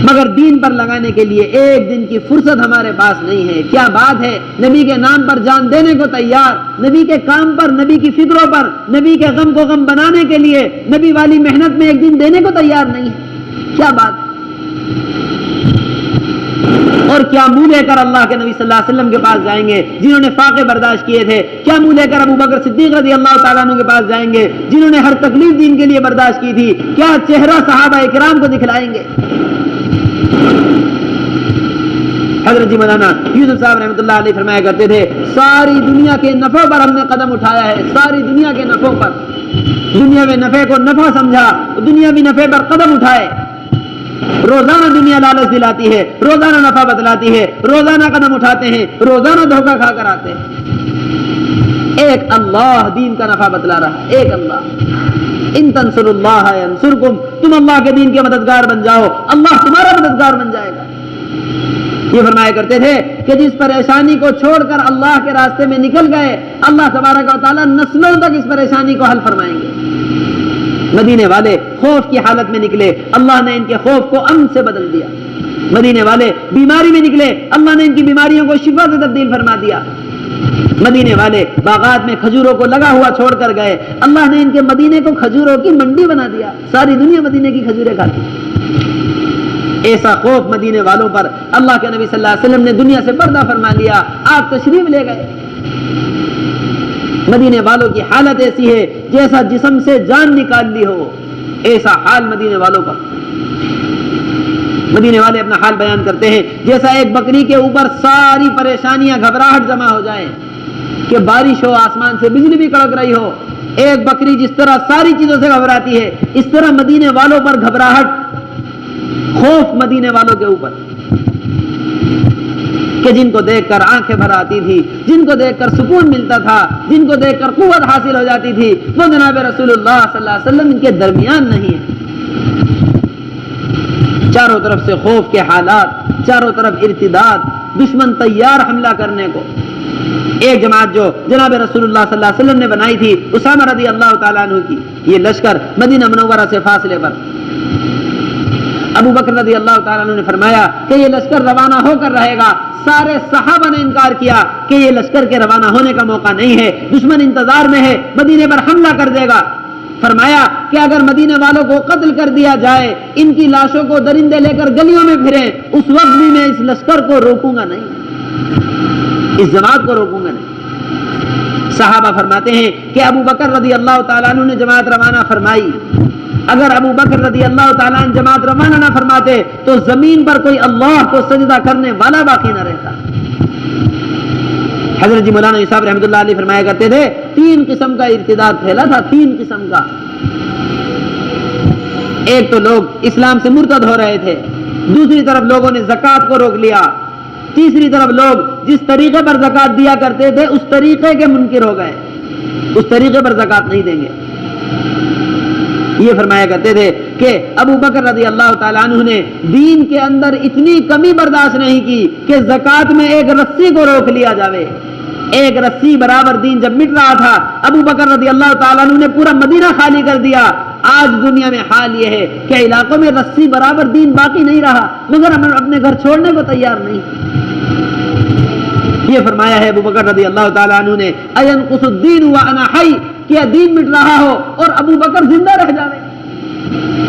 مگر دین پر لگانے کے لیے ایک دن کی فرصت ہمارے پاس نہیں ہے. کیا بات ہے, نبی کے نام پر جان دینے کو تیار, نبی کے کام پر, نبی کی فکروں پر, نبی کے غم کو غم بنانے کے لیے نبی والی محنت میں ایک دن دینے کو تیار نہیں ہے. کیا بات. اور کیا منہ لے کر اللہ کے نبی صلی اللہ علیہ وسلم کے پاس جائیں گے جنہوں نے فاقے برداشت کیے تھے؟ کیا منہ لے کر ابو بکر صدیق رضی اللہ تعالیٰ عنہ کے پاس جائیں گے جنہوں نے ہر تکلیف دین کے لیے برداشت کی تھی؟ کیا چہرہ صحابہ اکرام کو دکھلائیں گے؟ حضرت جی مولانا یوسف صاحب رحمۃ اللہ علیہ فرمایا کرتے تھے ساری دنیا کے نفع پر ہم نے قدم اٹھایا ہے. ساری دنیا کے نفعوں پر, دنیا میں نفع کو نفع سمجھا, دنیا بھی نفع پر قدم اٹھائے. روزانہ دنیا لالچ دلاتی ہے, روزانہ نفع بتلاتی ہے, روزانہ قدم اٹھاتے ہیں, روزانہ دھوکہ کھا کر آتے ہیں. ایک اللہ دین کا نفع بتلا رہا, ایک اللہ. ان تنصروا اللہ ینصرکم, تم اللہ کے دین کے مددگار بن جاؤ, اللہ تمہارا مددگار بن جائے گا. یہ فرمایا کرتے تھے کہ جس پریشانی کو چھوڑ کر اللہ کے راستے میں نکل گئے, اللہ تبارک و تعالیٰ نسلوں تک اس پریشانی کو حل فرمائیں گے. مدینے والے خوف کی حالت میں نکلے, اللہ نے ان کے خوف کو امن سے بدل دیا. مدینے والے بیماری میں نکلے, اللہ نے ان کی بیماریوں کو شفا سے تبدیل فرما دیا. مدینے والے باغات میں کھجوروں کو لگا ہوا چھوڑ کر گئے, اللہ نے ان کے مدینے کو کھجوروں کی منڈی بنا دیا. ساری دنیا مدینے کی کھجوریں کھاتی. ایسا خوف مدینے والوں پر, اللہ کے نبی صلی اللہ علیہ وسلم نے دنیا سے پردہ فرما لیا, آپ تشریف لے گئے. مدینے والوں کی حالت ایسی ہے جیسا جسم سے جان نکال لی ہو, ایسا حال مدینے والوں کا. مدینے والے اپنا حال بیان کرتے ہیں جیسا ایک بکری کے اوپر ساری پریشانیاں گھبراہٹ جمع ہو جائیں کہ بارش ہو, آسمان سے بجلی بھی کڑک رہی ہو. ایک بکری جس طرح ساری چیزوں سے گھبراتی ہے, اس طرح مدینے والوں پر گھبراہٹ, خوف مدینے والوں کے اوپر کہ جن کو دیکھ کر آنکھیں بھر آتی تھی, جن کو دیکھ کر سکون ملتا تھا, جن کو دیکھ کر قوت حاصل ہو جاتی تھی, وہ جناب رسول اللہ صلی اللہ علیہ وسلم ان کے درمیان نہیں ہے. چاروں طرف سے خوف کے حالات, چاروں طرف ارتداد, دشمن تیار حملہ کرنے کو. ایک جماعت جو جناب رسول اللہ صلی اللہ علیہ وسلم نے بنائی تھی اسامہ رضی اللہ تعالیٰ عنہ کی، یہ لشکر مدینہ منورہ سے فاصلے پر، ابو بکر رضی اللہ تعالیٰ عنہ نے فرمایا کہ یہ لشکر روانہ ہو کر رہے گا۔ سارے صحابہ نے انکار کیا کہ یہ لشکر کے روانہ ہونے کا موقع نہیں ہے، دشمن انتظار میں ہے، مدینے پر حملہ کر دے گا۔ فرمایا کہ اگر مدینے والوں کو قتل کر دیا جائے، ان کی لاشوں کو درندے لے کر گلیوں میں پھریں، اس وقت بھی میں اس لشکر کو روکوں گا نہیں، اس جماعت کو روکوں گا نہیں۔ صحابہ فرماتے ہیں کہ ابو بکر رضی اللہ تعالیٰ عنہ نے جماعت روانہ فرمائی، اگر ابو بکر رضی اللہ تعالیٰ عنہ جماعت روانہ نہ فرماتے تو زمین پر کوئی اللہ کو سجدہ کرنے والا باقی نہ رہتا۔ حضرت جی مولانا صاحب رحمۃ اللہ علیہ فرمایا کرتے تھے 3 قسم کا ارتداد پھیلا تھا، 3 قسم کا۔ ایک تو لوگ اسلام سے مرتد ہو رہے تھے، دوسری طرف لوگوں نے زکوٰۃ کو روک لیا، تیسری طرف لوگ جس طریقے پر زکوٰۃ دیا کرتے تھے اس طریقے کے منکر ہو گئے، اس طریقے پر زکوٰۃ نہیں دیں گے۔ یہ فرمایا کرتے تھے کہ ابو بکر رضی اللہ تعالیٰ عنہ نے دین کے اندر اتنی کمی برداشت نہیں کی کہ زکوٰۃ میں ایک رسی کو روک لیا جاوے۔ ایک رسی برابر دین جب مٹ رہا تھا، ابو بکر رضی اللہ تعالیٰ عنہ نے پورا مدینہ خالی کر دیا۔ آج دنیا میں حال یہ ہے کہ علاقوں میں رسی برابر دین باقی نہیں رہا، مگر ہم اپنے گھر چھوڑنے کو تیار نہیں۔ یہ فرمایا ہے ابو بکر رضی اللہ تعالیٰ عنہ نے اَيَنْقُصُ الدِّينُ وَأَنَا حَيٌّ، کیا دین مٹ رہا ہو اور ابو بکر زندہ رہ جائے،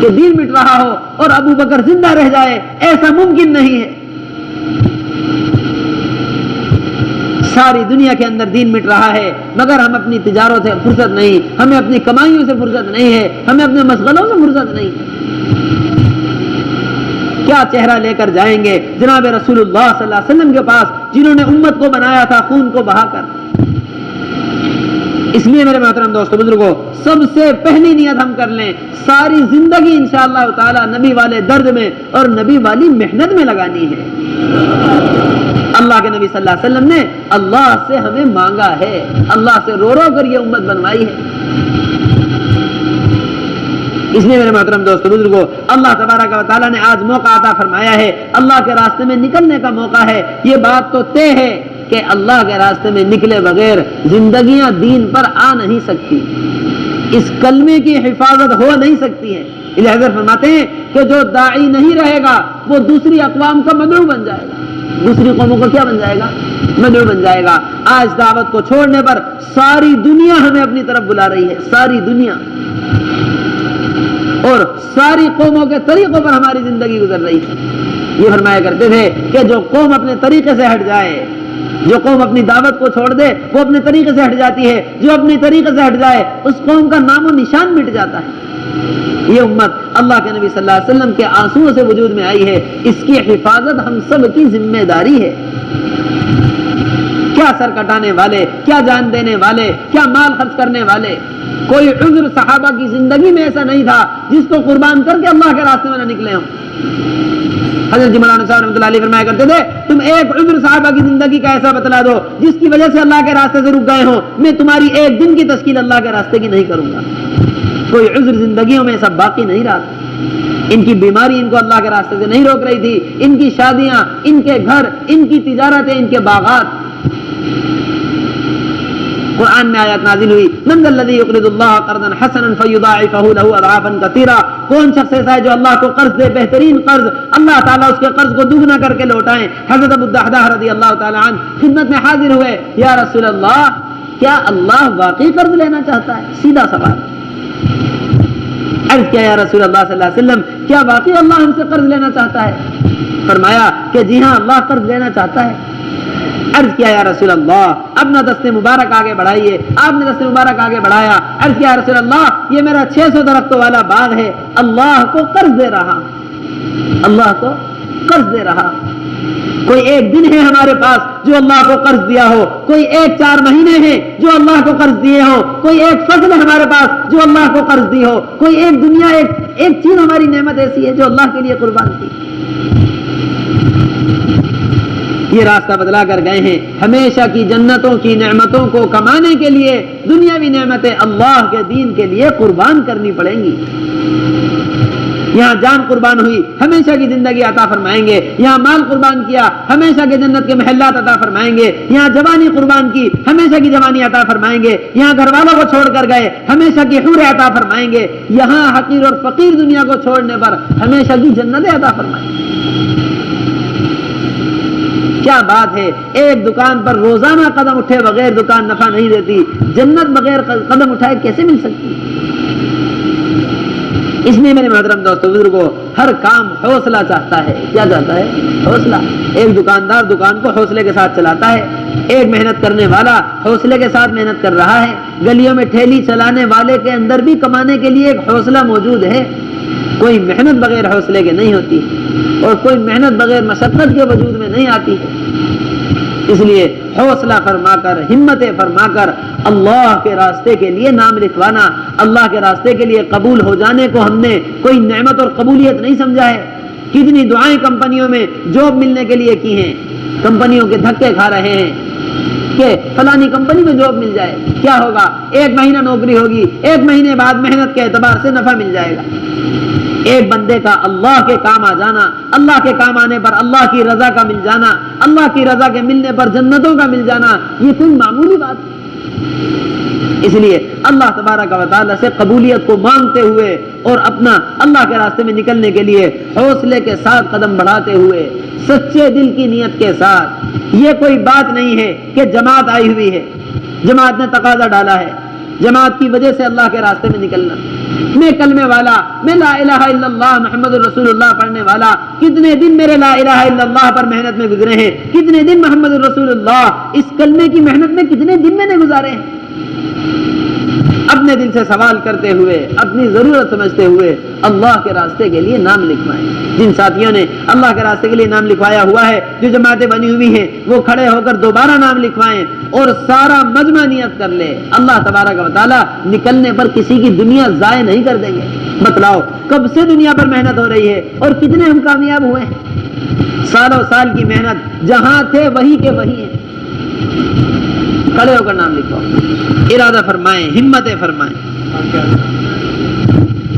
کہ دین مٹ رہا ہو اور ابو بکر زندہ رہ جائے، ایسا ممکن نہیں ہے۔ ساری دنیا کے اندر دین مٹ رہا ہے مگر ہم اپنی تجارت سے فرصت نہیں، ہمیں اپنی کمائیوں سے فرصت نہیں ہے، ہمیں اپنے مشغلوں سے فرصت نہیں ہے۔ کیا چہرہ لے کر جائیں گے جناب رسول اللہ صلی اللہ علیہ وسلم کے پاس جنہوں نے امت کو بنایا تھا خون کو بہا کر۔ اس لیے میرے محترم دوستو بزرگوں، سب سے پہلی نیت ہم کر لیں، ساری زندگی انشاءاللہ تعالی نبی والے درد میں اور نبی والی محنت میں لگانی ہے۔ اللہ کے نبی صلی اللہ علیہ وسلم نے اللہ سے ہمیں مانگا ہے، اللہ سے رو رو کر یہ امت بنوائی ہے۔ اس لیے میرے محترم دوستو بزرگوں، اللہ تبارک و تعالیٰ نے آج موقع عطا فرمایا ہے، اللہ کے راستے میں نکلنے کا موقع ہے۔ یہ بات تو طے ہے کہ اللہ کے راستے میں نکلے بغیر زندگیاں دین پر آ نہیں سکتی، اس کلمے کی حفاظت ہو نہیں سکتی ہے۔ حضرت فرماتے ہیں کہ جو داعی نہیں رہے گا وہ دوسری اقوام کا مدعو بن جائے گا، دوسری قوموں کو کیا بن جائے گا؟ مدعو بن جائے گا۔ آج دعوت کو چھوڑنے پر ساری دنیا ہمیں اپنی طرف بلا رہی ہے، ساری دنیا، اور ساری قوموں کے طریقوں پر ہماری زندگی گزر رہی ہے۔ یہ فرمایا کرتے تھے کہ جو قوم اپنے طریقے سے ہٹ جائے، جو قوم اپنی دعوت کو چھوڑ دے وہ اپنے طریقے سے ہٹ جاتی ہے، جو اپنے طریقے سے ہٹ جائے اس قوم کا نام و نشان مٹ جاتا ہے۔ یہ امت اللہ کے نبی صلی اللہ علیہ وسلم کے آنسوؤں سے وجود میں آئی ہے، اس کی حفاظت ہم سب کی ذمہ داری ہے۔ کیا سر کٹانے والے، کیا جان دینے والے، کیا مال خرچ کرنے والے، کوئی عذر صحابہ کی زندگی میں ایسا نہیں تھا جس کو قربان کر کے اللہ کے راستے میں نہ نکلے ہوں۔ حضرت جی مولانا صاحب رحمۃ اللہ علیہ فرمایا کرتے تھے تم ایک عذر صحابہ کی زندگی کا ایسا بتلا دو جس کی وجہ سے اللہ کے راستے سے رک گئے ہوں، میں تمہاری ایک دن کی تشکیل اللہ کے راستے کی نہیں کروں گا۔ کوئی عذر زندگیوں میں ایسا باقی نہیں رہا۔ ان کی بیماری ان کو اللہ کے راستے سے نہیں روک رہی تھی، ان کی شادیاں، ان کے گھر، ان کی تجارتیں، ان کے باغات۔ قرآن میں آیات نازل ہوئی من ذا الذی یقرض اللہ قرضا حسنا فیضاعفہ لہ اضعافا کثیرا، کون شخص ایسا ہے جو اللہ کو قرض دے، بہترین قرض، اللہ تعالیٰ اس کے قرض کو دوگنا کر کے لوٹائیں۔ حضرت ابو الدحداح رضی اللہ تعالیٰ عنہ خدمت میں حاضر ہوئے، یا رسول اللہ کیا اللہ واقعی قرض لینا چاہتا ہے؟ سیدھا سوال۔ عرض کیا یا رسول اللہ صلی اللہ علیہ وسلم کیا واقعی اللہ ہم سے قرض لینا چاہتا ہے؟ فرمایا کہ جی ہاں اللہ قرض لینا چاہتا ہے۔ عرض کیا یا رسول اللہ اپنا دست مبارک آگے بڑھائیے، آپ نے دست مبارک آگے بڑھایا۔ عرض کیا یا رسول اللہ یہ میرا 600 درختوں والا باغ ہے، اللہ کو قرض دے رہا، اللہ کو قرض دے رہا۔ کوئی ایک دن ہے ہمارے پاس جو اللہ کو قرض دیا ہو، کوئی ایک 4 مہینے ہیں جو اللہ کو قرض دیے ہو، کوئی ایک فصل ہے ہمارے پاس جو اللہ کو قرض دی ہو، کوئی ایک دنیا، ایک چیز ہماری نعمت ایسی ہے جو اللہ کے لیے قربان کی۔ یہ راستہ بدلا کر گئے ہیں، ہمیشہ کی جنتوں کی نعمتوں کو کمانے کے لیے دنیاوی نعمتیں اللہ کے دین کے لیے قربان کرنی پڑیں گی۔ یہاں جان قربان ہوئی ہمیشہ کی زندگی عطا فرمائیں گے، یہاں مال قربان کیا ہمیشہ کے جنت کے محلات عطا فرمائیں گے، یہاں جوانی قربان کی ہمیشہ کی جوانی عطا فرمائیں گے، یہاں گھر والوں کو چھوڑ کر گئے ہمیشہ کی حور عطا فرمائیں گے، یہاں حقیر اور فقیر دنیا کو چھوڑنے پر ہمیشہ کی جنتیں عطا فرمائیں گے۔ کیا بات ہے، ایک دکان پر روزانہ قدم اٹھے بغیر دکان نفع نہیں دیتی، جنت بغیر قدم اٹھائے کیسے مل سکتی؟ اس لیے میرے محترم دوستو بزرگوں، ہر کام حوصلہ چاہتا ہے۔ کیا چاہتا ہے؟ حوصلہ۔ ایک دکاندار دکان کو حوصلے کے ساتھ چلاتا ہے، ایک محنت کرنے والا حوصلے کے ساتھ محنت کر رہا ہے، گلیوں میں ٹھیلی چلانے والے کے اندر بھی کمانے کے لیے ایک حوصلہ موجود ہے۔ کوئی محنت بغیر حوصلے کے نہیں ہوتی اور کوئی محنت بغیر مشقت کے وجود میں نہیں آتی ہے۔ اس لیے حوصلہ فرما کر، ہمتیں فرما کر اللہ کے راستے کے لیے نام لکھوانا، اللہ کے راستے کے لیے قبول ہو جانے کو ہم نے کوئی نعمت اور قبولیت نہیں سمجھا ہے۔ کتنی دعائیں کمپنیوں میں جاب ملنے کے لیے کی ہیں، کمپنیوں کے دھکے کھا رہے ہیں کہ فلانی کمپنی میں جاب مل جائے، کیا ہوگا؟ 1 مہینہ نوکری ہوگی، 1 مہینے بعد محنت کے اعتبار سے نفع مل جائے گا۔ ایک بندے کا اللہ کے کام آ جانا، اللہ کے کام آنے پر اللہ کی رضا کا مل جانا، اللہ کی رضا کے ملنے پر جنتوں کا مل جانا، یہ کوئی معمولی بات نہیں۔ اس لیے اللہ تبارک و تعالیٰ سے قبولیت کو مانگتے ہوئے اور اپنا اللہ کے راستے میں نکلنے کے لیے حوصلے کے ساتھ قدم بڑھاتے ہوئے، سچے دل کی نیت کے ساتھ۔ یہ کوئی بات نہیں ہے کہ جماعت آئی ہوئی ہے، جماعت نے تقاضا ڈالا ہے، جماعت کی وجہ سے اللہ کے راستے میں نکلنا۔ میں کلمے والا، میں لا الہ الا اللہ محمد الرسول اللہ پڑھنے والا، کتنے دن میرے لا الہ الا اللہ پر محنت میں گزرے ہیں، کتنے دن محمد الرسول اللہ اس کلمے کی محنت میں کتنے دن میں نے گزارے ہیں۔ اپنے دل سے سوال کرتے ہوئے، اپنی ضرورت سمجھتے ہوئے اللہ کے راستے کے لیے نام لکھوائیں۔ جن ساتھیوں نے اللہ کے راستے کے لیے نام لکھوایا ہوا ہے، جو جماعتیں بنی ہوئی ہیں، وہ کھڑے ہو کر دوبارہ نام لکھوائیں اور سارا مجمع نیت کر لے۔ اللہ تبارک و تعالیٰ نکلنے پر کسی کی دنیا ضائع نہیں کر دیں گے۔ بتلاؤ کب سے دنیا پر محنت ہو رہی ہے اور کتنے ہم کامیاب ہوئے ہیں؟ سالوں سال کی محنت، جہاں تھے وہی کے وہی ہیں۔ کھڑے ہو کر نام لکھو، ارادہ فرمائیں، ہمتیں فرمائیں۔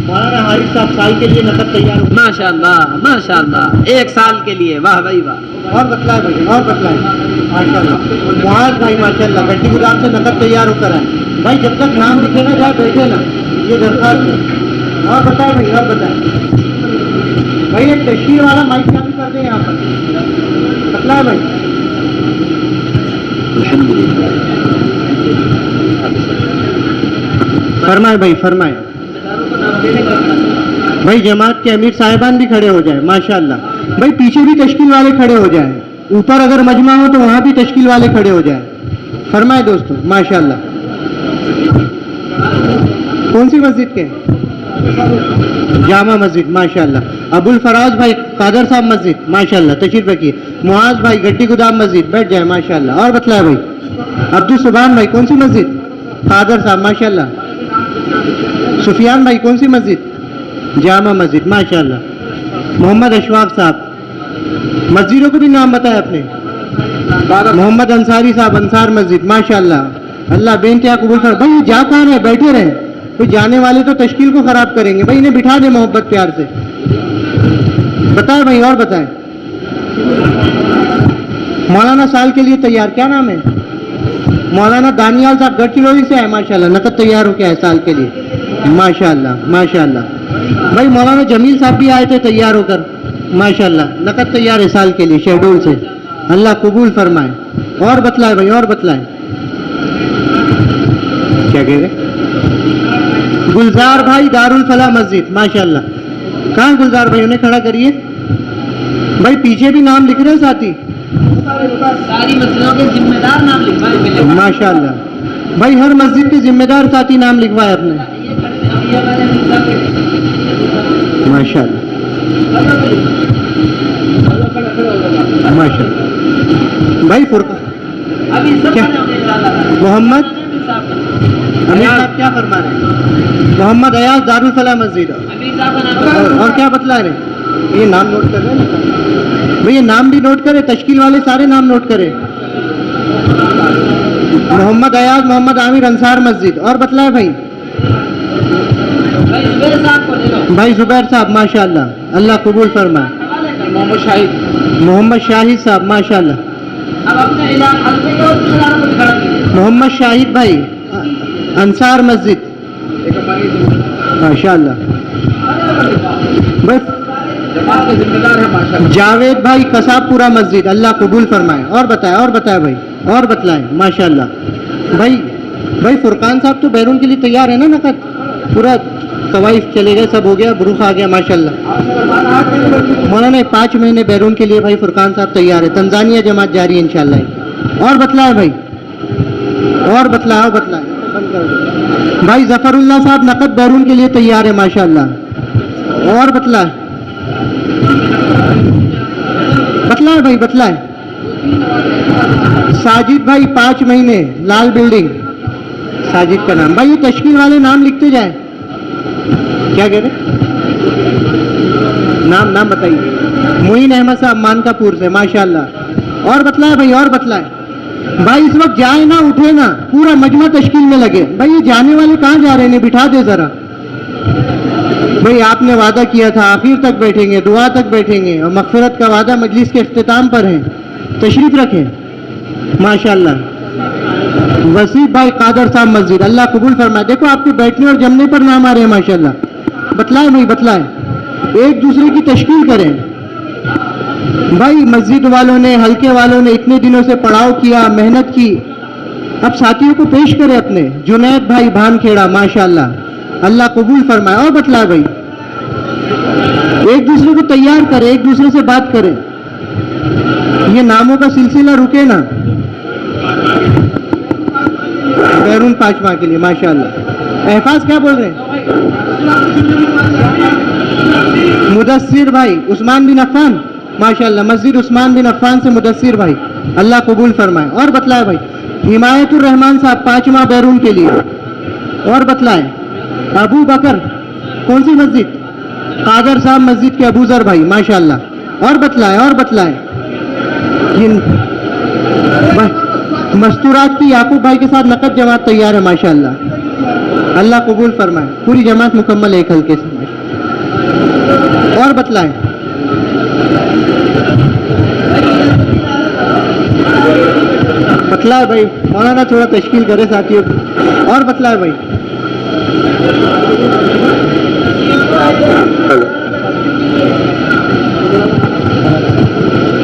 مولانا حارث صاحب سال کے لیے نقد تیار ہو؟ ماشاء اللہ ماشاء اللہ، 1 سال کے لیے، واہ بھائی واہ۔ اور بتلائے بھائی، اور بتلائے ماشاء اللہ۔ معاذ بھائی ماشاء اللہ گڈی گودام سے نقد تیار ہو کر آئے بھائی، جب تک نام لکھے نہ جائے بیٹھے نا، یہ درخواست ہے۔ اور بتائیں بھائی، اور بتائیں بھائی، ایک تشہیر والا مائک چالو کر دیں یہاں پر، بتلائے بھائی۔ فرمائے بھائی، فرمائے بھائی۔ جماعت کے امیر صاحبان بھی کھڑے ہو جائیں ماشاء اللہ بھائی، پیچھے بھی تشکیل والے کھڑے ہو جائیں، اوپر اگر مجمع ہو تو وہاں بھی تشکیل والے کھڑے ہو جائیں۔ فرمائے دوستو ماشاء اللہ۔ کون سی مسجد کے؟ جامع مسجد ماشاء اللہ۔ ابو الفراز بھائی قادر صاحب مسجد ماشاء اللہ، تشریف رکھیے۔ معاذ بھائی گڈی گودام مسجد، بیٹھ جائے ماشاء اللہ۔ اور بتلائے بھائی۔ عبدالسبحان بھائی کون سی مسجد؟ قادر صاحب ماشاء اللہ۔ سفیان بھائی کون سی مسجد؟ جامع مسجد ماشاء اللہ۔ محمد اشفاق صاحب، مسجدوں کو بھی نام بتایا اپنے۔ محمد انصاری صاحب انصار مسجد ماشاء اللہ۔ اللہ بے انتہا قبول کر۔ بھائی جا کہاں رہے، بیٹھے رہیں، کوئی جانے والے تو تشکیل کو خراب کریں گے بھائی، انہیں بٹھا دیں محبت پیار سے۔ بتائیں بھائی، اور بتائیں۔ مولانا سال کے لیے تیار، کیا نام ہے؟ مولانا دانیال صاحب گڑچلوئی سے ہے ماشاء اللہ، نقد تیار ہو کے آئے سال کے لیے ماشاء اللہ ماشاء اللہ۔ بھائی مولانا جمیل صاحب بھی آئے تھے تیار ہو کر ماشاء اللہ، نقد تیار ہے سال کے لیے شہڈول سے، اللہ قبول فرمائے۔ اور بتلائے بھائی، اور بتلائے۔ کیا کہہ رہے؟ گلزار بھائی دارالفلاح مسجد ماشاء اللہ۔ کہاں گلزار بھائی، انہیں کھڑا کریے بھائی، پیچھے بھی نام لکھ رہے ہیں ساتھی، ساری مسجدوں کے ذمہ دار نام لکھوائے ماشاء اللہ بھائی، ہر مسجد کے ذمہ دار ساتھی نام لکھوائے اپنے ماشاء اللہ ماشاء اللہ بھائی۔ محمد امیر صاحب کیا فرما رہے ہیں؟ محمد ایاز دارالفلاح مسجد، اور کیا بتلا رہے؟ یہ نام نوٹ کر رہے ہیں بھائی، یہ نام بھی نوٹ کرے، تشکیل والے سارے نام نوٹ کرے۔ محمد ایاز محمد عامر انصار مسجد، اور بتلائے بھائی۔ بھائی زبیر صاحب ماشاء اللہ، اللہ قبول فرمائے. محمد شاہد صاحب ماشاء اللہ. محمد شاہد بھائی انصار مسجد ماشاء اللہ. بس جاوید بھائی قصاب پورا مسجد، اللہ قبول فرمائے. اور بتائے بھائی، اور بتلائیں ماشاء اللہ. بھائی فرقان صاحب تو بیرون کے لیے تیار ہے نا؟ نقد پورا طوائف چلے گئے، سب ہو گیا، بروخ آ گیا ماشاء اللہ. مولانا 5 مہینے بیرون کے لیے بھائی فرقان صاحب تیار ہے. تنزانیہ جماعت جاری ہے انشاءاللہ. اور بتلائے بھائی، اور بتلائے بھائی. ظفر اللہ صاحب نقد بیرون کے لیے تیار ہے ماشاء اللہ. اور بتلائے بھائی، بتلائے. ساجد بھائی 5 مہینے لال بلڈنگ، ساجد کا نام. بھائی یہ تشکیل والے نام لکھتے جائیں. کیا کہہ رہے؟ نام بتائیے. معین احمد صاحب مانکا پور سے ماشاء اللہ. اور بتلائے بھائی، اور بتلائے بھائی. اس وقت جائے نا، اٹھے نا، پورا مجمع تشکیل میں لگے. بھائی یہ جانے والے کہاں جا رہے ہیں؟ بٹھا دے ذرا. بھئی آپ نے وعدہ کیا تھا آخر تک بیٹھیں گے، دعا تک بیٹھیں گے، اور مغفرت کا وعدہ مجلس کے اختتام پر ہے. تشریف رکھیں ماشاءاللہ. وسیع بھائی قادر صاحب مسجد، اللہ قبول فرمائے. دیکھو آپ کے بیٹھنے اور جمنے پر نام آ رہے ہیں ماشاءاللہ. بتلائیں بھائی، بتلائیں. ایک دوسرے کی تشکیل کریں بھائی. مسجد والوں نے، حلقے والوں نے اتنے دنوں سے پڑاؤ کیا، محنت کی. اب ساتھیوں کو پیش کریں اپنے. جنید بھائی بھان کھیڑا ماشاءاللہ، اللہ قبول فرمائے. اور بتلائے بھائی. ایک دوسرے کو تیار کریں، ایک دوسرے سے بات کریں. یہ ناموں کا سلسلہ رکے نا. بیرون 5 ماہ کے لیے ماشاءاللہ. احفاظ کیا بول رہے ہیں؟ مدثر بھائی عثمان بن عفان ماشاءاللہ، مسجد عثمان بن عفان سے مدثر بھائی، اللہ قبول فرمائے. اور بتلائے بھائی. حمایت الرحمان صاحب 5 ماہ بیرون کے لیے. اور بتلائے. ابو بکر کون سی مسجد؟ قادر صاحب مسجد کے ابو ذر بھائی ماشاءاللہ. اور بتلائے. مستورات کی یعقوب بھائی کے ساتھ نقد جماعت تیار ہے ماشاءاللہ، اللہ قبول فرمائے. پوری جماعت مکمل ایک حلقے سے. اور بتلائیں. بتلائے بھائی. مولانا تھوڑا تشکیل کرے ساتھیوں کو. اور بتلائے بھائی.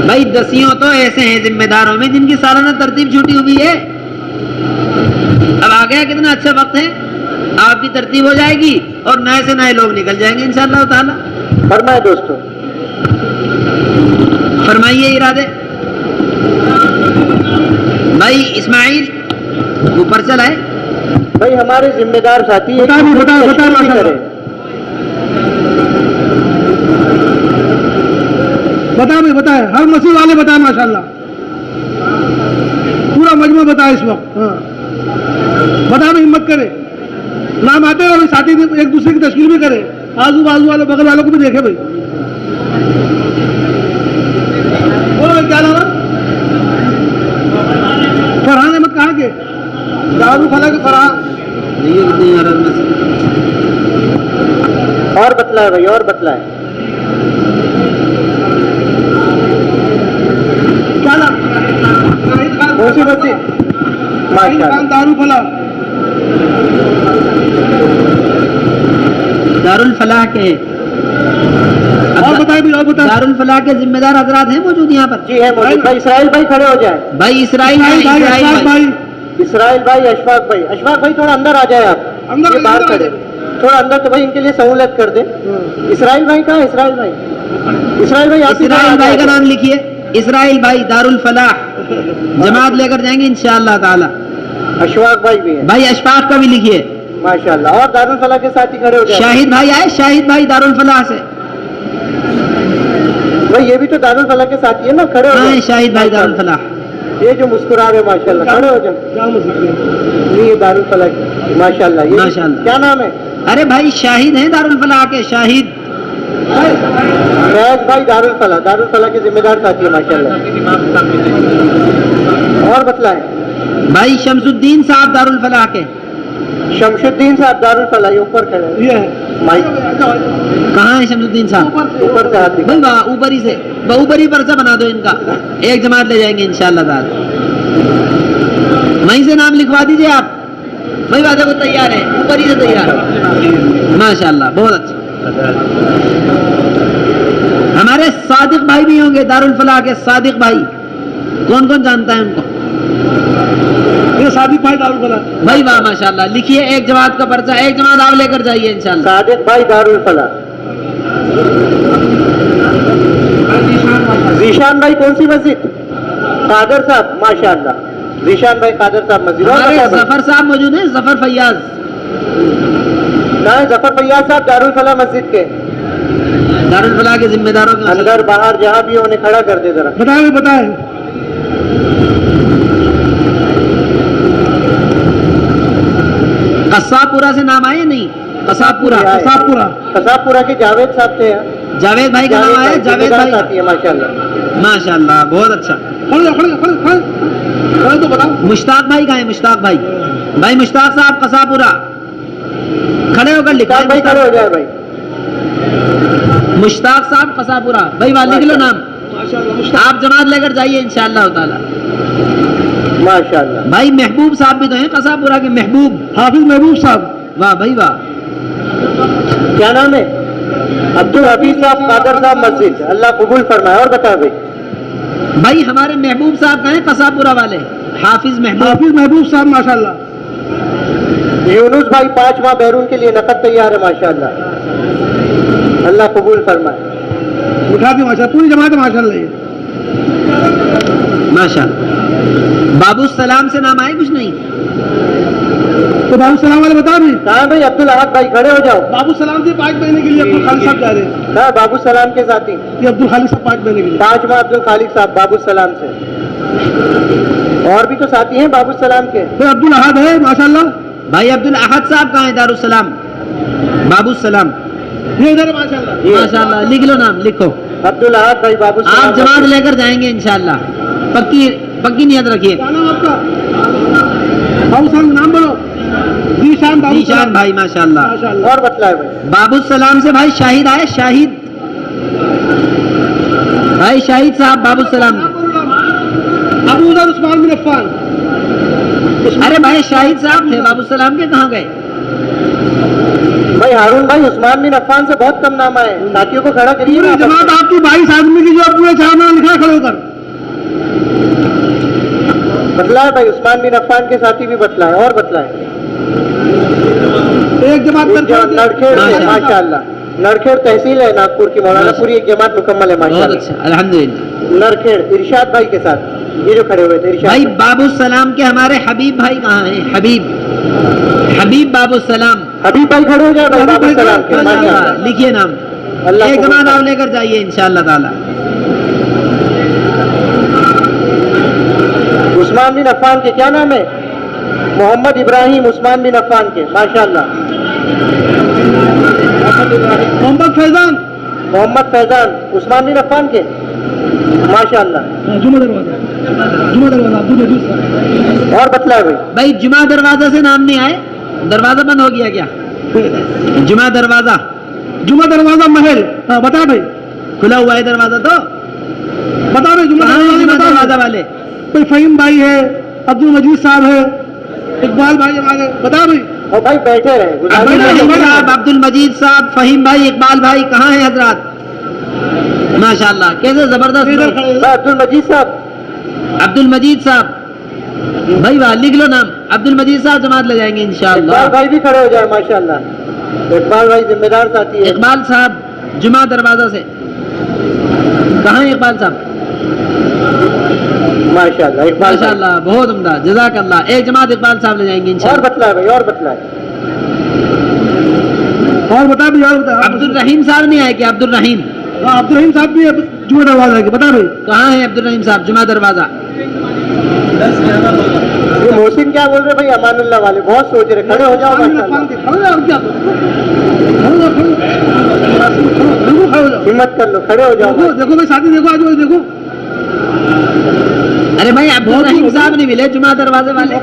بھائی دسیوں تو ایسے ہیں ذمہ داروں میں جن کی سالانہ ترتیب چھوٹی ہوئی ہے. اب آ گیا کتنا اچھا وقت ہے، آپ کی ترتیب ہو جائے گی اور نئے سے نئے لوگ نکل جائیں گے انشاءاللہ تعالی. فرمائے دوستو، فرمائیے ارادے. بھائی اسماعیل اوپر چلائے. بھائی ہمارے ذمہ دار ساتھی ہیں. بتائے ہر مسجد والے بتائیں ماشاءاللہ. پورا مجمع بتائے اس وقت. بتائے ہمت کرے. نام آتے ہیں اور ساتھی ایک دوسرے کی تشکیل بھی کرے. آزو بازو والے بغل والوں کو بھی دیکھے. بھائی کیا نام ہے؟ فرحان احمد کہاں کے؟ دارالفلاح کے فرحان. اور بتلائے بھائی، اور بتلائے. کیا نام؟ کون سی مسجد؟ ماشاءاللہ. دارالفلاح. دارالفلاح کے. اور بتائیں بھی، اور بتائیں. دارالفلاح کے ذمہ دار حضرات ہیں موجود یہاں پر؟ جی ہے موجود. بھائی اسرائیل بھائی کھڑے ہو جائیں. بھائی اسرائیل بھائی اسرائیل بھائی، اشفاق بھائی تھوڑا اندر آ جائے. آپ یہ باہر کھڑے تھوڑا اندر تو بھائی ان کے لیے سہولت کر دیں. اسرائیل بھائی کہاں؟ اسرائیل بھائی آپ اسرائیل بھائی کا نام لکھیے. اسرائیل بھائی دارالفلاح جماعت لے کر جائیں گے انشاءاللہ تعالی. اشفاق بھائی بھی ہے بھائی اشفاق کا بھی لکھیے ماشاءاللہ. اور دارالفلاح کے ساتھ ہی کھڑے ہو جائیں. شاہد بھائی آئے. شاہد بھائی دارالفلاح سے. بھائی یہ بھی تو دارالفلاح کے ساتھ ہی ہے نا. کھڑے ہو جائیں. شاہد بھائی دارالفلاح. یہ جو مسکرا رہے ماشاءاللہ، کھڑے ہو جائیں. یہ دارالفلاح ماشاءاللہ. یہ کیا نام ہے؟ ارے بھائی شاہد ہیں دارالفلاح کے. شاہد فیض بھائی دارالفلاح کے ذمہ دار ساتھی ہے ماشاءاللہ. اور بتلائیں. بھائی شمس الدین صاحب دارالفلاح کے. شمس الدین صاحب دارالفلاح، یہ اوپر کھڑے. یہ ہے کہاں ہے شمس الدین صاحب؟ اوپر سے ہاتھ بھائی وہاں اوپر ہی سے اوپر ہی پرچہ بنا دو ان کا، ایک جماعت لے جائیں گے انشاءاللہ تعالی. وہیں سے نام لکھوا دیجیے آپ. بھائی بات کو تیار ہے، اوپر ہی سے تیار ہے. ماشاءاللہ بہت اچھا. ہمارے صادق بھائی بھی ہوں گے، دارالفلاح کے صادق بھائی، کون کون جانتا ہے ان کو؟ یہ صادق بھائی دارالفلاح. بھائی واہ ماشاءاللہ. لکھیے ایک جماعت کا پرچہ، ایک جماعت آپ لے کر جائیے انشاءاللہ. صادق بھائی دارالفلاح. ذیشان بھائی کون سی مسجد؟ قادر صاحب ماشاءاللہ. ذیشان بھائی قادر صاحب مسجد. اور ہمارے بتائیں بھائی. ظفر صاحب موجود ہیں، ظفر فیاض. کہاں ہے ظفر فیاض صاحب؟ دارالفلاح مسجد کے دارالفلاح کے ذمہ داروں کے اندر باہر جہاں بھی انہیں کھڑا کر دے ذرا. بتائیں بتائیں. قصاب پورا سے نام آئے نہیں؟ قصاب پورا. قصاب پورا کے جاوید صاحب تھے. جاوید بھائی کا نام آیا؟ جاوید بھائی آتی ہے ماشاءاللہ. ماشاءاللہ بہت اچھا. تو بتاؤ. مشتاق بھائی کہاں ہے؟ مشتاق بھائی، بھائی مشتاق صاحب قصاب پورا کھڑے ہو کر لکھا. بھائی کھڑے ہو جائے بھائی. مشتاق صاحب قصاب پورا. بھائی وہاں لکھ لو نام. آپ جماعت لے کر جائیے انشاءاللہ تعالی. ماشاءاللہ. بھائی محبوب صاحب بھی تو ہیں قصاب پورا کے. محبوب، حافظ محبوب صاحب. واہ بھائی واہ. کیا نام ہے؟ عبدالحفیظ صاحب قادر صاحب مسجد. اللہ قبول فرمائے. اور بتا بھائی. بھائی ہمارے محبوب صاحب کہاں ہیں؟ قصاب پورا والے حافظ محبوب. حافظ محبوب صاحب ماشاءاللہ. یونس بھائی 5 ماہ بیرون کے لیے نقد تیار ہے ماشاءاللہ. اللہ قبول فرمائے. لکھا دی ماشاءاللہ. پوری جماعت ماشاءاللہ. یہ ماشاءاللہ. بابو السلام سے نام آئے؟ کچھ نہیں. تو بابو السلام والے بتا بھی. کہاں بھائی؟ عبدالاحد بھائی کھڑے ہو جاؤ. بابو السلام سے پاک بہنے کے لیے عبد الخالق صاحب جا رہے ہیں. کہاں بابو السلام کے ساتھی؟ یہ عبد الخالق صاحب پاک بہنے کے لیے. 5 ماہ عبد الخالق صاحب بابو السلام سے. اور بھی تو ساتھی ہیں بابو السلام کے. بھائی عبد الاحد ہے ماشاءاللہ. بھائی عبدالاحد صاحب کہاں ہیں؟ دارالسلام بابو السلام. یہ ادھر ہے ماشاءاللہ. ماشاءاللہ. لکھ لو نام، لکھو. عبدالاحد بھائی بابو السلام. آپ جماعت لے کر جائیں گے انشاءاللہ. پکی نیت رکھیے. کیا نام آپ کا؟ بابو صاحب نام بولو. ذیشان بابو ذیشان بھائی ماشاءاللہ. ماشاءاللہ. اور بتلائے بھائی. بابو السلام سے بھائی شاہد آئے. شاہد بھائی، شاہد صاحب بابو السلام. ابو ذر عثمان بن عفان. ارے بھائی شاہد صاحب تھے بابو السلام کے، کہاں گئے؟ بھائی ہارون بھائی عثمان بن عفان سے بہت کم نام آئے. ساتھیوں کو کھڑا کریے. پوری جماعت آپ کی 22 آدمی کی جو پورے 4 نام لکھا ہے کھڑے ہو کر. بتلائے بھائی. عثمان بن عفان کے ساتھی بھی بتلائے. اور بتلائے. ایک جماعت نڑکھیڑ ماشاءاللہ. نڑکھیڑ تحصیل ہے ناگپور کی مولانا. پوری ایک جماعت مکمل ہے بہت ماشاءاللہ. اچھا الحمدللہ. نڑکھیڑ ارشاد بھائی کے ساتھ یہ جو کھڑے ہوئے تھے. ارشاد بھائی بابو السلام کے ہمارے حبیب بھائی کہاں ہیں؟ حبیب بابو السلام. حبیب بھائی کھڑے ہو جائے بھائی بابو السلام کے. ماشاءاللہ. لکھیے نام. اللہ ایک قبول جماعت آپ لے کر جائیے انشاءاللہ تعالی. عثمان بن عفان کے کیا نام ہے؟ محمد ابراہیم عثمان بن عفان کے ماشاءاللہ. محمد فیضان. محمد فیضان عثمان بن عفان کے ماشاءاللہ. جمعہ دروازہ عبد العزیز صاحب. اور بتلائے بھائی. بھائی جمعہ دروازہ سے نام نہیں آئے؟ دروازہ بند ہو گیا کیا؟ جمعہ دروازہ محل. ہاں بتا بھائی. کھلا ہوا ہے دروازہ تو بتا بھائی. جمعہ دروازہ والے. کوئی فہیم بھائی ہے, عبد المجید صاحب ہے, اقبال بھائی ہمارے. بتا بھائی. اور بھائی بیٹھے رہے. عبد المجید صاحب, فہیم بھائی, اقبال بھائی کہاں ہیں حضرات؟ ماشاءاللہ کیسے زبردست. عبد المجید صاحب. عبد المجید صاحب بھائی واہ لکھ لو نام. عبد المجید صاحب جماعت لے جائیں گے انشاءاللہ. اقبال بھائی بھی کھڑے ہو جائے ماشاءاللہ. اقبال بھائی ذمہ دار ساتھی ہے. اقبال صاحب جمعہ دروازہ سے کہاں ہیں اقبال صاحب؟ ماشاءاللہ اقبال ماشاءاللہ بہت عمدہ جزاک اللہ. ایک جماعت اقبال صاحب لے جائیں گے اور انشاءاللہ. بتلائے بھائی. اور بتلائے. اور بتا بھی. اور بتا. عبد الرحیم صاحب نہیں آئے کیا؟ عبد الرحیم. ہاں عبد الرحیم صاحب بھی جمعہ دروازہ کے. بتا بھائی کہاں ہیں عبد الرحیم صاحب؟ جمعہ دروازہ. یہ محسن کیا بول رہے بھائی؟ امان اللہ والے بہت سوچ رہے. کھڑے ہو جاؤ ماشاءاللہ. ہمت کر لو. کھڑے ہو جاؤ. دیکھو بھائی ساتھی دیکھو. آج دیکھو. ارے بھائی عبد الرحیم صاحب نہیں ملے جمعہ دروازے والے.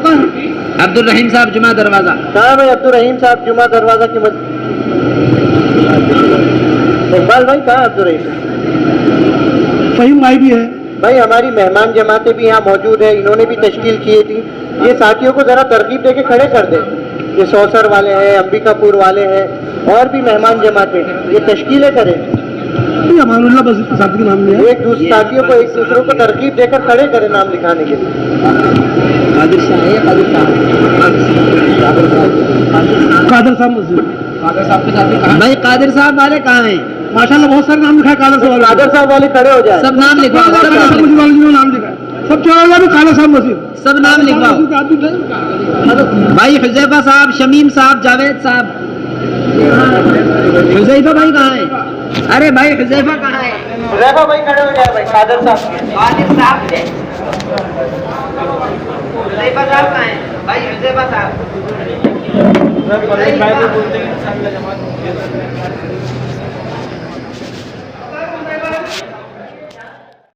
عبد الرحیم صاحب جمعہ دروازہ. کہاں بھائی عبد الرحیم صاحب جمعہ دروازہ کی اقبال بھائی کہاں عبدالرحیم؟ فہیم بھائی بھی ہے. بھائی ہماری مہمان جماعتیں بھی یہاں موجود ہیں, انہوں نے بھی تشکیل کی تھی. یہ ساتھیوں کو ذرا ترغیب دے کے کھڑے کر دیں. یہ سوسر والے ہیں, امبیکا پور والے ہیں, اور بھی مہمان جماعتیں, یہ تشکیلیں کریں. امان اللہ مسجد کے ساتھی کا نام لیا. ایک دوسرے ساتھیوں کو ایک دوسرے کو ترغیب دے کر کھڑے کریں نام لکھانے کے لیے. قادر صاحب مسجد. بھائی قادر صاحب والے کہاں ہیں؟ ماشاء اللہ بہت سارے نام لکھا ہے قادر صاحب والے. قادر صاحب والے کھڑے ہو جائیں. سب نام لکھواؤ, قادر سب صاحب نام مسجد والے جنہوں نے نام لکھا ہے. سب چلا گیا بھی قادر صاحب مسجد. سب نام لکھواؤ. بھائی حذیفہ صاحب, شمیم صاحب, جاوید صاحب. حذیفہ بھائی کہاں ہیں؟ ارے بھائی حذیفہ کہاں ہے؟ حذیفہ بھائی کھڑے ہو جائیں بھائی. قادر صاحب, قادر صاحب ہے. حذیفہ صاحب کہاں ہیں؟ بھائی حذیفہ صاحب.